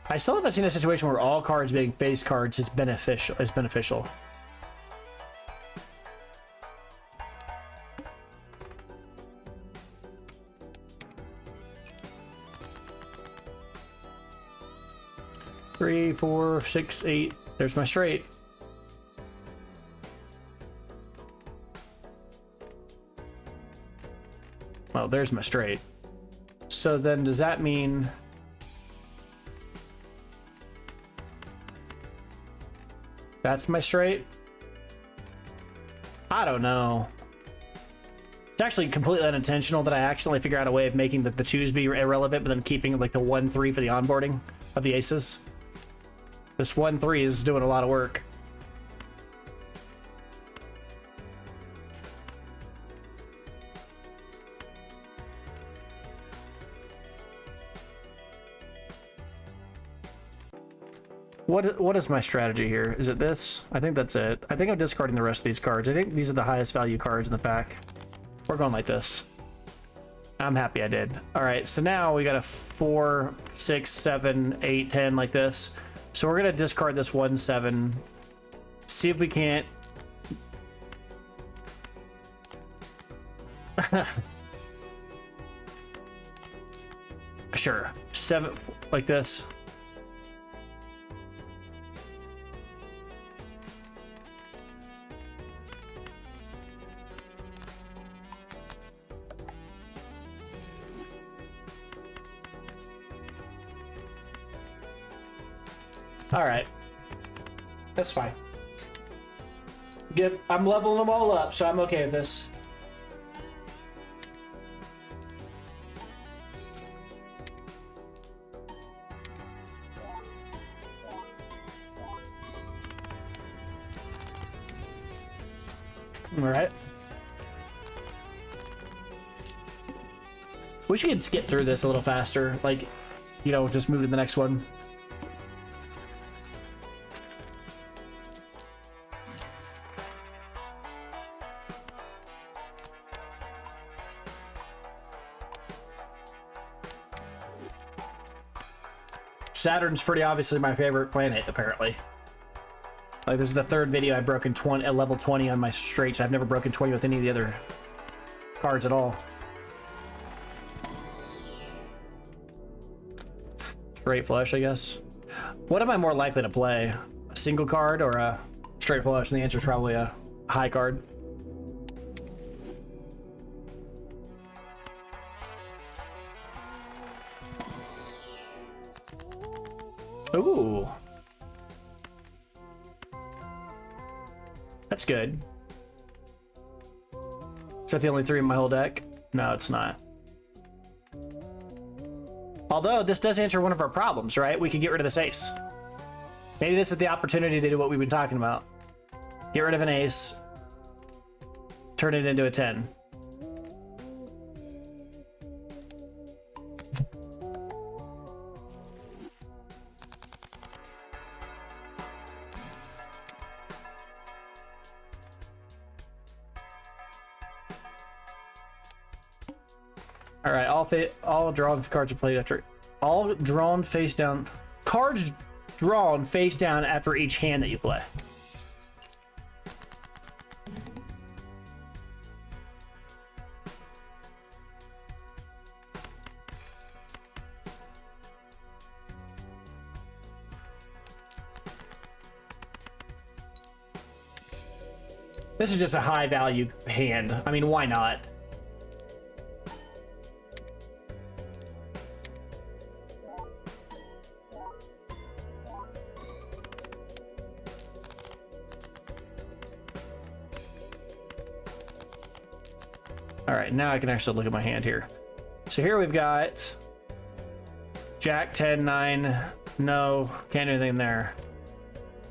I still haven't seen a situation where all cards being face cards is beneficial. Three, 4, 6, 8. There's my straight. Well, there's my straight. So then does that mean... That's my straight? I don't know. It's actually completely unintentional that I accidentally figure out a way of making the twos be irrelevant, but then keeping like the 1-3 for the onboarding of the aces. This 1-3 is doing a lot of work. What is my strategy here? Is it this? I think that's it. I think I'm discarding the rest of these cards. I think these are the highest value cards in the pack. We're going like this. I'm happy I did. All right, so now we got a 4, 6, 7, 8, 10 like this. So we're gonna discard this 1-7. See if we can't Sure. 7 like this. All right. That's fine. I'm leveling them all up, so I'm okay with this. All right. Wish we could skip through this a little faster. Like, you know, just move to the next one. Saturn's pretty obviously my favorite planet, apparently. Like, this is the third video I've broken level 20 on my straights. I've never broken 20 with any of the other cards at all. Straight flush, I guess. What am I more likely to play? A single card or a straight flush? And the answer is probably a high card. Ooh. That's good. Is that the only 3 in my whole deck? No, it's not. Although, this does answer one of our problems, right? We could get rid of this ace. Maybe this is the opportunity to do what we've been talking about. Get rid of an ace. Turn it into a 10. All right, all drawn cards are played after. All drawn face down. Cards drawn face down after each hand that you play. This is just a high value hand. I mean, why not? All right, now I can actually look at my hand here. So here we've got Jack 10, 9. No, can't do anything there.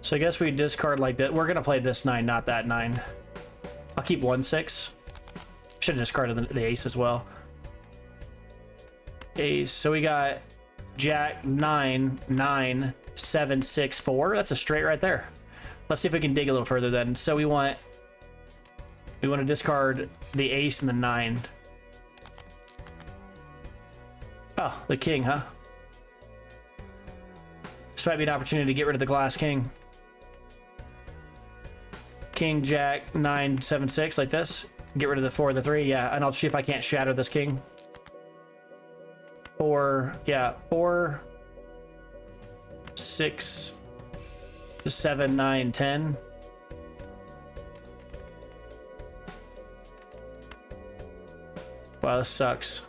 So I guess we discard like that. We're gonna play this 9, not that 9. I'll keep 1, 6. Should have discarded the ace as well. Ace. So we got Jack 9, 9, 7, 6, 4. That's a straight right there. Let's see if we can dig a little further then. So we want to discard the ace and the 9. Oh, the king, huh? This might be an opportunity to get rid of the glass king. King, Jack, 9, 7, 6, like this. Get rid of the 4, the 3, yeah. And I'll see if I can't shatter this king. 4, yeah, 4, 6, 7, 9, 10. Wow, this sucks.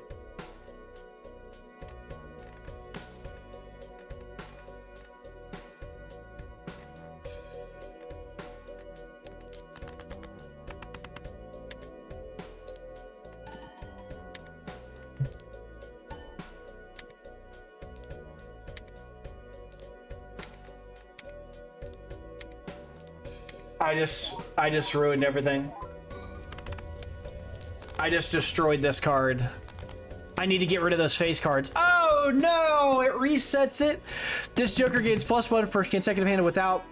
I just ruined everything. I just destroyed this card. I need to get rid of those face cards. Oh no, it resets it. This Joker gains +1 for consecutive hand without,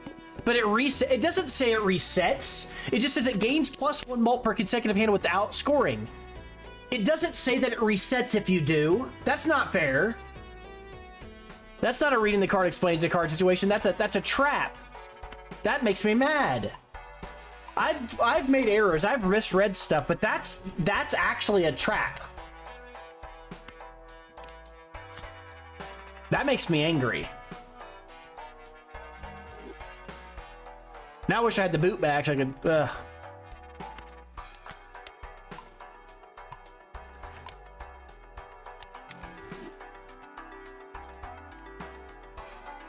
but it doesn't say it resets. It just says it gains +1 mult per consecutive hand without scoring. It doesn't say that it resets if you do. That's not fair. That's not a reading the card explains the card situation. That's a trap. That makes me mad. I've made errors. I've misread stuff, but that's actually a trap. That makes me angry. Now I wish I had the boot back so I could.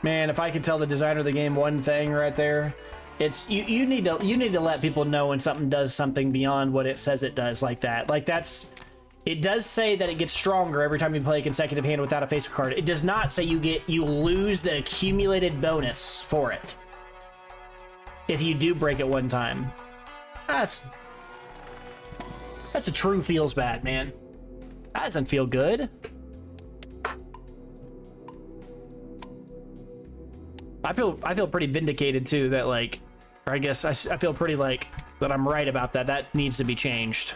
Man, if I could tell the designer of the game one thing right there, it's you need to let people know when something does something beyond what it says it does like that. Like it does say that it gets stronger every time you play a consecutive hand without a face card. It does not say you lose the accumulated bonus for it if you do break it one time. That's a true feels bad, man. That doesn't feel good. I feel pretty vindicated too that like, or I guess I feel pretty like that I'm right about that. That needs to be changed.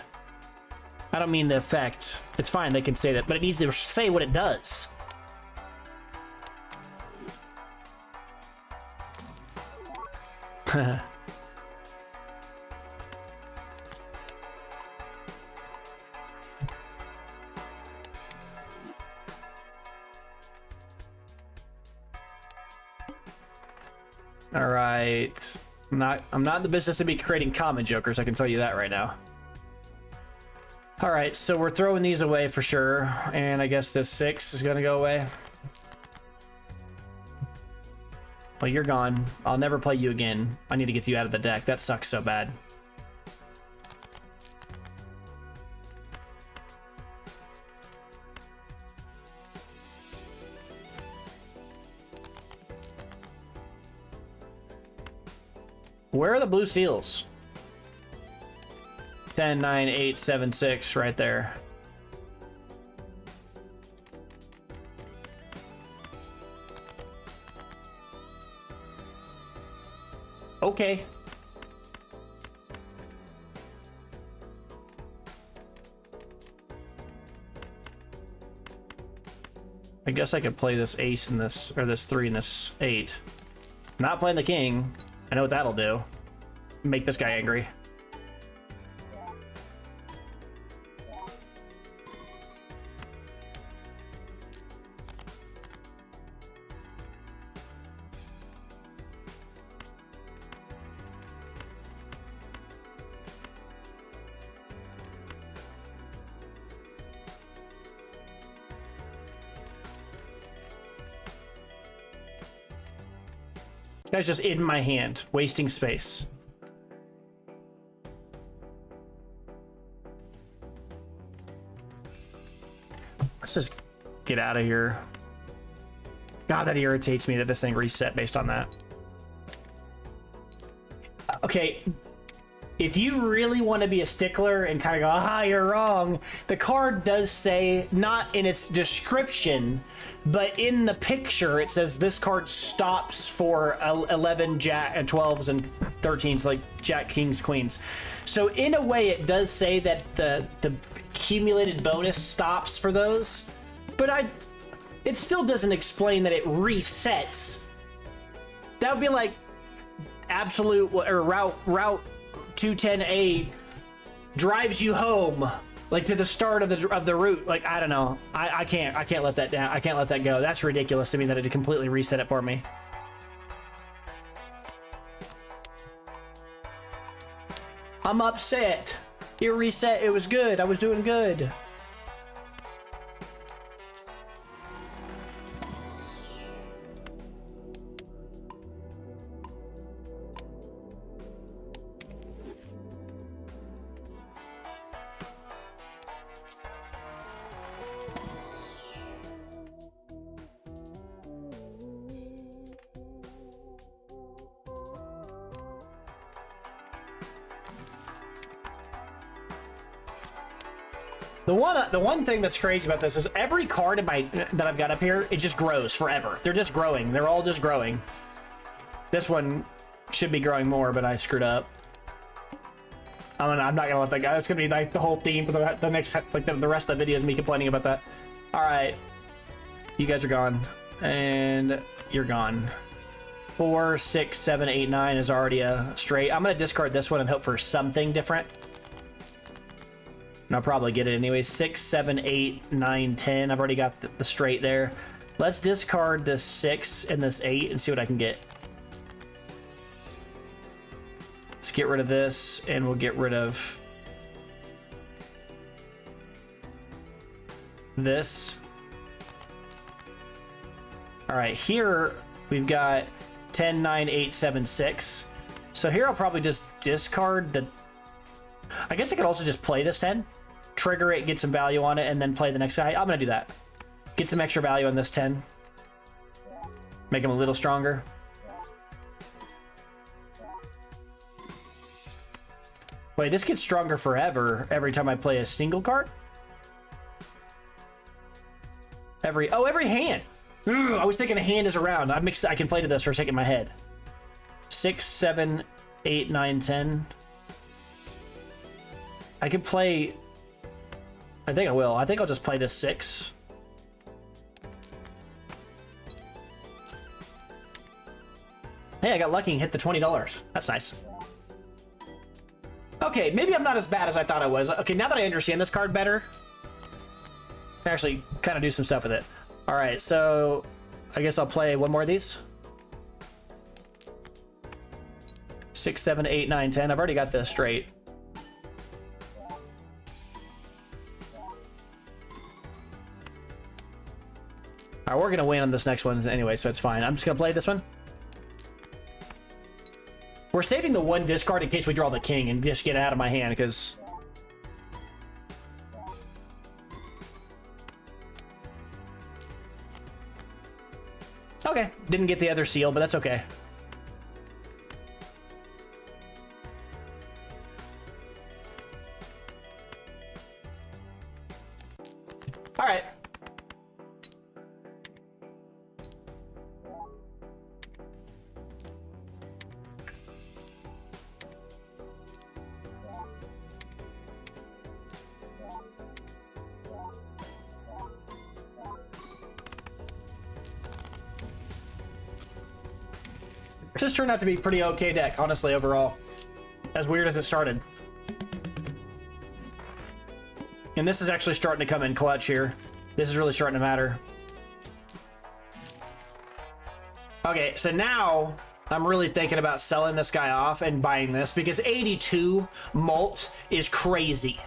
I don't mean the effect. It's fine, they can say that, but it needs to say what it does. All right. I'm not in the business of be creating common jokers, I can tell you that right now. All right, so we're throwing these away for sure, and I guess this 6 is gonna go away. Well, you're gone. I'll never play you again. I need to get you out of the deck. That sucks so bad. Where are the blue seals? 10, 9, 8, 7, 6 right there. Okay. I guess I could play this ace in this, or this 3 and this 8. Not playing the king. I know what that'll do. Make this guy angry. Guy's just in my hand, wasting space. Let's just get out of here. God, that irritates me that this thing reset based on that. Okay, if you really want to be a stickler and kind of go, aha, you're wrong, the card does say, not in its description, but in the picture, it says this card stops for 11 jack and 12s and 13s, like jack, kings, queens. So in a way, it does say that the accumulated bonus stops for those, but it still doesn't explain that it resets. That would be like absolute or route 210A drives you home. Like to the start of the route. Like, I don't know. I can't let that down. I can't let that go. That's ridiculous to me that it completely reset it for me. I'm upset. It reset. It was good. I was doing good. The one thing that's crazy about this is every card in that I've got up here, it just grows forever. They're just growing. They're all just growing. This one should be growing more, but I screwed up. I'm not gonna let that go. It's gonna be like the whole theme for the next, like the rest of the video is me complaining about that. All right, you guys are gone, and you're gone. 4, 6, 7, 8, 9 is already a straight. I'm gonna discard this one and hope for something different. And I'll probably get it anyway. 6, 7, 8, 9, 10. I've already got the straight there. Let's discard this 6 and this 8 and see what I can get. Let's get rid of this, and we'll get rid of this. All right, here we've got 10, 9, 8, 7, 6. So here I'll probably just discard the... I guess I could also just play this 10, trigger it, get some value on it, and then play the next guy. I'm gonna do that. Get some extra value on this 10. Make him a little stronger. Wait, this gets stronger forever every time I play a single card? Every hand. Ugh, I was thinking a hand is around. I conflated this for a second in my head. 6, 7, 8, 9, 10. I could play... I think I will. I think I'll just play this 6. Hey, I got lucky and hit the $20. That's nice. Okay, maybe I'm not as bad as I thought I was. Okay, now that I understand this card better, I can actually kind of do some stuff with it. All right, so I guess I'll play one more of these. 6, 7, 8, 9, 10. I've already got this straight. All right, we're gonna win on this next one anyway, so it's fine. I'm just gonna play this one. We're saving the one discard in case we draw the king and just get it out of my hand, because... Okay, didn't get the other seal, but that's okay. All right. This turned out to be a pretty okay deck, honestly, overall. As weird as it started. And this is actually starting to come in clutch here. This is really starting to matter. Okay, so now I'm really thinking about selling this guy off and buying this, because 82 Mult is crazy.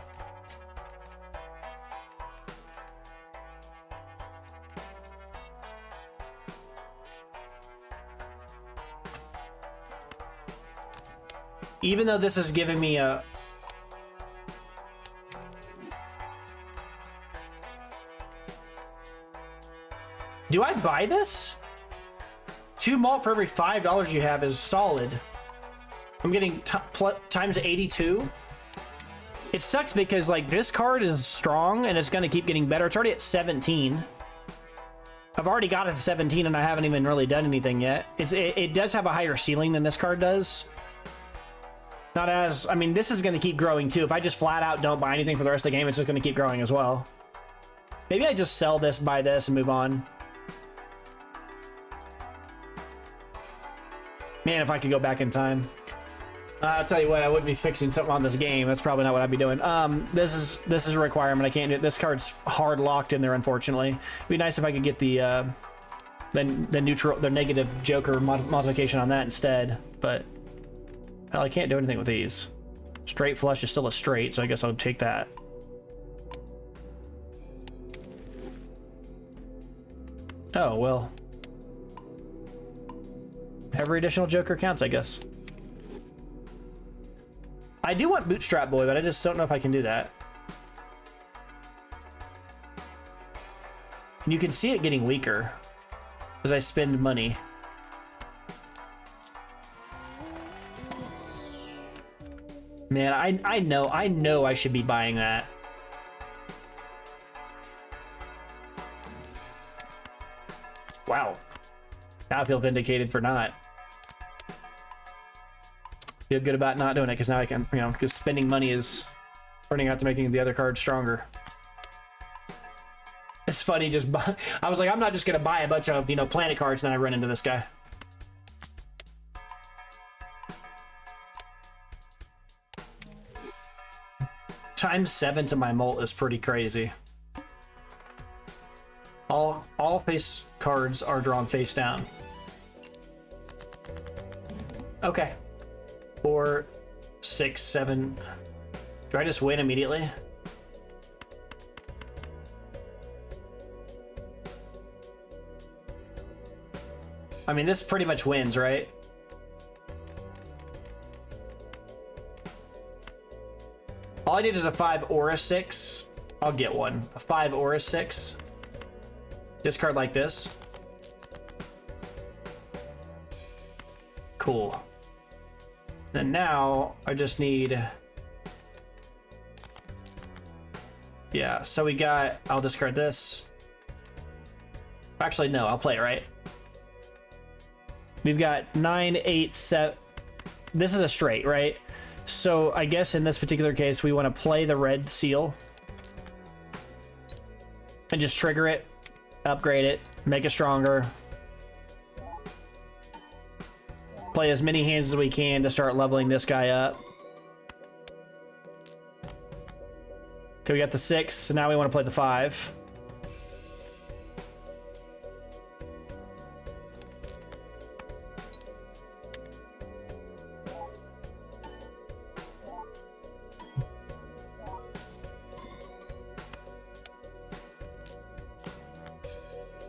Even though this is giving me a... Do I buy this? 2 Mult for every $5 you have is solid. I'm getting times 82. It sucks because, like, this card is strong and it's going to keep getting better. It's already at 17. I've already got it to 17 and I haven't even really done anything yet. It does have a higher ceiling than this card does. Not as... I mean, this is going to keep growing too. If I just flat out don't buy anything for the rest of the game, it's just going to keep growing as well. Maybe I just sell this, buy this, and move on. Man, if I could go back in time. I'll tell you what, I wouldn't be fixing something on this game. That's probably not what I'd be doing. This is a requirement. I can't do it. This card's hard locked in there, unfortunately. It'd be nice if I could get the negative Joker modification on that instead, but... Well, I can't do anything with these. Straight flush is still a straight, so I guess I'll take that. Oh, well. Every additional Joker counts, I guess. I do want Bootstrap Boy, but I just don't know if I can do that. And you can see it getting weaker as I spend money. Man, I know I should be buying that. Wow. Now I feel vindicated for not. Feel good about not doing it, because now I can, you know, because spending money is turning out to making the other card stronger. It's funny, I was like, I'm not just gonna buy a bunch of, you know, planet cards, and then I run into this guy. ×7 to my Mult is pretty crazy. All face cards are drawn face down. Okay. 4, 6, 7. Do I just win immediately? I mean, this pretty much wins, right? All I need is a 5 or a 6. I'll get one. A 5 or a 6. Discard like this. Cool. Then now I just need... Yeah, so we got... I'll discard this. Actually, no, I'll play it, right? We've got 9, 8, 7... This is a straight, right? So I guess in this particular case, we want to play the red seal. And just trigger it. Upgrade it. Make it stronger. Play as many hands as we can to start leveling this guy up. Okay, we got the 6, so now we want to play the 5.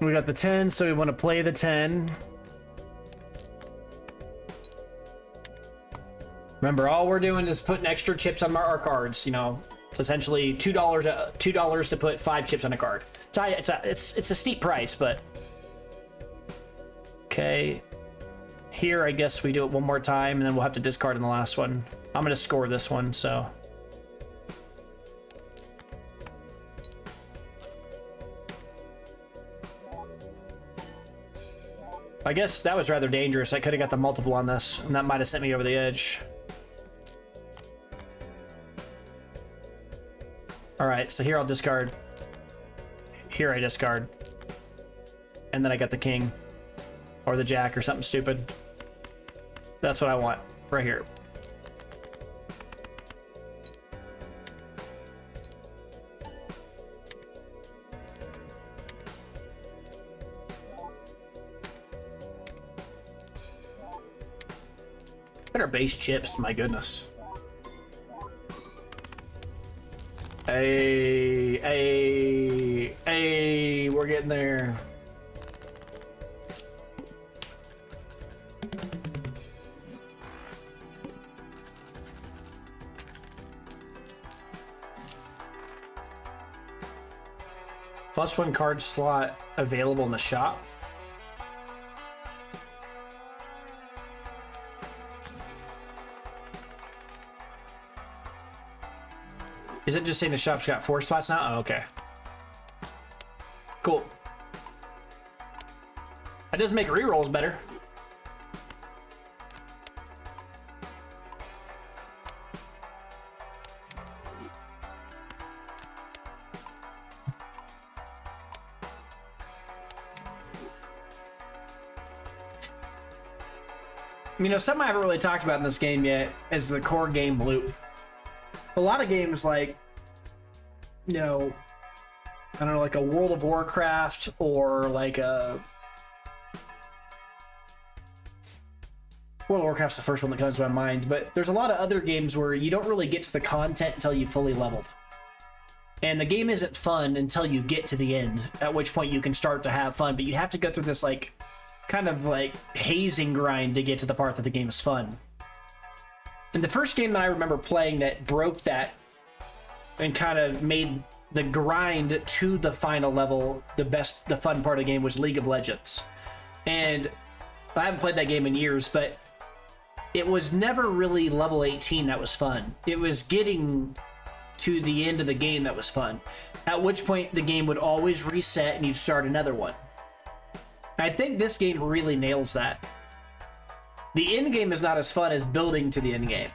We got the 10, so we want to play the 10. Remember, all we're doing is putting extra chips on our cards, you know. It's essentially $2 to put 5 chips on a card. It's a steep price, but okay. Here, I guess we do it one more time, and then we'll have to discard in the last one. I'm gonna score this one, so. I guess that was rather dangerous. I could have got the multiple on this, and that might have sent me over the edge. All right, so here I'll discard. Here I discard. And then I got the king. Or the jack or something stupid. That's what I want, right here. Better base chips, my goodness. Hey, we're getting there. +1 card slot available in the shop. Is it just saying the shop's got 4 spots now? Oh, okay. Cool. That does make rerolls better. You know, something I haven't really talked about in this game yet is the core game loop. A lot of games like, you know, I don't know, like a World of Warcraft or like a... World of Warcraft's the first one that comes to my mind, but there's a lot of other games where you don't really get to the content until you fully leveled. And the game isn't fun until you get to the end, at which point you can start to have fun, but you have to go through this like kind of like hazing grind to get to the part that the game is fun. And the first game that I remember playing that broke that and kind of made the grind to the final level the fun part of the game was League of Legends. And I haven't played that game in years, but it was never really level 18 that was fun. It was getting to the end of the game that was fun, at which point the game would always reset and you'd start another one. I think this game really nails that. The end game is not as fun as building to the end game.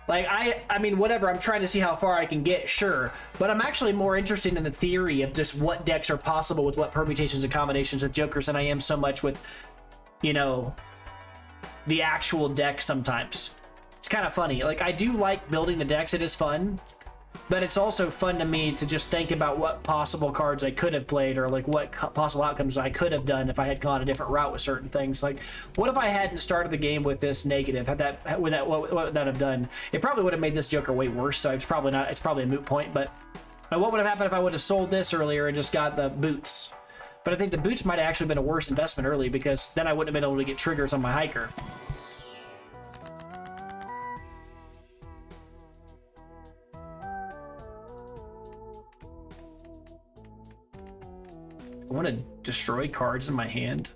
Like, I mean, whatever, I'm trying to see how far I can get, sure, but I'm actually more interested in the theory of just what decks are possible with what permutations and combinations of jokers than I am so much with, you know, the actual deck sometimes. It's kind of funny. Like, I do like building the decks, it is fun, but it's also fun to me to just think about what possible cards I could have played, or like what possible outcomes I could have done if I had gone a different route with certain things. Like, what if I hadn't started the game with this negative? What would that have done? It probably would have made this Joker way worse. So it's probably not. It's probably a moot point. But what would have happened if I would have sold this earlier and just got the boots? But I think the boots might have actually been a worse investment early, because then I wouldn't have been able to get triggers on my hiker. I want to destroy cards in my hand.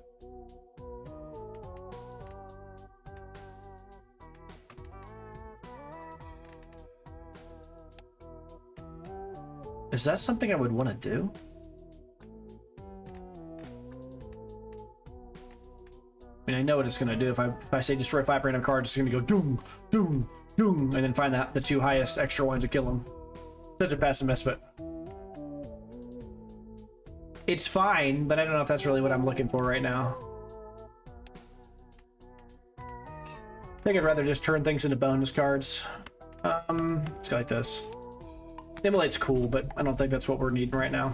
Is that something I would want to do? I mean, I know what it's going to do. If I say destroy 5 random cards, it's going to go doom, doom, doom, and then find the 2 highest extra ones to kill them. Such a pessimist, but it's fine, but I don't know if that's really what I'm looking for right now. I think I'd rather just turn things into bonus cards. Let's go like this. Immolate's cool, but I don't think that's what we're needing right now.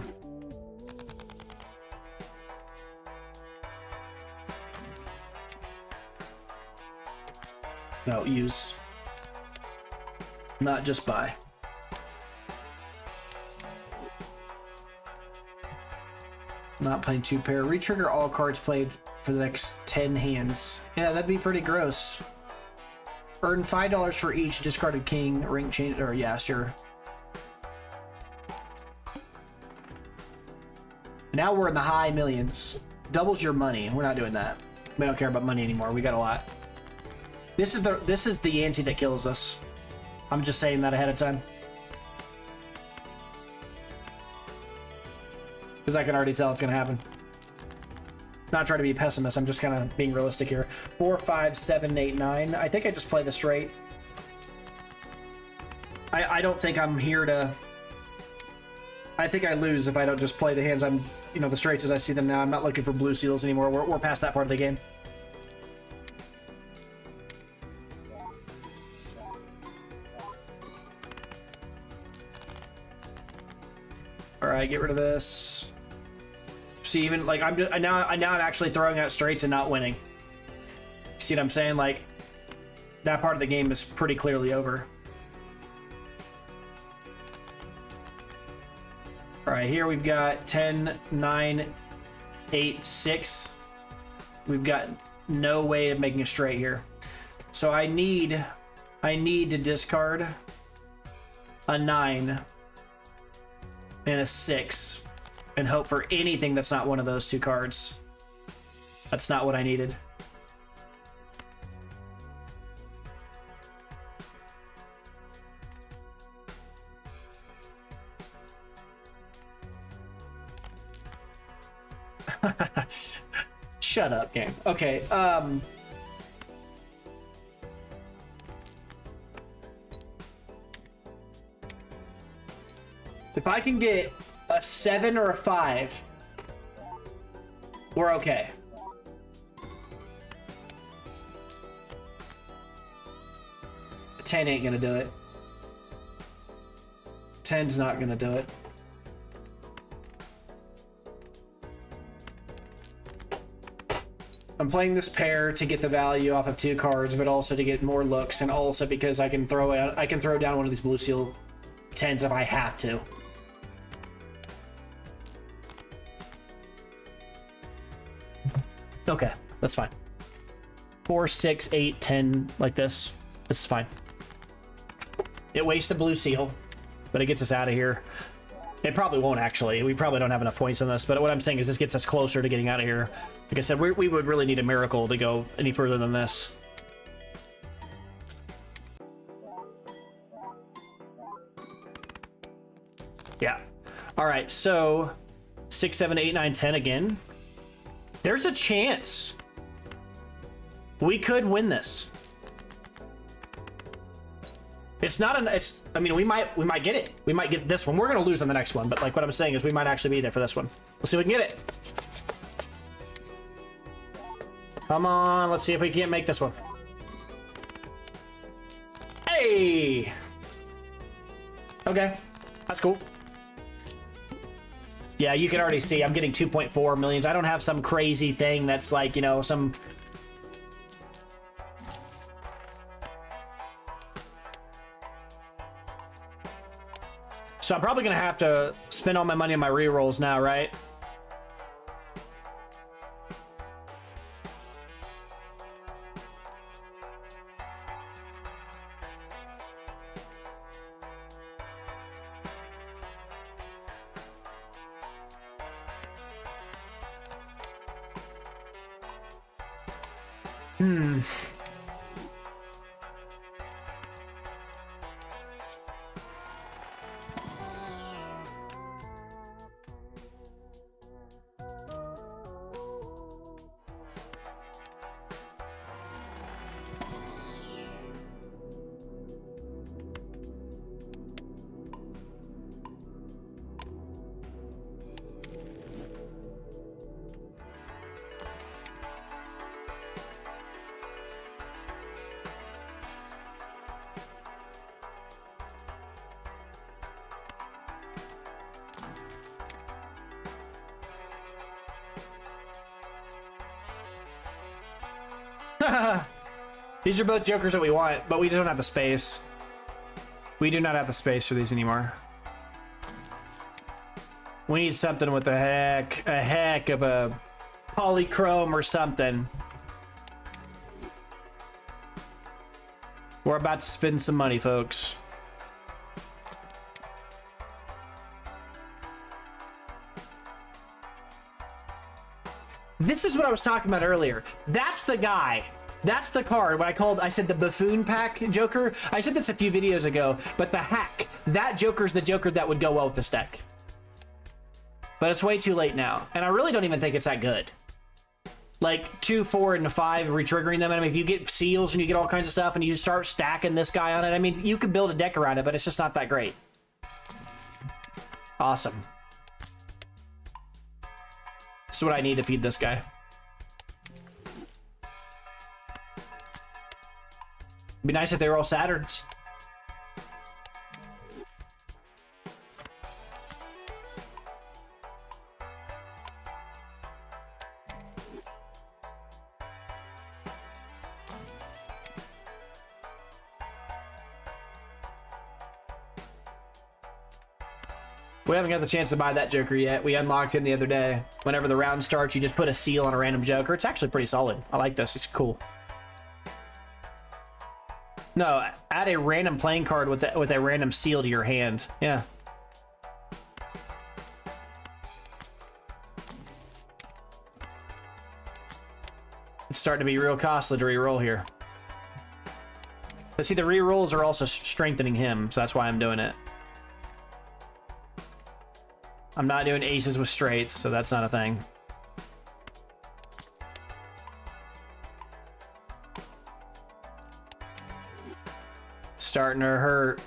No, use. Not just buy. Not playing 2 pair. Retrigger all cards played for the next 10 hands. Yeah, that'd be pretty gross. Earn $5 for each discarded king, ring change, or yeah, sure. Now we're in the high millions. Doubles your money. We're not doing that. We don't care about money anymore. We got a lot. This is the ante that kills us. I'm just saying that ahead of time. Because I can already tell it's going to happen. Not trying to be a pessimist, I'm just kind of being realistic here. 4, 5, 7, 8, 9. I think I just play the straight. I don't think I'm here to... I think I lose if I don't just play the hands I'm... You know, the straights as I see them now. I'm not looking for blue seals anymore. We're past that part of the game. All right, get rid of this. See, even like now I'm actually throwing out straights and not winning. See what I'm saying? Like, that part of the game is pretty clearly over. All right, here we've got 10, 9, 8, 6. We've got no way of making a straight here. So I need to discard a 9 and a 6 and hope for anything that's not one of those 2 cards. That's not what I needed. Shut up, game. Okay, if I can get a 7 or a 5, we're okay. A 10 ain't gonna do it. 10's not gonna do it. I'm playing this pair to get the value off of 2 cards, but also to get more looks, and also because I can throw down one of these blue seal 10s if I have to. Okay, that's fine. 4, 6, 8, 10, like this. This is fine. It wastes the blue seal, but it gets us out of here. It probably won't, actually. We probably don't have enough points on this, but what I'm saying is this gets us closer to getting out of here. Like I said, we would really need a miracle to go any further than this. Yeah. All right, so 6, 7, 8, 9, 10 again. There's a chance we could win this. It's not an. It's. I mean, we might get it. We might get this one. We're gonna lose on the next one, but like what I'm saying is we might actually be there for this one. Let's see if we can get it. Come on, let's see if we can't make this one. Okay, that's cool. Yeah, you can already see I'm getting 2.4 millions. I don't have some crazy thing that's like, you know, some... So I'm probably gonna have to spend all my money on my rerolls now, right? These are both jokers that we want, but we don't have the space. We do not have the space for these anymore. We need something with a heck of a polychrome or something. We're about to spend some money, folks. This is what I was talking about earlier. That's the guy. That's the card. What I said the buffoon pack Joker. I said this a few videos ago, but the hack. That Joker's the Joker that would go well with this deck. But it's way too late now. And I really don't even think it's that good. Like 2, 4, and 5 retriggering them. I mean, if you get seals and you get all kinds of stuff and you start stacking this guy on it, I mean, you could build a deck around it, but it's just not that great. Awesome. This is what I need to feed this guy. It'd be nice if they were all Saturns. We haven't got the chance to buy that Joker yet. We unlocked him the other day. Whenever the round starts, you just put a seal on a random Joker. It's actually pretty solid. I like this. It's cool. No, add a random playing card with a random seal to your hand. Yeah. It's starting to be real costly to reroll here. But see, the rerolls are also strengthening him, so that's why I'm doing it. I'm not doing aces with straights, so that's not a thing. It's starting to hurt.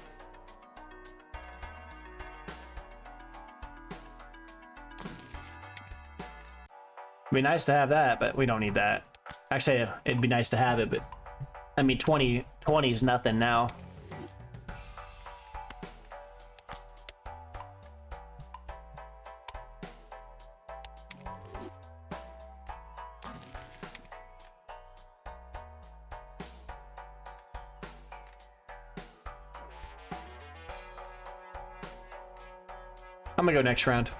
It'd be nice to have that, but we don't need that. Actually, it'd be nice to have it, but I mean, 20 is nothing now. I'm gonna go next round.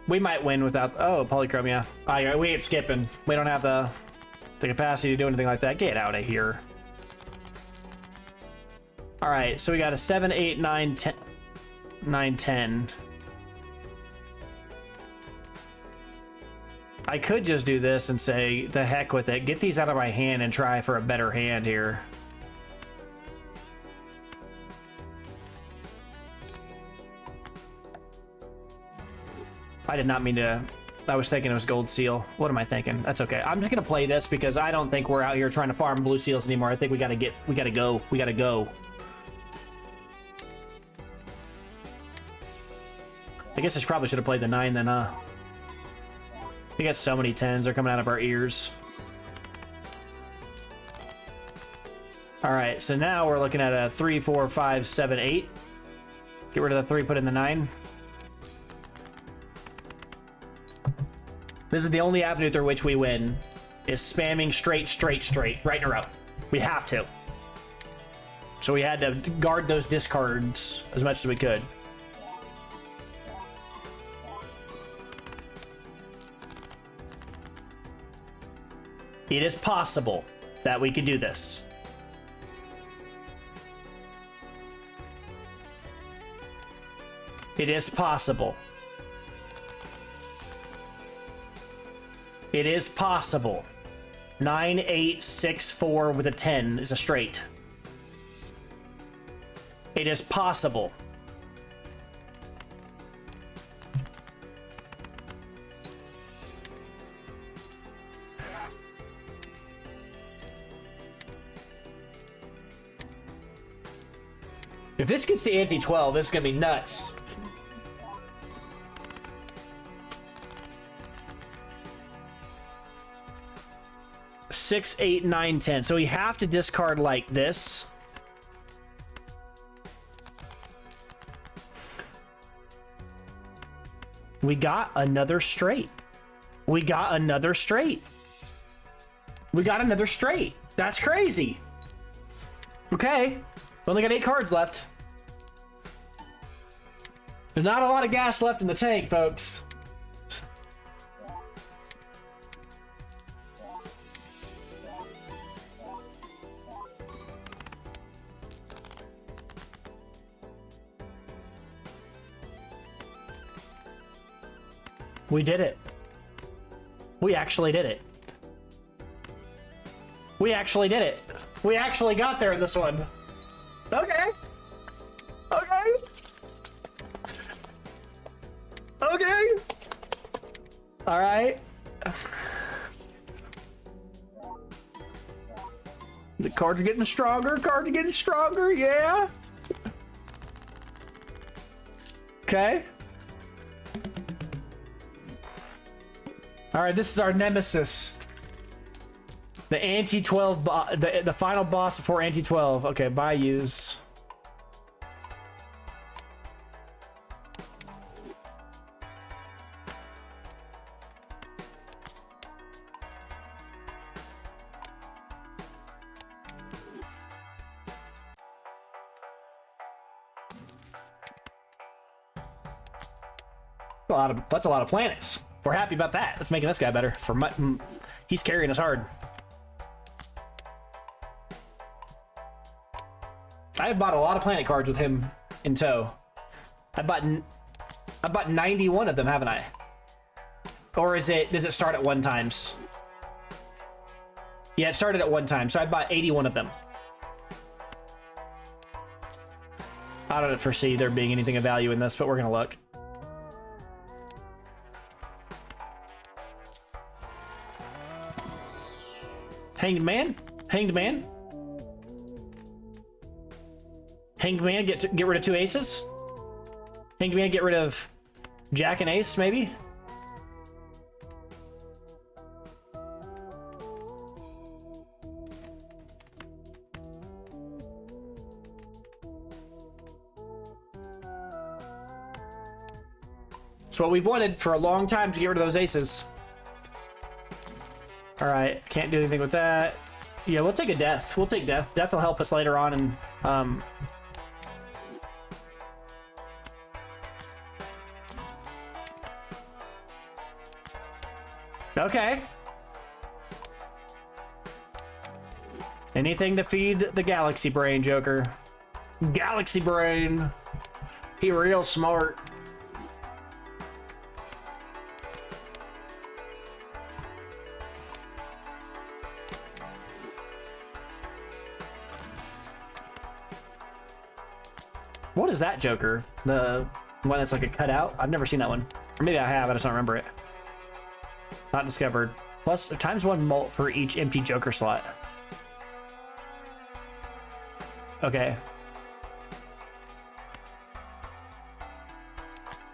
We might win without... Oh, polychrome, yeah. We ain't skipping. We don't have the capacity to do anything like that. Get out of here. All right, so we got a 7, 8, 9, 10. 9, 10. I could just do this and say, the heck with it. Get these out of my hand and try for a better hand here. I did not mean to... I was thinking it was gold seal. What am I thinking? That's okay. I'm just gonna play this because I don't think we're out here trying to farm blue seals anymore. I think we gotta go. We gotta go. I guess I probably should have played the 9 then, huh? We got so many 10s. They're coming out of our ears. All right, so now we're looking at a 3, 4, 5, 7, 8. Get rid of the 3, put in the 9. This is the only avenue through which we win, is spamming straight, straight, straight, right in a row. We have to. So we had to guard those discards as much as we could. It is possible that we could do this. It is possible. It is possible. 9, 8, 6, 4 with a 10 is a straight. It is possible. If this gets to ante-12, this is gonna be nuts. Six, 8, 9, 10. So we have to discard like this. We got another straight. We got another straight. We got another straight. That's crazy. Okay. We only got 8 cards left. There's not a lot of gas left in the tank, folks. We did it. We actually did it. We actually did it. We actually got there in this one. Okay. Okay. Okay. All right. The cards are getting stronger. Cards are getting stronger. Yeah. Okay. All right, this is our nemesis. The anti-12, the final boss before anti-12. Okay, buy, use. That's a lot of planets. We're happy about that. That's making this guy better. He's carrying us hard. I have bought a lot of planet cards with him in tow. I bought 91 of them, haven't I? Or does it start at 1 times? Yeah, it started at 1 time, so I bought 81 of them. I don't foresee there being anything of value in this, but we're gonna look. Hanged Man? Hanged Man? Hanged Man, get rid of 2 aces? Hanged Man, get rid of Jack and Ace, maybe? It's what we've wanted for a long time, to get rid of those aces. All right, can't do anything with that. Yeah, we'll take a death. We'll take death. Death will help us later on, and okay. Anything to feed the galaxy brain, Joker. Galaxy brain. He real smart. What is that Joker? The one that's like a cutout? I've never seen that one. Or maybe I have, I just don't remember it. Not discovered. Plus, ×1 mult for each empty Joker slot. Okay.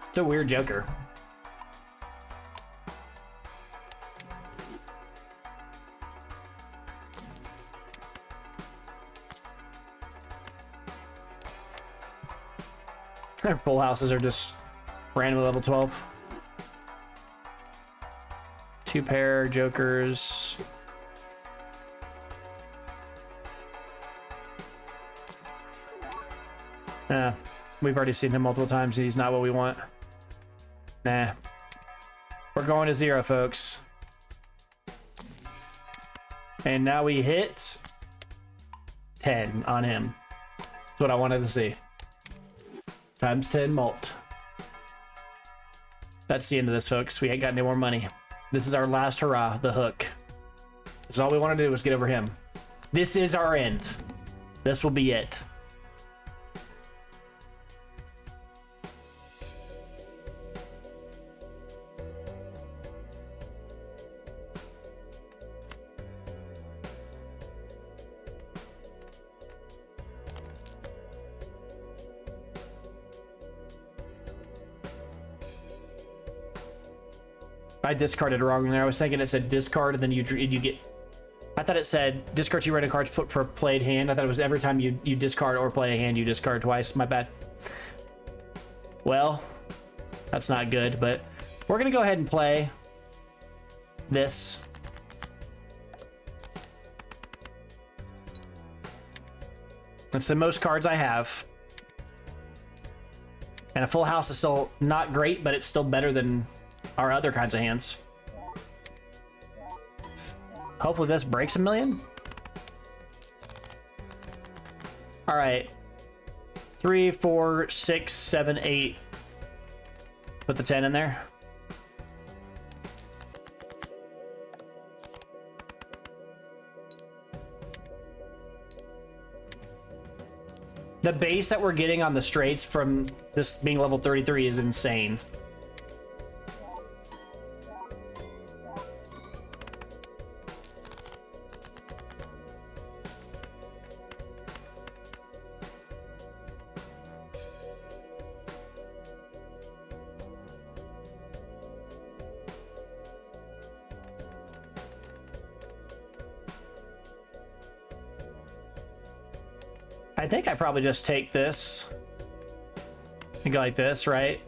It's a weird Joker. Their full houses are just randomly level 12. 2 pair, jokers. We've already seen him multiple times and he's not what we want. Nah. We're going to 0, folks. And now we hit 10 on him. That's what I wanted to see. Times 10 mult. That's the end of this, folks. We ain't got any more money. This is our last hurrah, the hook. This is all we want to do is get over him. This is our end. This will be it. I discarded it wrong there. I was thinking it said discard and then you get... I thought it said discard 2 random cards per played hand. I thought it was every time you discard or play a hand, you discard twice. My bad. Well, that's not good, but we're going to go ahead and play this. That's the most cards I have. And a full house is still not great, but it's still better than our other kinds of hands. Hopefully this breaks a million. All right. 3, 4, 6, 7, 8. Put the 10 in there. The base that we're getting on the straights from this being level 33 is insane. I think I probably just take this and go like this, right?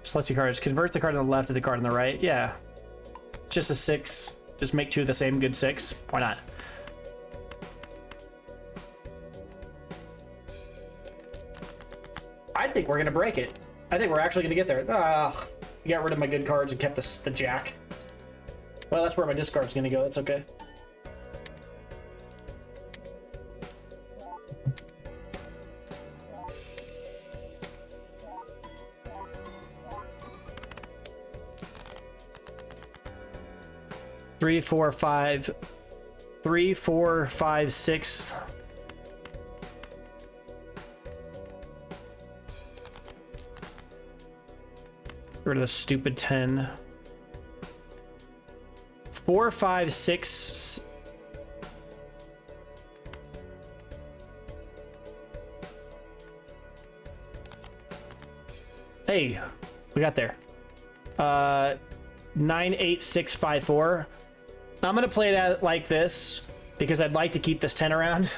Select 2 cards. Convert the card on the left to the card on the right. Yeah. Just a 6. Just make 2 of the same good 6. Why not? I think we're going to break it. I think we're actually going to get there. Ugh. I got rid of my good cards and kept the jack. Well, that's where my discard's going to go. That's okay. Three, four, five, 3, 4, 5, 6. Get rid of the stupid 10. 4, 5, 6. Hey, we got there. 9, 8, 6, 5, 4. I'm gonna play that like this because I'd like to keep this 10 around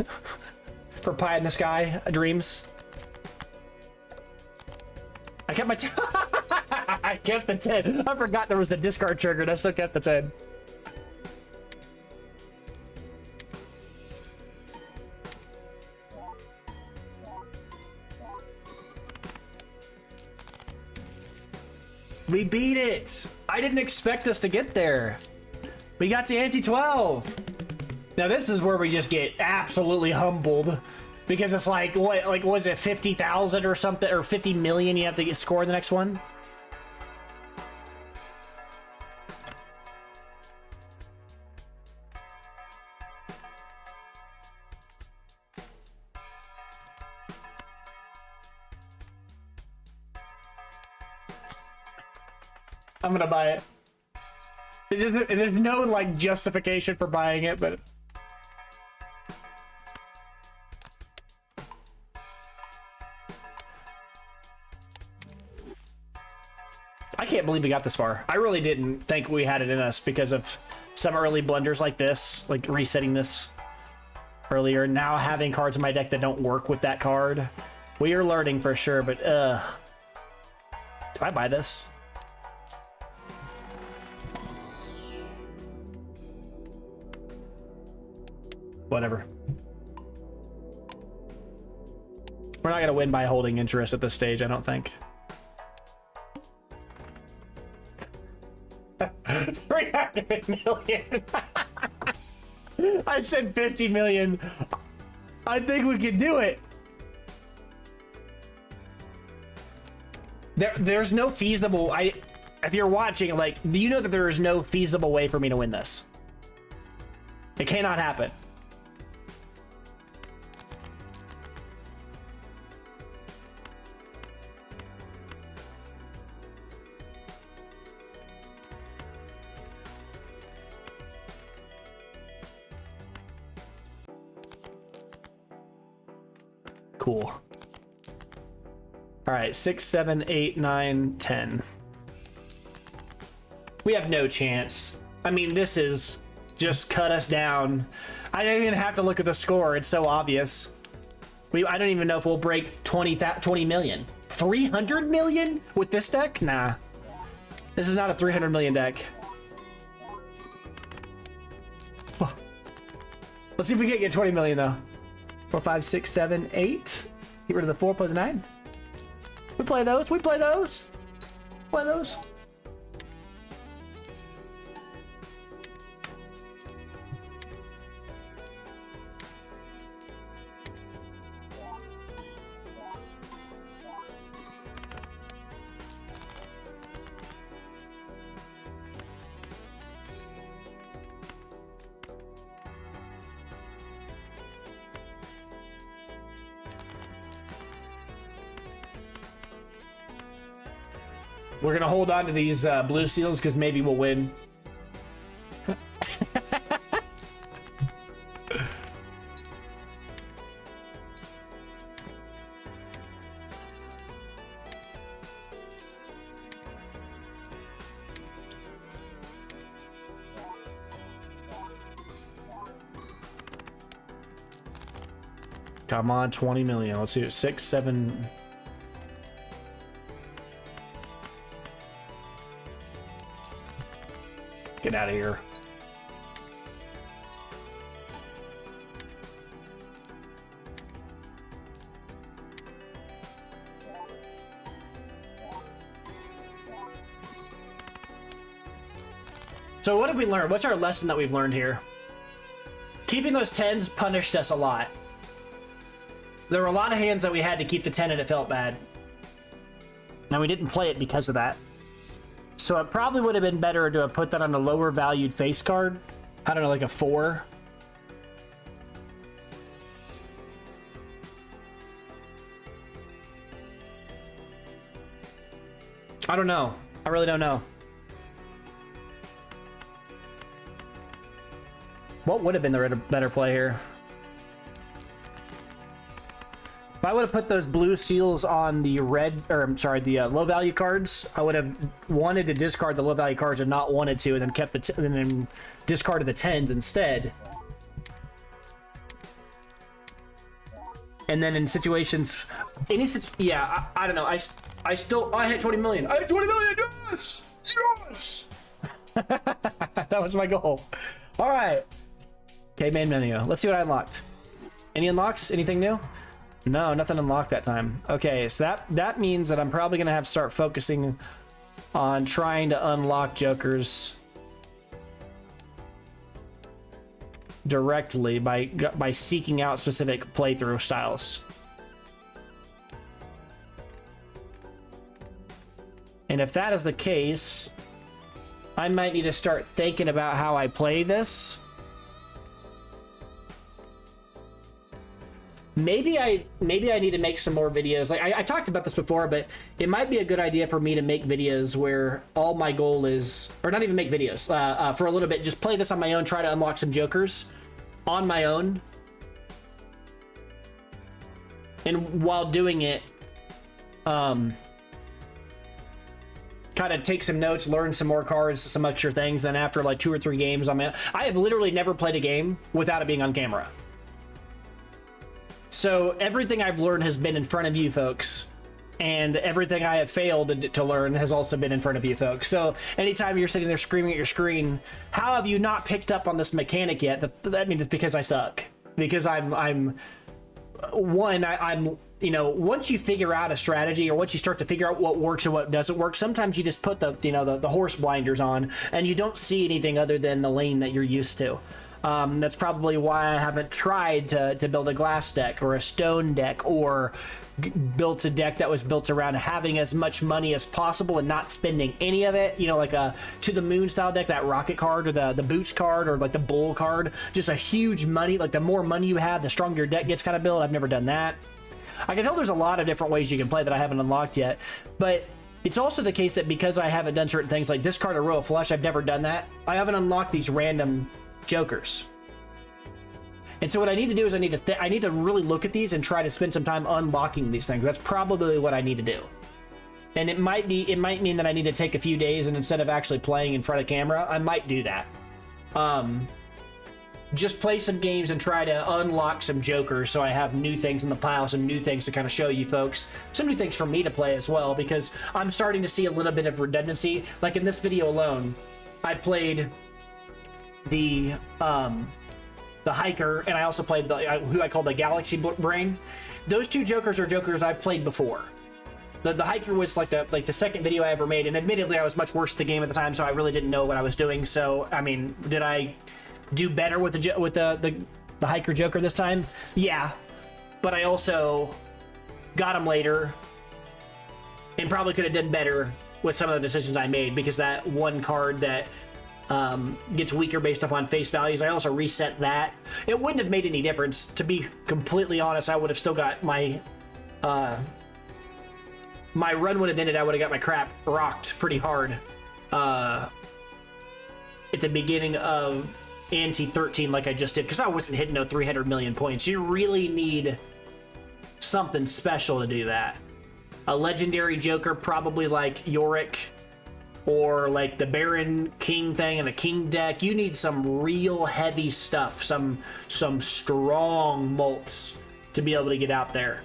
for pie in the sky dreams. I kept my 10. I kept the 10. I forgot there was the discard trigger and I still kept the 10. We beat it. I didn't expect us to get there. We got to ante 12. Now this is where we just get absolutely humbled because it's like, what, like was it 50,000 or something, or 50 million you have to score in the next one? I'm gonna buy it. There's no like justification for buying it, but I can't believe we got this far. I really didn't think we had it in us because of some early blunders like this, like resetting this earlier. Now having cards in my deck that don't work with that card. We are learning for sure, but do I buy this? Whatever. We're not gonna win by holding interest at this stage, I don't think. 300 million. I said 50 million. I think we can do it. There's no feasible. If you're watching, like, do you know that there is no feasible way for me to win this? It cannot happen. Cool. All right, 6, 7, 8, 9, 10. We have no chance. I mean, this is just cut us down. I don't even have to look at the score. It's so obvious. I don't even know if we'll break 20 million. 300 million with this deck? Nah. This is not a 300 million deck. Fuck. Let's see if we can get 20 million though. 4, 5, 6, 7, 8. Get rid of the 4, play the 9. We play those. We play those. Play those. We're gonna hold on to these blue seals because maybe we'll win. Come on, 20 million. Let's do 6, 7. Get out of here. So what did we learn? What's our lesson that we've learned here? Keeping those 10s punished us a lot. There were a lot of hands that we had to keep the 10 and it felt bad. Now we didn't play it because of that. So it probably would have been better to have put that on a lower valued face card. I don't know, like a 4. I don't know. I really don't know. What would have been the better play here? If I would have put those blue seals on the red, or I'm sorry, the low value cards, I would have wanted to discard the low value cards and not wanted to, and then kept the and then discarded the 10s instead. And then in situations, yeah, I don't know. I hit 20 million. I hit 20 million. Yes, yes. That was my goal. All right. Okay, main menu. Let's see what I unlocked. Any unlocks? Anything new? No, nothing unlocked that time. Okay, so that means that I'm probably gonna have to start focusing on trying to unlock jokers directly by seeking out specific playthrough styles. And if that is the case, I might need to start thinking about how I play this. Maybe I need to make some more videos. Like I talked about this before, but it might be a good idea for me to make videos where all my goal is, or not even make videos, for a little bit, just play this on my own, try to unlock some jokers on my own. And while doing it, kind of take some notes, learn some more cards, some extra things. Then after like 2 or 3 games, I have literally never played a game without it being on camera. So everything I've learned has been in front of you folks, and everything I have failed to learn has also been in front of you folks. So anytime you're sitting there screaming at your screen, how have you not picked up on this mechanic yet? That means it's because I suck. Because I'm you know, once you figure out a strategy, or once you start to figure out what works and what doesn't work, sometimes you just put the horse blinders on and you don't see anything other than the lane that you're used to. That's probably why I haven't tried to build a glass deck or a stone deck, or built a deck that was built around having as much money as possible and not spending any of it, you know, like a To the Moon style deck, that rocket card, or the boots card, or like the bull card, just a huge money, like the more money you have, the stronger your deck gets kind of built. I've never done that. I can tell there's a lot of different ways you can play that I haven't unlocked yet, but it's also the case that because I haven't done certain things like discard a row of flush, I've never done that. I haven't unlocked these random jokers. And so what I need to do is I need to really look at these and try to spend some time unlocking these things. That's probably what I need to do. And it might mean that I need to take a few days, and instead of actually playing in front of camera, I might do that. Just play some games and try to unlock some jokers so I have new things in the pile, some new things to kind of show you folks, some new things for me to play as well, because I'm starting to see a little bit of redundancy. Like in this video alone, I played the hiker, and I also played who I call the Galaxy Brain. Those two jokers are jokers I've played before. The hiker was like the second video I ever made, and admittedly I was much worse at the game at the time, so I really didn't know what I was doing. So I mean, did I do better with the hiker joker this time? Yeah, but I also got him later, and probably could have done better with some of the decisions I made, because that one card that gets weaker based upon face values, I also reset that. It wouldn't have made any difference, to be completely honest. I would have still got my my run would have ended. I would have got my crap rocked pretty hard at the beginning of Ante 13, like I just did, because I wasn't hitting no 300 million points. You really need something special to do that. A legendary joker, probably like Yorick, or like the Baron King thing and a King deck. You need some real heavy stuff, some strong mults to be able to get out there.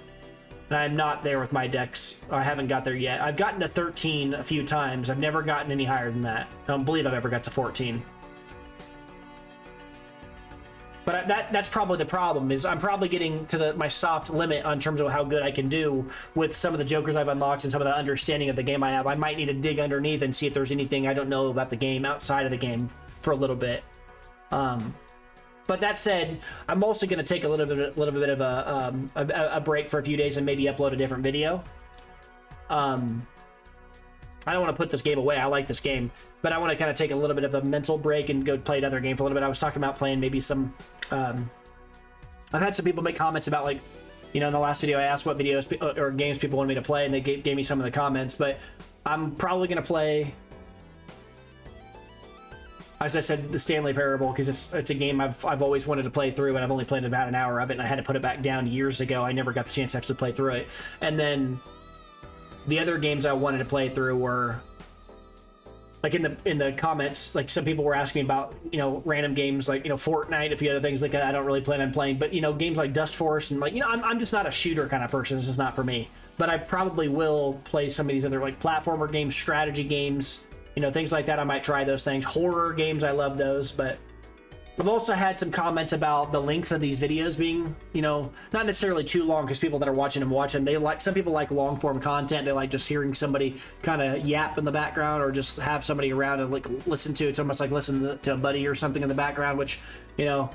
And I'm not there with my decks. I haven't got there yet. I've gotten to 13 a few times. I've never gotten any higher than that. I don't believe I've ever got to 14. But that's probably the problem, is I'm probably getting to my soft limit on terms of how good I can do with some of the jokers I've unlocked and some of the understanding of the game I have. I might need to dig underneath and see if there's anything I don't know about the game outside of the game for a little bit. But that said, I'm also going to take a little bit of a break for a few days and maybe upload a different video. I don't want to put this game away. I like this game, but I want to kind of take a little bit of a mental break and go play another game for a little bit. I was talking about playing maybe some... I've had some people make comments about, like, you know, in the last video I asked what videos or games people wanted me to play, and they gave me some of the comments, but I'm probably going to play, as I said, the Stanley Parable, because it's a game I've always wanted to play through, and I've only played about an hour of it, and I had to put it back down years ago. I never got the chance to actually play through it. And then the other games I wanted to play through were, like, in the comments, like, some people were asking about, you know, random games like, you know, Fortnite, a few other things like that I don't really plan on playing, but, you know, games like Dust Force, and, like, you know, I'm just not a shooter kind of person. This is not for me. But I probably will play some of these other, like, platformer games, strategy games, you know, things like that. I might try those things. Horror games, I love those. But I've also had some comments about the length of these videos being, you know, not necessarily too long, because people that are watching them, they like, some people like long form content. They like just hearing somebody kind of yap in the background, or just have somebody around and, like, listen to it. It's almost like listen to a buddy or something in the background, which, you know,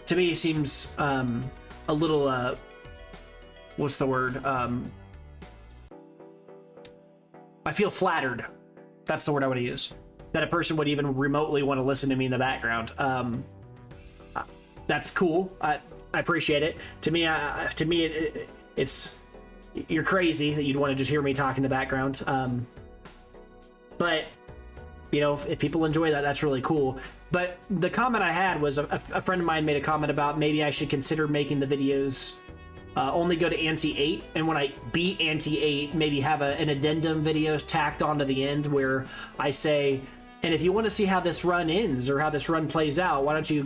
to me seems a little what's the word, I feel flattered. That's the word I want to use. That a person would even remotely want to listen to me in the background. That's cool. I appreciate it. To me, it's you're crazy that you'd want to just hear me talk in the background. But, you know, if people enjoy that, that's really cool. But the comment I had was a friend of mine made a comment about maybe I should consider making the videos only go to Ante 8, and when I beat Ante 8, maybe have an addendum video tacked onto the end where I say, And if you want to see how this run ends or how this run plays out, why don't you,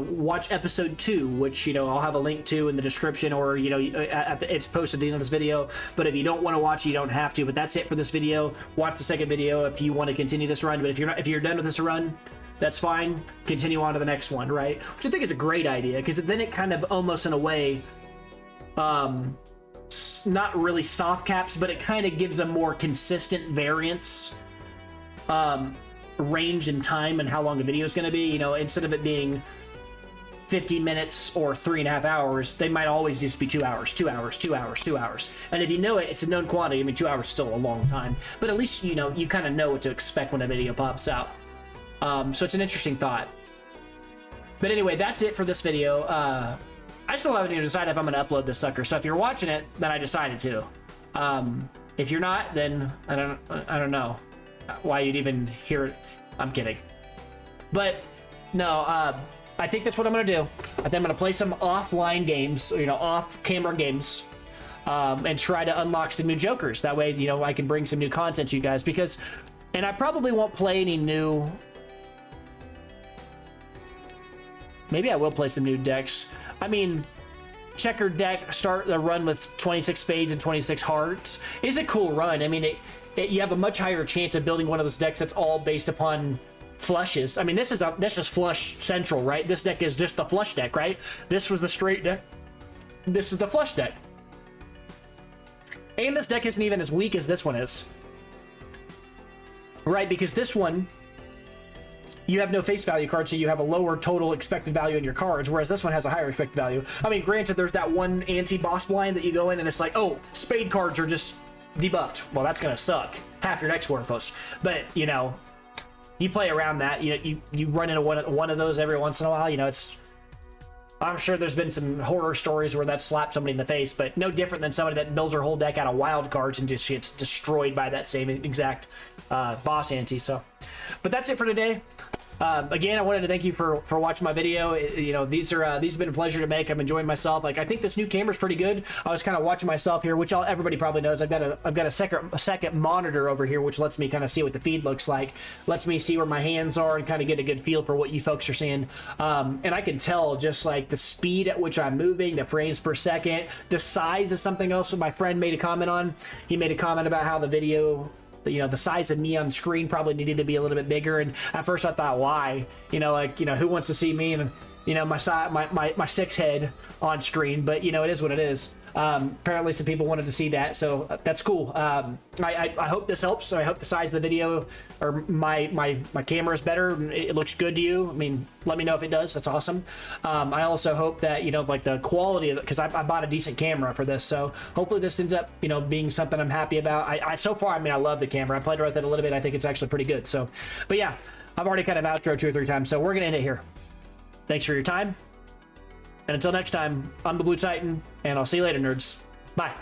watch episode 2, which, I'll have a link to in the description, or, it's posted at the end of this video. But if you don't want to watch it, you don't have to. But that's it for this video. Watch the second video if you want to continue this run. But if you're done with this run, that's fine. Continue on to the next one, right? Which I think is a great idea, because then it kind of almost in a way, not really soft caps, but it kind of gives a more consistent variance, range and time and how long the video is going to be. Instead of it being 50 minutes or 3.5 hours, they might always just be 2 hours, 2 hours, 2 hours, 2 hours. And if you know it, it's a known quantity. I mean, 2 hours is still a long time, but at least you kind of know what to expect when a video pops out. So it's an interesting thought. But anyway, that's it for this video. I still haven't even decided if I'm going to upload this sucker. So if you're watching it, then I decided to. If you're not, then I don't know why you'd even hear it. I'm kidding. But no, I think that's what I'm going to do. I think I'm going to play some offline games, off-camera games, and try to unlock some new Jokers. That way, I can bring some new content to you guys. And I probably won't play any new... Maybe I will play some new decks. I mean, checkered deck, start the run with 26 spades and 26 hearts is a cool run. I mean, you have a much higher chance of building one of those decks that's all based upon flushes. I mean, this is just flush central, right? This deck is just the flush deck, right? This was the straight deck. This is the flush deck. And this deck isn't even as weak as this one is. Right, because this one, you have no face value cards, so you have a lower total expected value in your cards, whereas this one has a higher expected value. I mean, granted, there's that one anti-boss blind that you go in and it's like, oh, spade cards are just debuffed. Well, that's gonna suck. Half your deck's worthless. But, you play around that. You run into one of those every once in a while. I'm sure there's been some horror stories where that slapped somebody in the face, but no different than somebody that builds their whole deck out of wild cards and just gets destroyed by that same exact boss ante. So, but that's it for today. Again, I wanted to thank you for watching my video. These have been a pleasure to make. I'm enjoying myself. Like, I think this new camera's pretty good. I was kind of watching myself here, which everybody probably knows. I've got a second monitor over here, which lets me kind of see what the feed looks like. Lets me see where my hands are and kind of get a good feel for what you folks are seeing. And I can tell just like the speed at which I'm moving, the frames per second, the size is something else that my friend made a comment on. He made a comment about how the video, the size of me on screen probably needed to be a little bit bigger. And at first I thought, why? Who wants to see me and, my 6 head on screen? But, it is what it is. Apparently some people wanted to see that, so that's cool. I hope this helps. I hope the size of the video or my camera is better. It looks good to you. I mean, let me know if it does. That's awesome. I also hope that, like the quality of it, because I bought a decent camera for this, so hopefully this ends up, being something I'm happy about. So far, I love the camera. I played with it a little bit. I think it's actually pretty good. So, but yeah, I've already kind of outroed 2 or 3 times, so we're going to end it here. Thanks for your time. And until next time, I'm the Blue Titan, and I'll see you later, nerds. Bye.